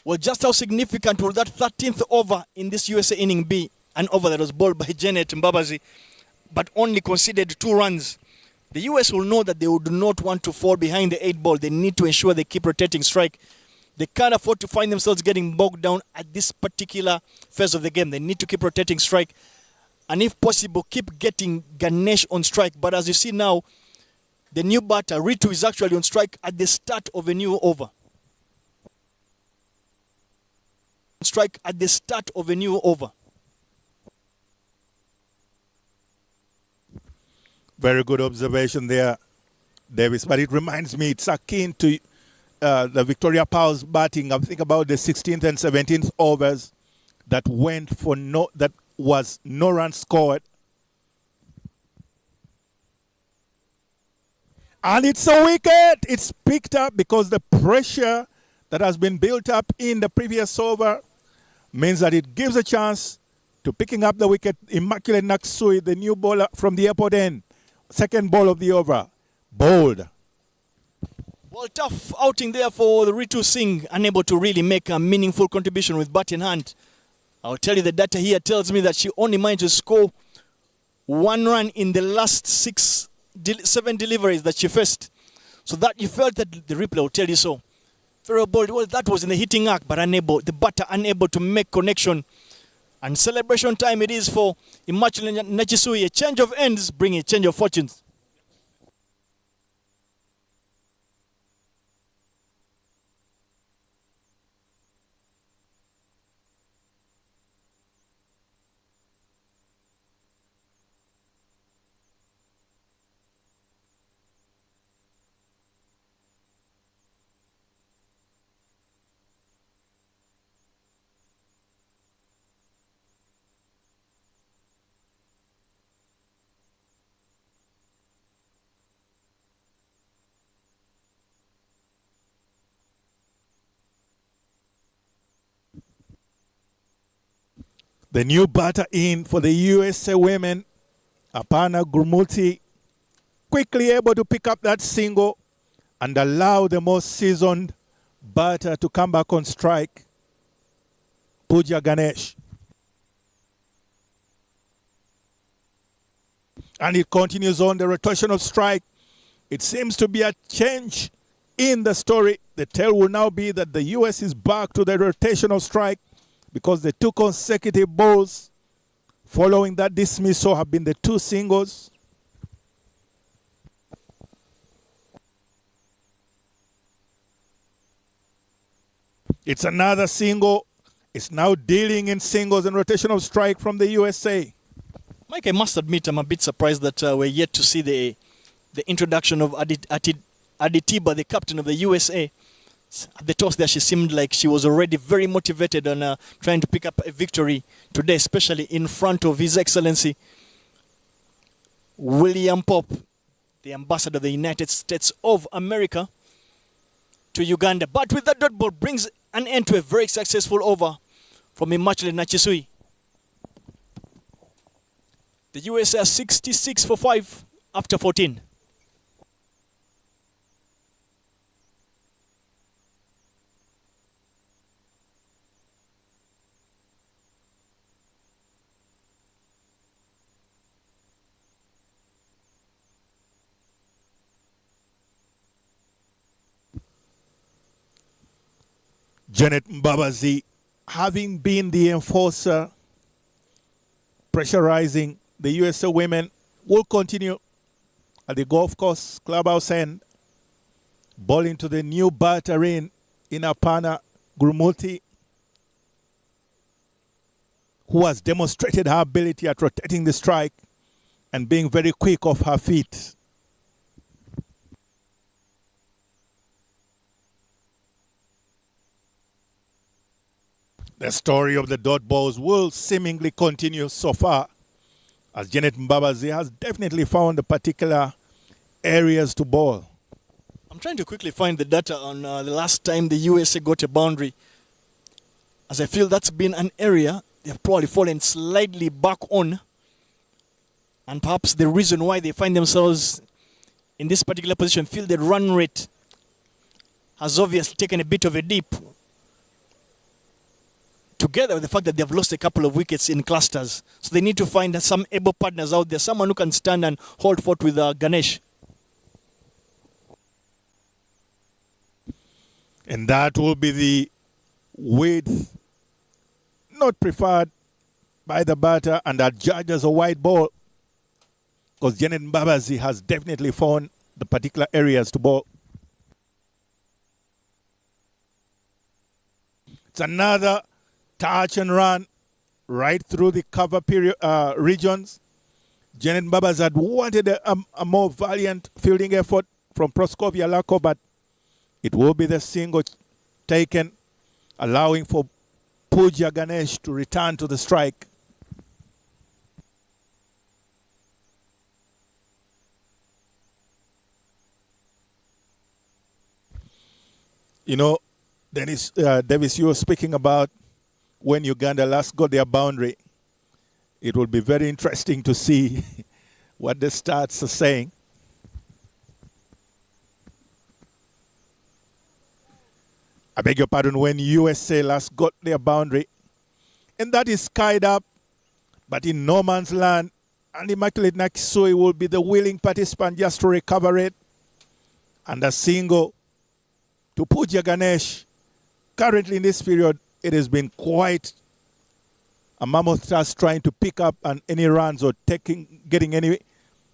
Well, just how significant will that 13th over in this USA inning be? An over that was bowled by Janet Mbabazi, but only conceded 2 runs. The US will know that they would not want to fall behind the 8 ball. They need to ensure they keep rotating strike. They can't afford to find themselves getting bogged down at this particular phase of the game. They need to keep rotating strike. And if possible, keep getting Ganesh on strike. But as you see now, the new batter, Ritu, is actually on strike at the start of a new over. Strike at the start of a new over. Very good observation there. Davis, but it reminds me, it's akin to the Victoria Powell's batting. I think about the 16th and 17th overs that went for that was no runs scored. And it's a wicket. It's picked up because the pressure that has been built up in the previous over means that it gives a chance to picking up the wicket. Immaculate Naksui, the new bowler from the airport end. Second ball of the over. Bowled. Well, tough outing there for the Ritu Singh, unable to really make a meaningful contribution with bat in hand. I'll tell you the data here tells me that she only managed to score 1 run in the last 7 deliveries that she faced. So that you felt that the replay will tell you so. Very bold. Well, that was in the hitting arc, but the batter unable to make connection. And celebration time it is for Immaculate Nachisui. A change of ends bring a change of fortunes. The new batter in for the USA women, Apana Gurmulti, quickly able to pick up that single and allow the most seasoned batter to come back on strike, Pooja Ganesh. And it continues on the rotational strike. It seems to be a change in the story. The tale will now be that the US is back to the rotational strike, because the 2 consecutive balls following that dismissal have been the 2 singles. It's another single. It's now dealing in singles and rotational strike from the USA. Mike, I must admit I'm a bit surprised that we're yet to see the introduction of Aditiba, the captain of the USA. At the toss there, she seemed like she was already very motivated on trying to pick up a victory today, especially in front of His Excellency William Pope, the ambassador of the United States of America to Uganda. But with that dot ball brings an end to a very successful over from Immaculate Nachisui. The USA are 66 for 5 after 14. Janet Mbabazi, having been the enforcer, pressurizing the USA women, will continue at the golf course clubhouse end, bowling to the new batter in Apana Gurmulti, who has demonstrated her ability at rotating the strike and being very quick off her feet. The story of the dot balls will seemingly continue so far, as Janet Mbabazi has definitely found the particular areas to bowl. I'm trying to quickly find the data on the last time the USA got a boundary, as I feel that's been an area they've probably fallen slightly back on, and perhaps the reason why they find themselves in this particular position, feel the run rate has obviously taken a bit of a dip, together with the fact that they've lost a couple of wickets in clusters. So they need to find some able partners out there, someone who can stand and hold fort with Ganesh. And that will be the width not preferred by the batter and adjudged as a wide ball, because Janet Mbabazi has definitely found the particular areas to bowl. It's another touch and run right through the cover period regions. Janet Mbabazi had wanted a more valiant fielding effort from Proskovia Lako, but it will be the single taken, allowing for Pooja Ganesh to return to the strike. You know, Dennis, Davis, you were speaking about when Uganda last got their boundary. It will be very interesting to see what the stats are saying. I beg your pardon, when USA last got their boundary. And that is skied up, but in no man's land. And Immaculate Nakisui will be the willing participant just to recover it. And a single to Pooja Ganesh. Currently in this period, it has been quite a mammoth task trying to pick up any runs or getting any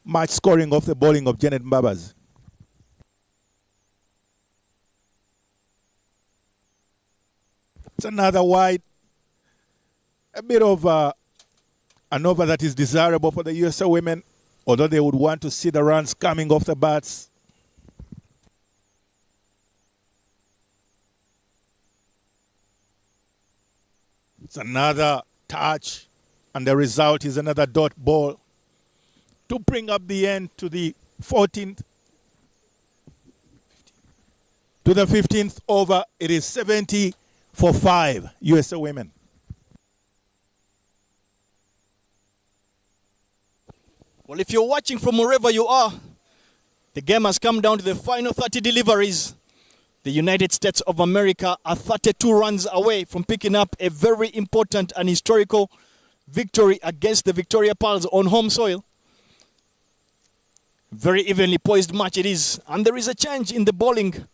match scoring off the bowling of Janet Mbabas. It's another wide, a bit of an over that is desirable for the USA women, although they would want to see the runs coming off the bats. It's another touch, and the result is another dot ball to bring up the end to the 14th. To the 15th over, it is 70 for 5 USA women. Well, if you're watching from wherever you are, the game has come down to the final 30 deliveries. The United States of America are 32 runs away from picking up a very important and historical victory against the Victoria Pearls on home soil. Very evenly poised match it is. And there is a change in the bowling.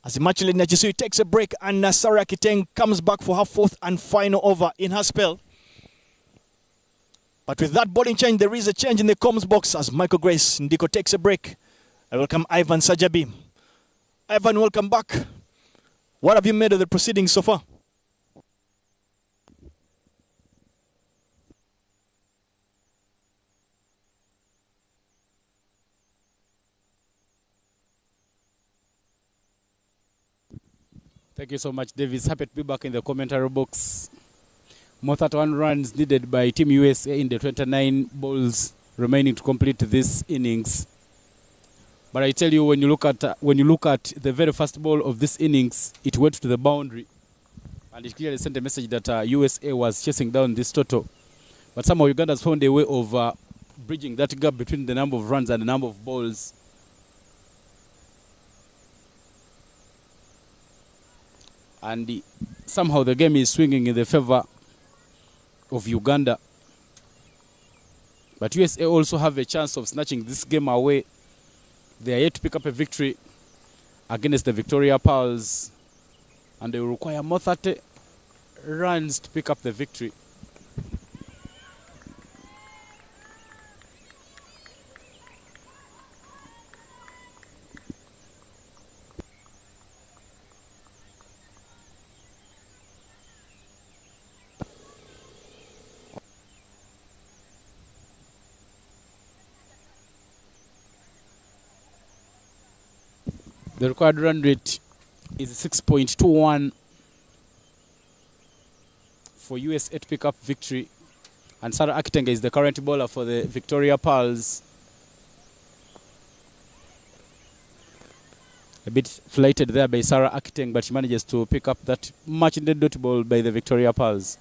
As Immaculate Nakisui takes a break and Sarah Kiteng comes back for her 4th and final over in her spell. But with that bowling change, there is a change in the comms box as Michael Grace Ndiko takes a break. I welcome Ivan Sajabi. Ivan, welcome back. What have you made of the proceedings so far? Thank you so much, Davis. Happy to be back in the commentary box. More 31 runs needed by Team USA in the 29 balls remaining to complete this innings. But I tell you, when you look at the very first ball of this innings, it went to the boundary, and it clearly sent a message that USA was chasing down this total. But somehow Uganda has found a way of bridging that gap between the number of runs and the number of balls. And somehow the game is swinging in the favor of Uganda. But USA also have a chance of snatching this game away. They are yet to pick up a victory against the Victoria Pearls, and they will require more 30 runs to pick up the victory. The required run rate is 6.21 for USA to pick up victory. And Sarah Akitenga is the current bowler for the Victoria Pearls. A bit flighted there by Sarah Akitenga, but she manages to pick up that much-needed dot ball by the Victoria Pearls.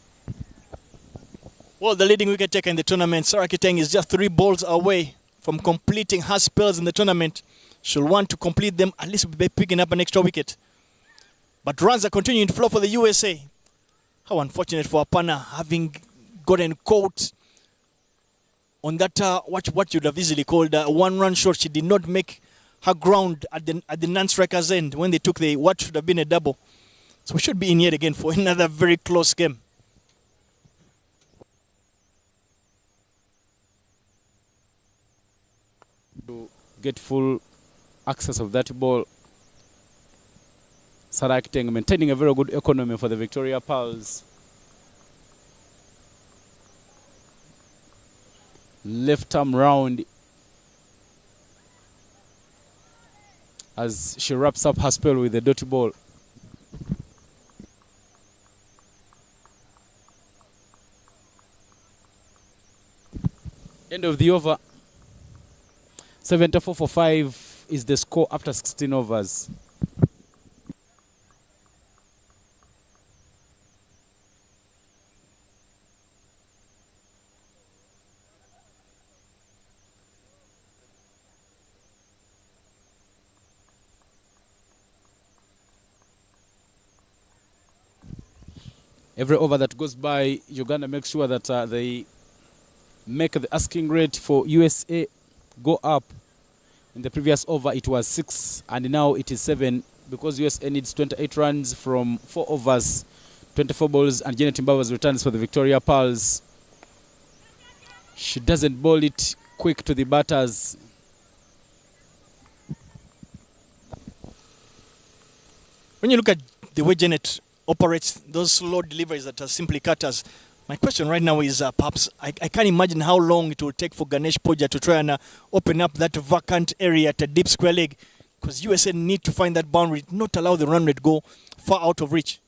Well, the leading wicket taker in the tournament, Sarah Kiteng, is just 3 balls away from completing her spells in the tournament. She'll want to complete them at least by picking up an extra wicket. But runs are continuing to flow for the USA. How unfortunate for Apana having gotten caught on that what you'd have easily called a one-run shot. She did not make her ground at the non-striker's end when they took what should have been a double. So we should be in yet again for another very close game. To get full access of that ball, Sarah Akitenga maintaining a very good economy for the Victoria Pearls. Left arm round as she wraps up her spell with the dotty ball. End of the over. 74 for 5 is the score after 16 overs. Every over that goes by, Uganda makes sure that they make the asking rate for USA go up. In the previous over it was 6 and now it is 7 because USA needs 28 runs from 4 overs, 24 balls, and Janet Mbabazi returns for the Victoria Pearls. She doesn't bowl it quick to the batters. When you look at the way Janet operates those slow deliveries that are simply cutters, my question right now is perhaps I can't imagine how long it will take for Ganesh Poja to try and open up that vacant area at a deep square leg, because USA need to find that boundary, not allow the run rate go far out of reach.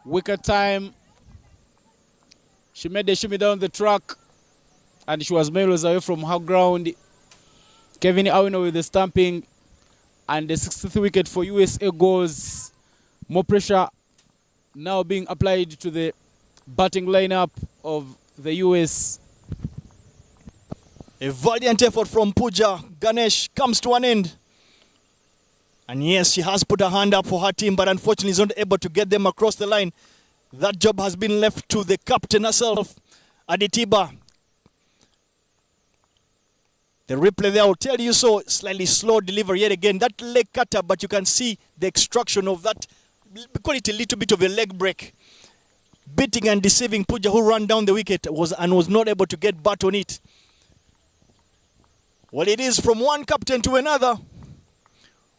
Wicket time. She made a shimmy down the track and she was miles away from her ground. Kevin Awino with the stamping, and the 60th wicket for USA goes. More pressure now being applied to the batting lineup of the US. A valiant effort from Pooja Ganesh comes to an end. And yes, she has put her hand up for her team, but unfortunately is not able to get them across the line. That job has been left to the captain herself, Aditiba. The replay there will tell you so. Slightly slow delivery yet again. That leg cutter, but you can see the extraction of that. We call it a little bit of a leg break. Beating and deceiving Pooja, who ran down the wicket was not able to get bat on it. Well, it is from one captain to another.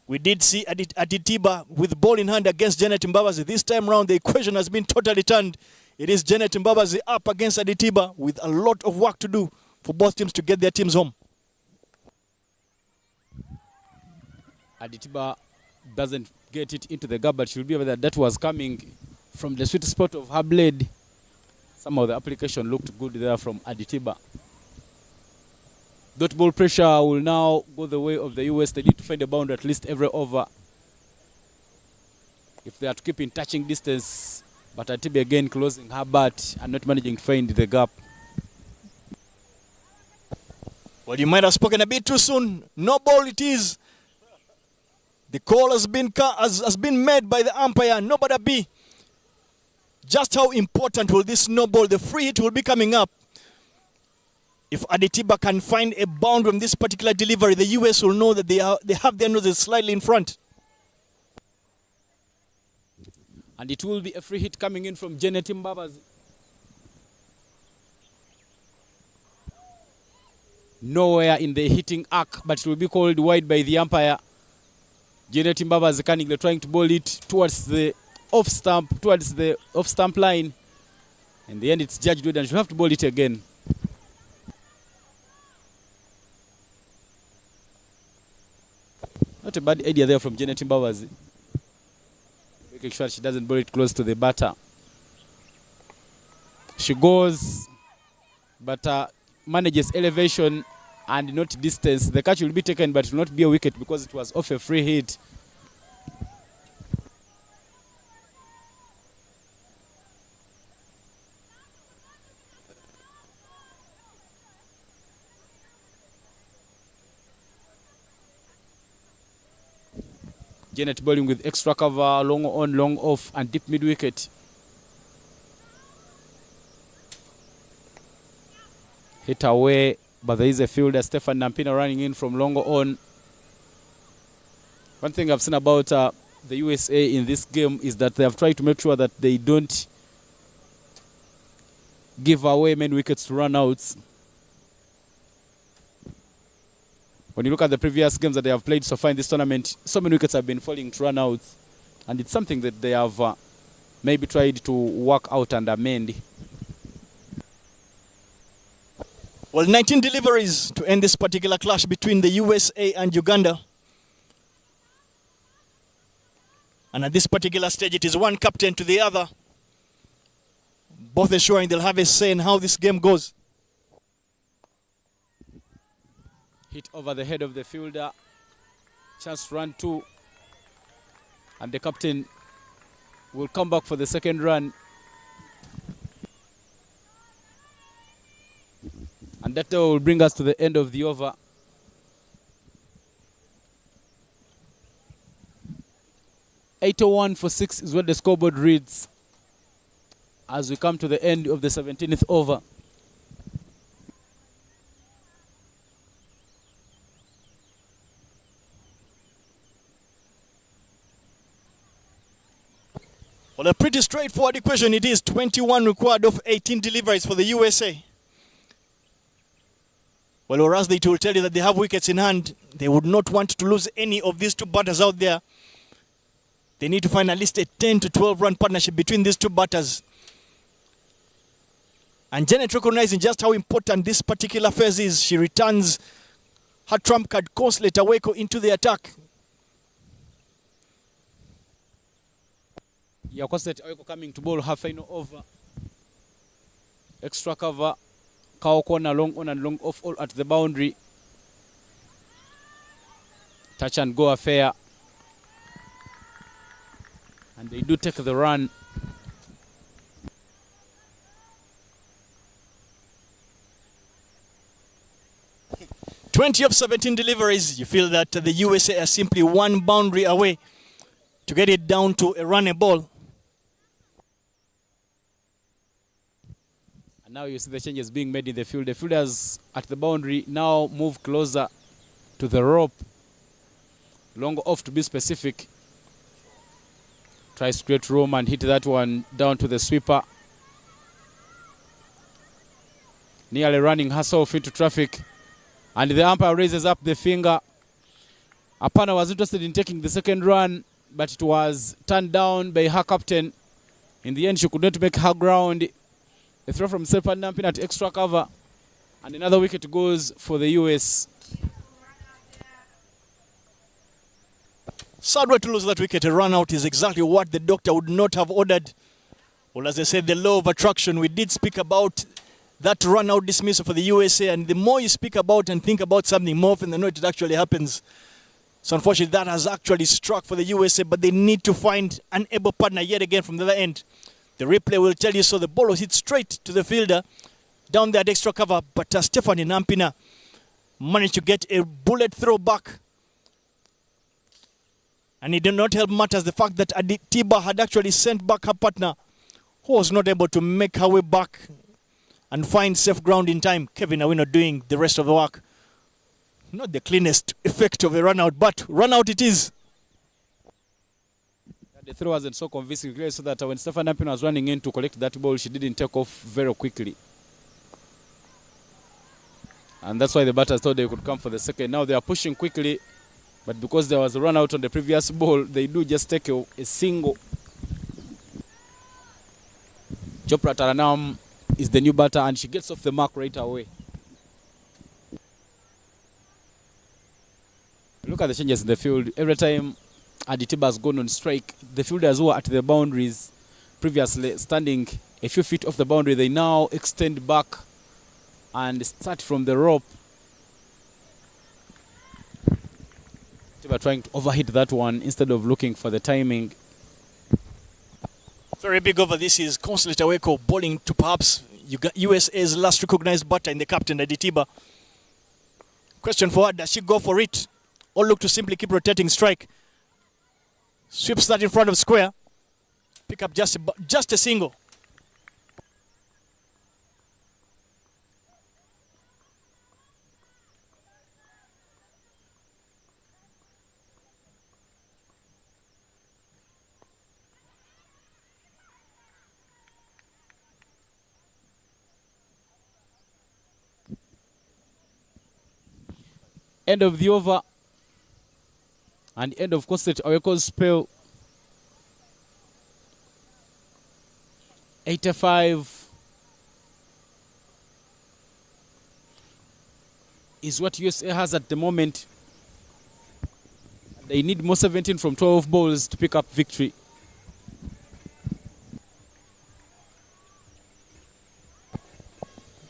We did see Aditiba with ball in hand against Janet Mbabazi. This time round, the equation has been totally turned. It is Janet Mbabazi up against Aditiba with a lot of work to do for both teams to get their teams home. Aditiba doesn't get it into the gap, but she'll be aware that was coming from the sweet spot of her blade. Some of the application looked good there from Aditiba. Dot ball pressure will now go the way of the US. They need to find a boundary at least every over if they are to keep in touching distance. But Entebbe again closing her bat and not managing to find the gap. Well, you might have spoken a bit too soon. No ball it is. The call has been made by the umpire. Nobody be. Just how important will this no ball? The free hit will be coming up. If Aditiba can find a boundary on this particular delivery, the US will know that they have their noses slightly in front. And it will be a free hit coming in from Janet Mbabazi. Nowhere in the hitting arc, but it will be called wide by the umpire. Janet Mbabazi cunningly trying to bowl it towards the off stump line. In the end, it's judged good and she'll have to bowl it again. Not a bad idea there from Janet Mbabazi. Making sure she doesn't bowl it close to the batter. She goes, but manages elevation and not distance. The catch will be taken, but it will not be a wicket because it was off a free hit. Janet bowling with extra cover, long on, long off, and deep mid wicket. Hit away, but there is a fielder, Stefan Nampina, running in from long on. One thing I've seen about the USA in this game is that they have tried to make sure that they don't give away many wickets to run outs. When you look at the previous games that they have played so far in this tournament, so many wickets have been falling to run outs. And it's something that they have maybe tried to work out and amend. Well, 19 deliveries to end this particular clash between the USA and Uganda. And at this particular stage, it is one captain to the other, both ensuring they'll have a say in how this game goes. Hit over the head of the fielder. Chance to run 2. And the captain will come back for the second run. And that will bring us to the end of the over. $81 for 6 is what the scoreboard reads as we come to the end of the 17th over. Well, a pretty straightforward equation it is. 21 required of 18 deliveries for the USA. Well, whereas it will tell you that they have wickets in hand, they would not want to lose any of these two batters out there. They need to find at least a 10 to 12 run partnership between these two batters. And Janet, recognizing just how important this particular phase is, she returns her trump card, Consulate Aweko, into the attack. Yeah, Consulate Aweko coming to bowl her final over. Extra cover. Cow corner, long on and long off, all at the boundary. Touch and go affair. And they do take the run. "20 of 17 deliveries." You feel that the USA are simply one boundary away to get it down to a running ball. And now you see the changes being made in the field. The fielders at the boundary now move closer to the rope. Long off to be specific. Tries to create room and hit that one down to the sweeper. Nearly running herself into traffic. And the umpire raises up the finger. Apana was interested in taking the second run, but it was turned down by her captain. In the end, she could not make her ground. A throw from Sepan Nampin at extra cover. And another wicket goes for the US. Sad way to lose that wicket. A run out is exactly what the doctor would not have ordered. Well, as I said, the law of attraction, we did speak about that run out dismissal for the USA, and the more you speak about and think about something, more often than not it actually happens. So unfortunately that has actually struck for the USA, but they need to find an able partner yet again from the other end. The replay will tell you so. The ball was hit straight to the fielder down there at extra cover, but Stephanie Nampina managed to get a bullet throw back. And it did not help matters the fact that Entebbe had actually sent back her partner, who was not able to make her way back and find safe ground in time. Kevin Awino doing the rest of the work. Not the cleanest effect of a run out, but run out it is. The throw wasn't so convincing, clearly, so that when Stefan Nampin was running in to collect that ball, she didn't take off very quickly. And that's why the batters thought they could come for the second. Now they are pushing quickly, but because there was a run out on the previous ball, they do just take a single. Chopra Taranam is the new batter, and she gets off the mark right away. Look at the changes in the field. Every time Entebbe has gone on strike, the fielders who were at the boundaries previously standing a few feet off the boundary, they now extend back and start from the rope. Entebbe trying to overhit that one instead of looking for the timing. Very big over this is Consulate Aweko bowling to perhaps USA's last recognized batter in the captain, Entebbe. Question for her, does she go for it or look to simply keep rotating strike? Sweeps that in front of square. Pick up just a single. End of the over and end of Consulate Aweko's spell. 85 is what USA has at the moment. They need more 17 from 12 balls to pick up victory.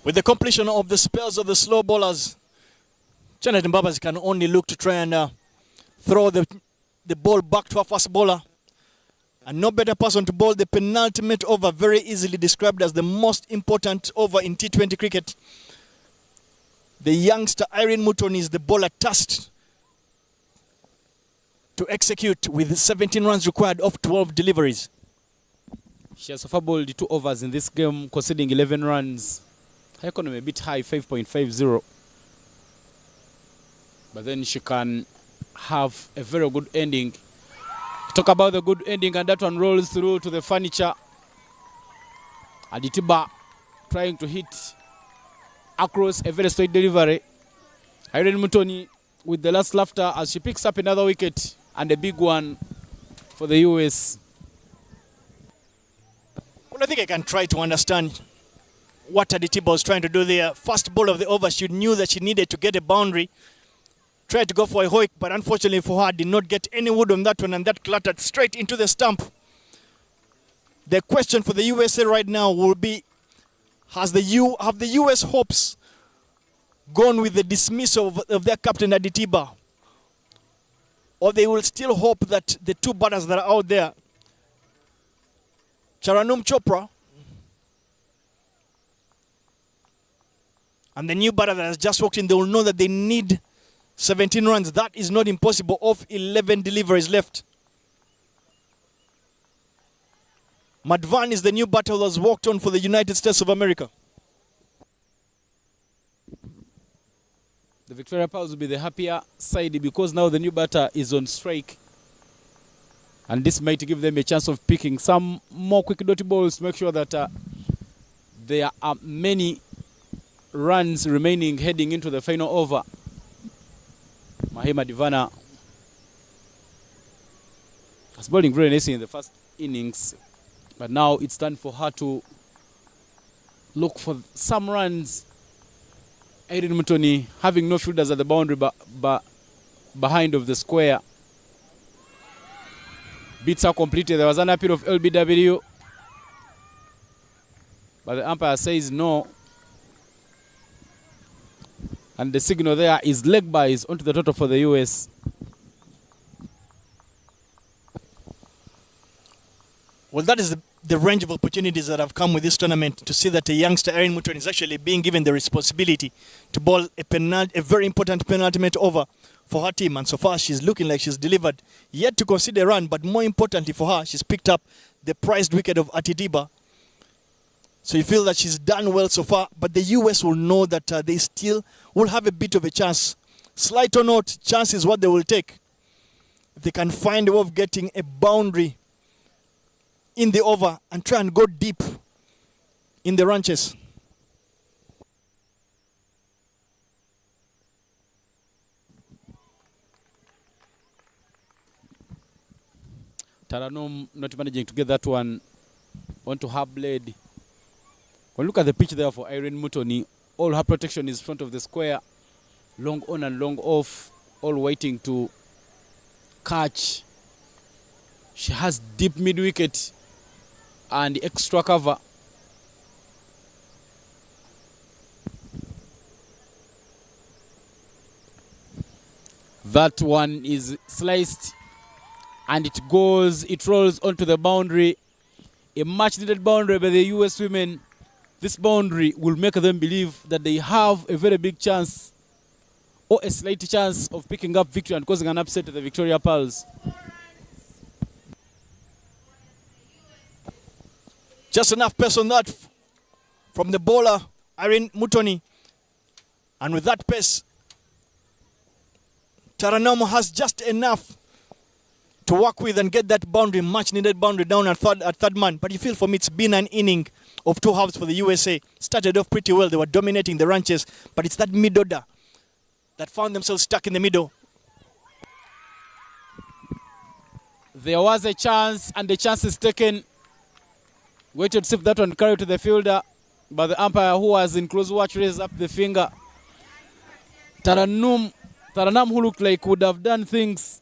With the completion of the spells of the slow bowlers, Janet Mbabas can only look to try and throw the ball back to a fast bowler. And no better person to bowl the penultimate over, very easily described as the most important over in T20 cricket. The youngster Irene Mutoni is the bowler tasked to execute with 17 runs required of 12 deliveries. She has so far bowled 2 overs in this game, conceding 11 runs. Her economy a bit high, 5.50. But then she can have a very good ending. Talk about the good ending, and that one rolls through to the furniture. Entebbe trying to hit across a very straight delivery. Irene Mutoni with the last laughter as she picks up another wicket, and a big one for the US. Well, I think I can try to understand what Entebbe was trying to do there. First ball of the over, she knew that she needed to get a boundary. Tried to go for a hoik, but unfortunately for her, did not get any wood on that one, and that clattered straight into the stump. The question for the USA right now will be, have the US hopes gone with the dismissal of their captain Entebbe? Or they will still hope that the 2 batters that are out there, Charanum Chopra and the new batter that has just walked in, they will know that they need 17 runs. That is not impossible of 11 deliveries left. Madvan is the new batter that has walked on for the United States of America. The Victoria Pearls will be the happier side because now the new batter is on strike. And this might give them a chance of picking some more quick dotty balls to make sure that there are many runs remaining heading into the final over. Mahima Divana was bowling very nicely in the first innings, but now it's time for her to look for some runs. Irene Mutoni having no fielders at the boundary but behind of the square. Beats are completed. There was an appeal of LBW, but the umpire says no. And the signal there is leg byes onto the total for the US. Well, that is the range of opportunities that have come with this tournament, to see that a youngster, Irene Mutoni, is actually being given the responsibility to bowl a very important penultimate over for her team. And so far, she's looking like she's delivered. Yet to concede a run, but more importantly for her, she's picked up the prized wicket of Entebbe. So you feel that she's done well so far, but the US will know that they still will have a bit of a chance. Slight or not, chance is what they will take. If they can find a way of getting a boundary in the over and try and go deep in the ranches. Taranum not managing to get that one onto her blade. When look at the pitch there for Irene Mutoni, all her protection is front of the square, long on and long off, all waiting to catch. She has deep mid wicket and extra cover. That one is sliced and it rolls onto the boundary. A much needed boundary by the US women. This boundary will make them believe that they have a very big chance or a slight chance of picking up victory and causing an upset to the Victoria Pearls. Just enough pace on that from the bowler, Irene Mutoni. And with that pace, Taranum has just enough to work with and get that boundary, much needed boundary down at third man. But you feel for me it's been an inning of 2 halves for the USA. Started off pretty well, they were dominating the ranches, but it's that mid order that found themselves stuck in the middle. There was a chance and the chance is taken. Waited to see if that one carried to the fielder, but the umpire, who was in close watch, raised up the finger. Taranam, who looked like would have done things,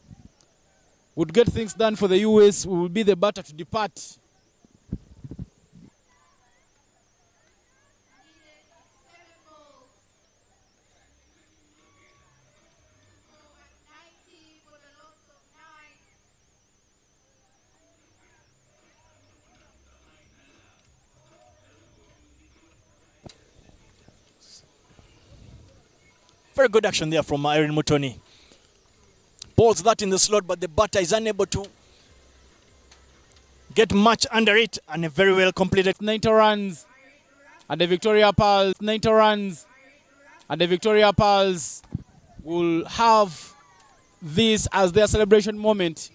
would get things done for the US, will be the batter to depart. Very good action there from Irene Mutoni. Balls that in the slot, but the batter is unable to get much under it, and a very well completed. 90 runs, and the Victoria Pearls, 90 runs, and the Victoria Pearls will have this as their celebration moment.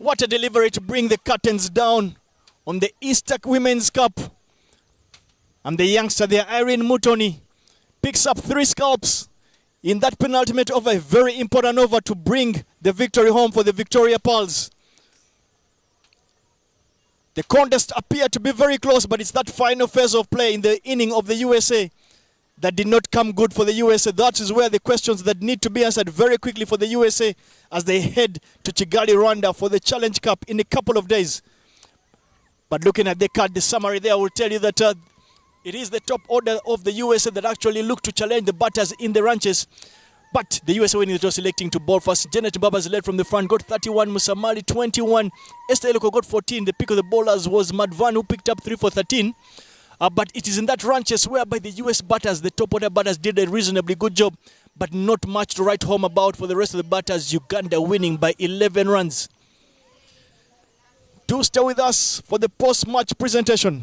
What a delivery to bring the curtains down on the Easter Women's Cup. And the youngster there, Irene Mutoni, picks up 3 scalps in that penultimate over, a very important over to bring the victory home for the Victoria Pearls. The contest appeared to be very close, but it's that final phase of play in the inning of the USA that did not come good for the USA. That is where the questions that need to be answered very quickly for the USA as they head to Kigali, Rwanda for the Challenge Cup in a couple of days. But looking at the card, the summary there will tell you that it is the top order of the USA that actually look to challenge the batters in the ranches. But the USA winning the toss, selecting to bowl first. Janet Babas led from the front, got 31. Musamali 21. Esther Eloko got 14. The pick of the bowlers was Madvan, who picked up 3 for 13. But it is in that ranches whereby the US batters, the top order batters, did a reasonably good job, but not much to write home about for the rest of the batters. Uganda winning by 11 runs. Do stay with us for the post-match presentation.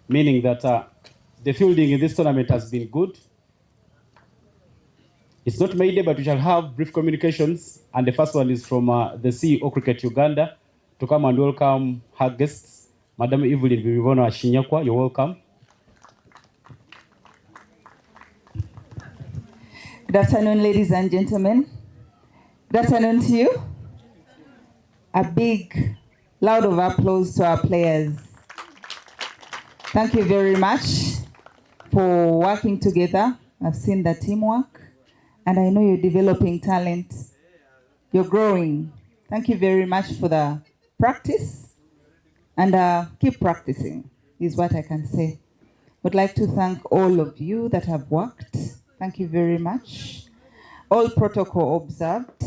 meaning that the fielding in this tournament has been good. It's not Mayday, but we shall have brief communications, and the first one is from the CEO Cricket Uganda to come and welcome her guests. Madam Evelyn Vivivono Ashinyakwa, you're welcome. Good afternoon, ladies and gentlemen. Good afternoon to you. A big, loud of applause to our players. Thank you very much for working together. I've seen the teamwork, and I know you're developing talent. You're growing. Thank you very much for the practice, and keep practicing is what I can say. Would like to thank all of you that have worked. Thank you very much. All protocol observed.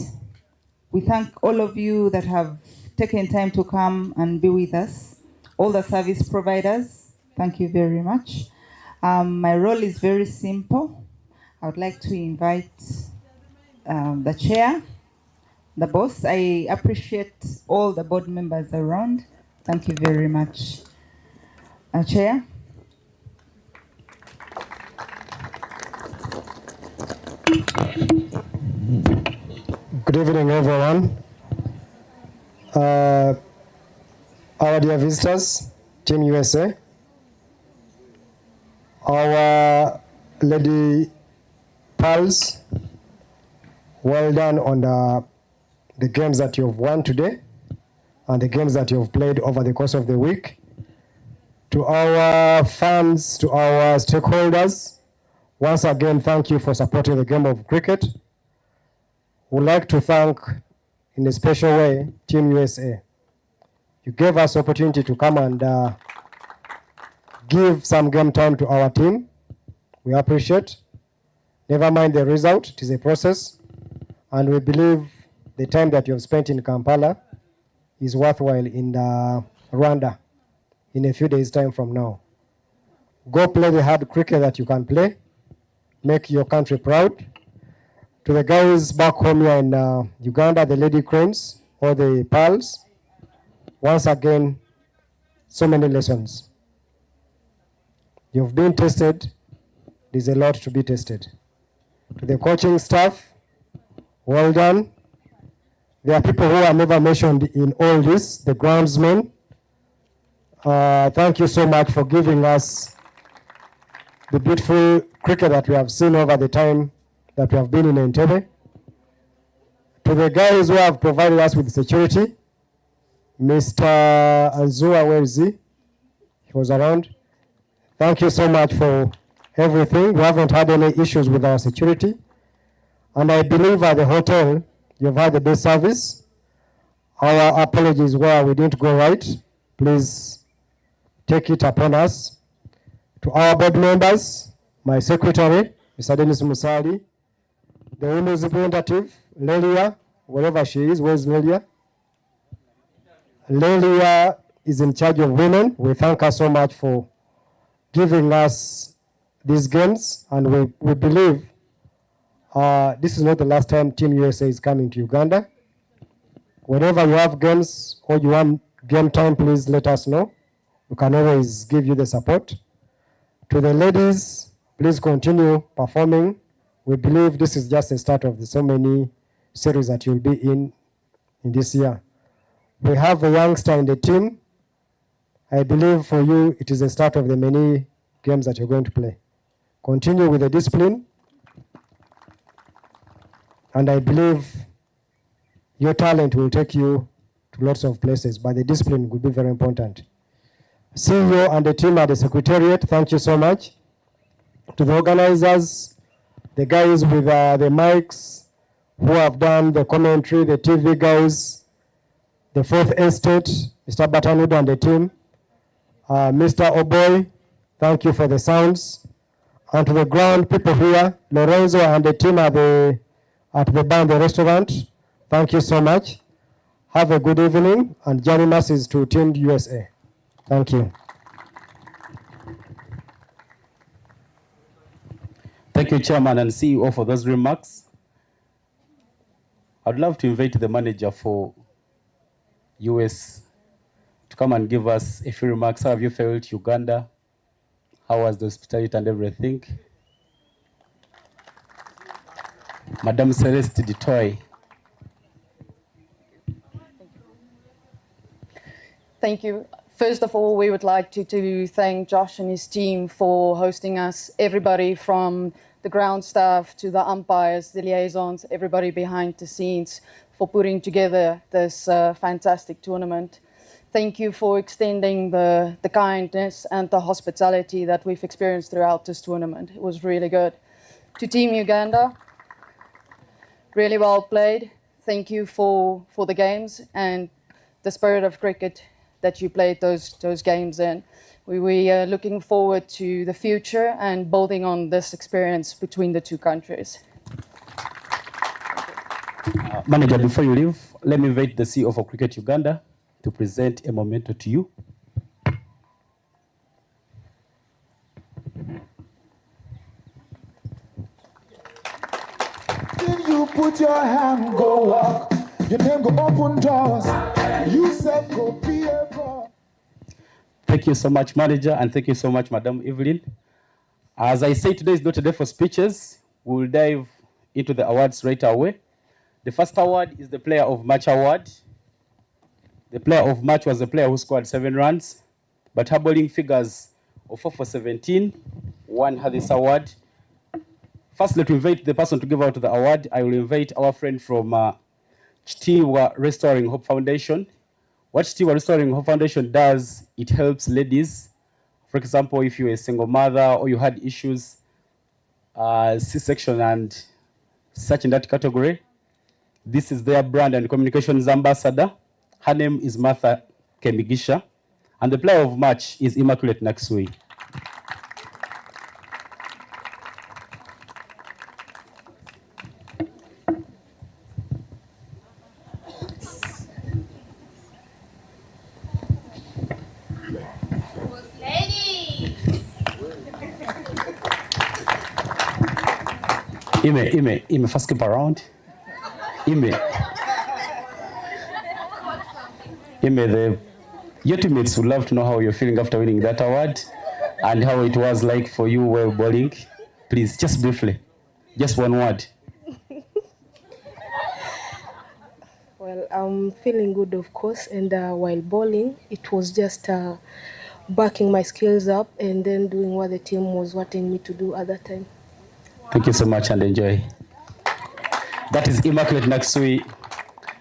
We thank all of you that have taken time to come and be with us. All the service providers, thank you very much. My role is very simple. I would like to invite the chair, the boss. I appreciate all the board members around. Thank you very much. Chair. Good evening, everyone. Our dear visitors, Team USA, our Lady Pals, well done on the games that you've won today and the games that you've played over the course of the week. To our fans, to our stakeholders, once again, thank you for supporting the game of cricket. We'd like to thank, in a special way, Team USA. You gave us opportunity to come and give some game time to our team. We appreciate. Never mind the result, it is a process. And we believe the time that you have spent in Kampala is worthwhile in Rwanda in a few days' time from now. Go play the hard cricket that you can play. Make your country proud. To the guys back home here in Uganda, the Lady Cranes or the Pearls, once again, so many lessons. You've been tested. There's a lot to be tested. To the coaching staff, well done. There are people who are never mentioned in all this, the groundsmen. Thank you so much for giving us the beautiful cricket that we have seen over the time that we have been in Entebbe. To the guys who have provided us with security, Mr. Azua, where is he? He was around. Thank you so much for everything. We haven't had any issues with our security. And I believe at the hotel, you've had the best service. Our apologies where we didn't go right. Please take it upon us. To our board members, my secretary, Mr. Dennis Musali, the women's representative, Lelia, wherever she is, where's Lelia? Lelia is in charge of women. We thank her so much for giving us these games, and we believe this is not the last time Team USA is coming to Uganda. Whenever you have games or you want game time, please let us know. We can always give you the support. To the ladies, please continue performing. We believe this is just the start of the so many series that you'll be in this year. We have a youngster in the team. I believe for you, it is the start of the many games that you're going to play. Continue with the discipline. And I believe your talent will take you to lots of places, but the discipline will be very important. CEO and the team at the Secretariat, thank you so much. To the organizers, the guys with the mics who have done the commentary, the TV guys, the Fourth Estate, Mr. Batanud and the team, Mr. Oboy, thank you for the sounds. And to the ground people here, Lorenzo and the team at the bar and the restaurant, thank you so much. Have a good evening, and journey masses to Team USA. Thank you. Thank you, Chairman and CEO, for those remarks. I'd love to invite the manager for US to come and give us a few remarks. How have you felt Uganda? How was the hospitality and everything? Madam Celeste Ditoy. Thank you. First of all, we would like to thank Josh and his team for hosting us, everybody from the ground staff to the umpires, the liaisons, everybody behind the scenes for putting together this fantastic tournament. Thank you for extending the kindness and the hospitality that we've experienced throughout this tournament. It was really good. To Team Uganda, really well played. Thank you for the games and the spirit of cricket that you played those games in. We are looking forward to the future and building on this experience between the two countries. Manager, before you leave, let me invite the CEO of Cricket Uganda to present a memento to you. If you put your hand, go walk. Your name go open doors. You said go be a boy. Thank you so much, Manager, and thank you so much, Madam Evelyn. As I say, today is not a day for speeches. We will dive into the awards right away. The first award is the Player of Match Award. The Player of Match was the player who scored 7 runs, but her bowling figures of 4 for 17 won her this award. First, let me invite the person to give out the award. I will invite our friend from Chitiwa Restoring Hope Foundation. What Chitiwa Restoring Hope Foundation does, it helps ladies. For example, if you're a single mother or you had issues, C-section and such in that category, this is their brand and communications ambassador. Her name is Martha Kemigisha, and the player of match is Immaculate Naksui. Ime, first keep around. Ime, your teammates would love to know how you're feeling after winning that award and how it was like for you while bowling. Please, just briefly, just one word. Well, I'm feeling good, of course, and while bowling, it was just backing my skills up and then doing what the team was wanting me to do at that time. Thank you so much and enjoy. That is Immaculate Naksui.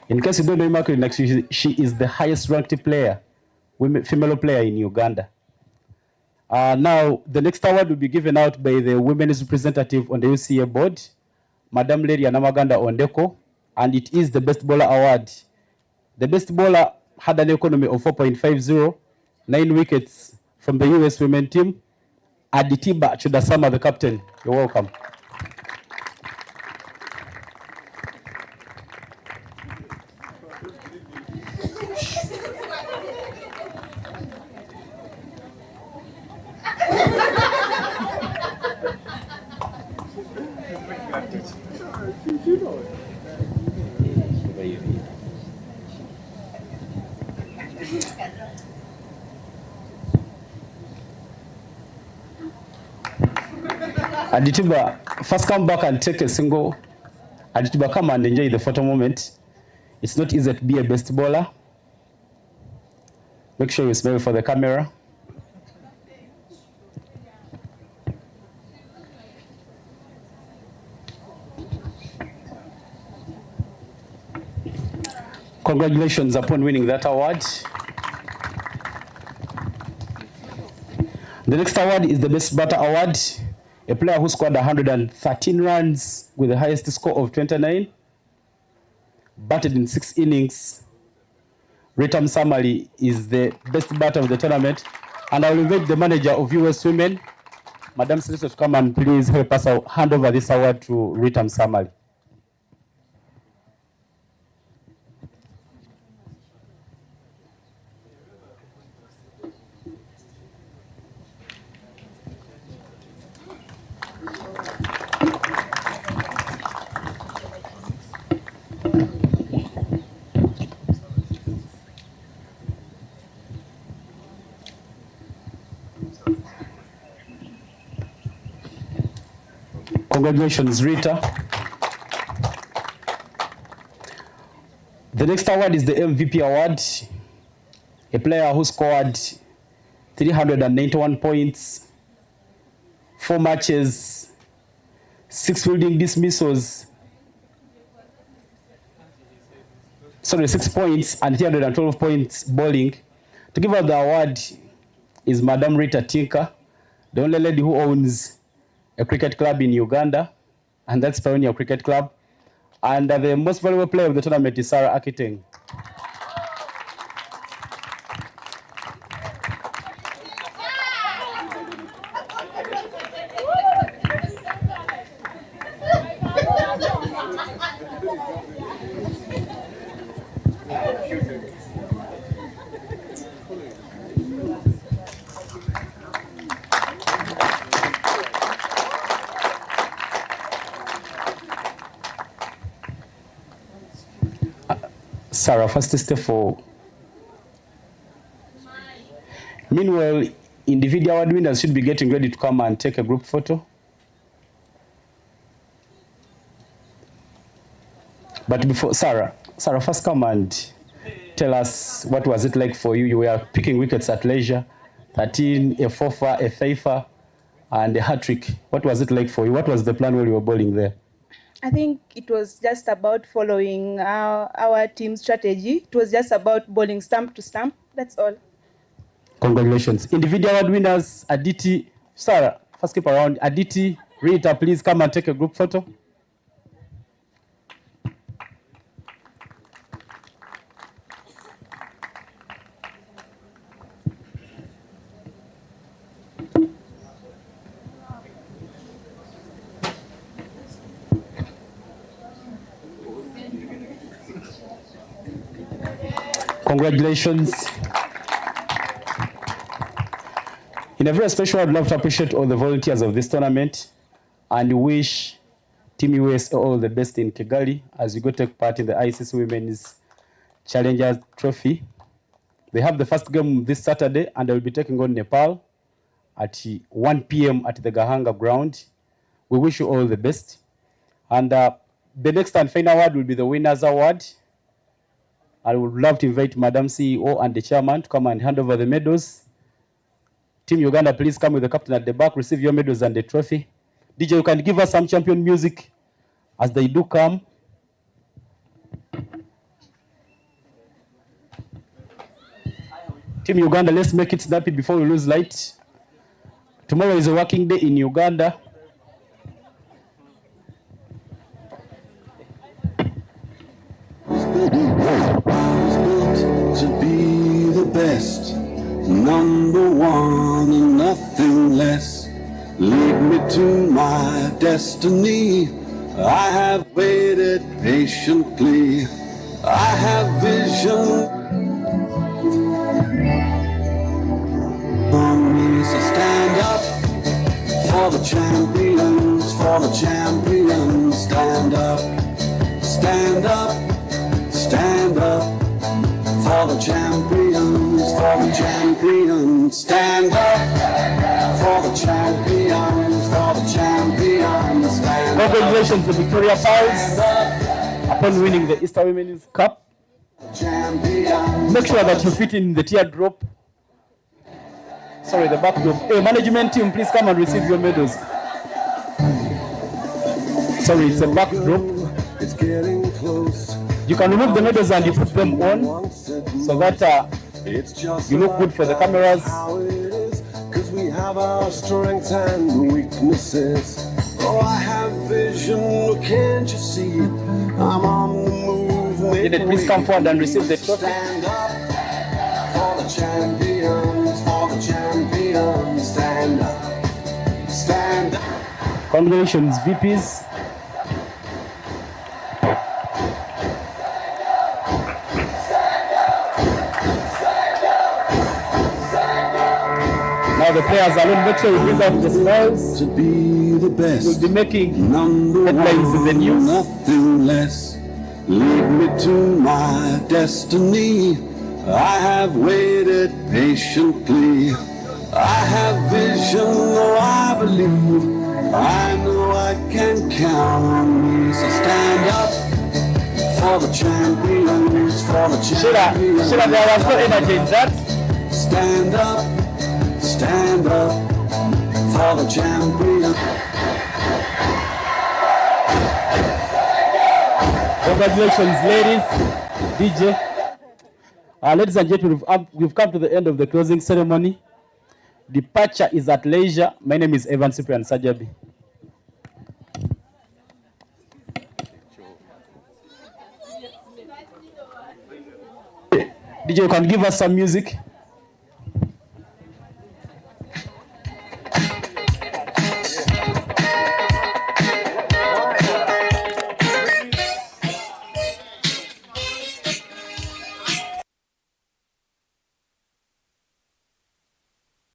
In case you don't know Immaculate Naksui, she is the highest ranked player, female player in Uganda. Now, the next award will be given out by the women's representative on the UCA board, Madam Lady Anamaganda Ondeko, and it is the Best Bowler Award. The Best Bowler had an economy of 4.50, 9 wickets from the US women team. Aditiba Chudasama, the captain. You're welcome. Aditiba, first come back and take a single. Aditiba, come and enjoy the photo moment. It's not easy to be a best bowler. Make sure you smile for the camera. Congratulations upon winning that award. The next award is the Best Batter Award. A player who scored 113 runs with the highest score of 29, batted in 6 innings. Ritam Samali is the best batter of the tournament. And I will invite the manager of US Women, Madam Celeste, to come and please help us hand over this award to Ritam Samali. Congratulations, Rita. The next award is the MVP award. A player who scored 391 points, 4 matches, 6 fielding dismissals, 6 points and 312 points bowling. To give out the award is Madam Rita Tinka, the only lady who owns a cricket club in Uganda, and that's Pioneer Cricket Club. And the most valuable player of the tournament is Sarah Akiteng. Sarah, first step for. Meanwhile, individual award winners should be getting ready to come and take a group photo. But before, Sarah, first come and tell us what was it like for you. You were picking wickets at leisure, 13, a fourfer, a fifer, and a hat-trick. What was it like for you? What was the plan while you were bowling there? I think it was just about following our team strategy. It was just about bowling stump to stump. That's all. Congratulations. Individual award winners, Aditi, Sarah, first keep around. Aditi, Rita, please come and take a group photo. Congratulations. In a very special way, I'd love to appreciate all the volunteers of this tournament and wish Team US all the best in Kigali as you go take part in the ICC Women's Challengers Trophy. They have the first game this Saturday and they will be taking on Nepal at 1 p.m. at the Gahanga ground. We wish you all the best. And the next and final award will be the Winners Award. I would love to invite Madam CEO and the chairman to come and hand over the medals. Team Uganda, please come with the captain at the back, receive your medals and the trophy. DJ, you can give us some champion music as they do come. Team Uganda, let's make it snappy before we lose light. Tomorrow is a working day in Uganda. To be the best, number one and nothing less. Lead me to my destiny. I have waited patiently. I have vision on me, so stand up for the champions, for the champions. Stand up, stand up, stand up. For the champions, for the champions, stand up. For the champions, for the champions, stand up. Congratulations to Victoria Pals upon winning the Easter Women's Cup. Make sure that you fit in the teardrop. Sorry, the backdrop. Hey, management team, please come and receive your medals. Sorry, it's a backdrop. It's getting close. You can remove the medals and you put them on so that you look good for the cameras. Because we have our strengths and weaknesses. Oh, I have vision, can't you see? I'm on the move. Please come forward and receive the trophy. Stand up for the champions, for the champions. Stand up, stand up. Congratulations, VPs. Now the players alone, make sure you bring out the smiles. To be the best, you'll be making number headlines in the news. Nothing less. Lead me to my destiny. I have waited patiently. I have vision, though I believe. I know I can count on me. So stand up for the champions, for the champions. Should I have got energy in that? Stand up. Stand up for the champion. Congratulations, ladies, DJ. Ladies and gentlemen, we've come to the end of the closing ceremony. Departure is at leisure. My name is Evan Cyprian Sajabi. DJ, you can give us some music.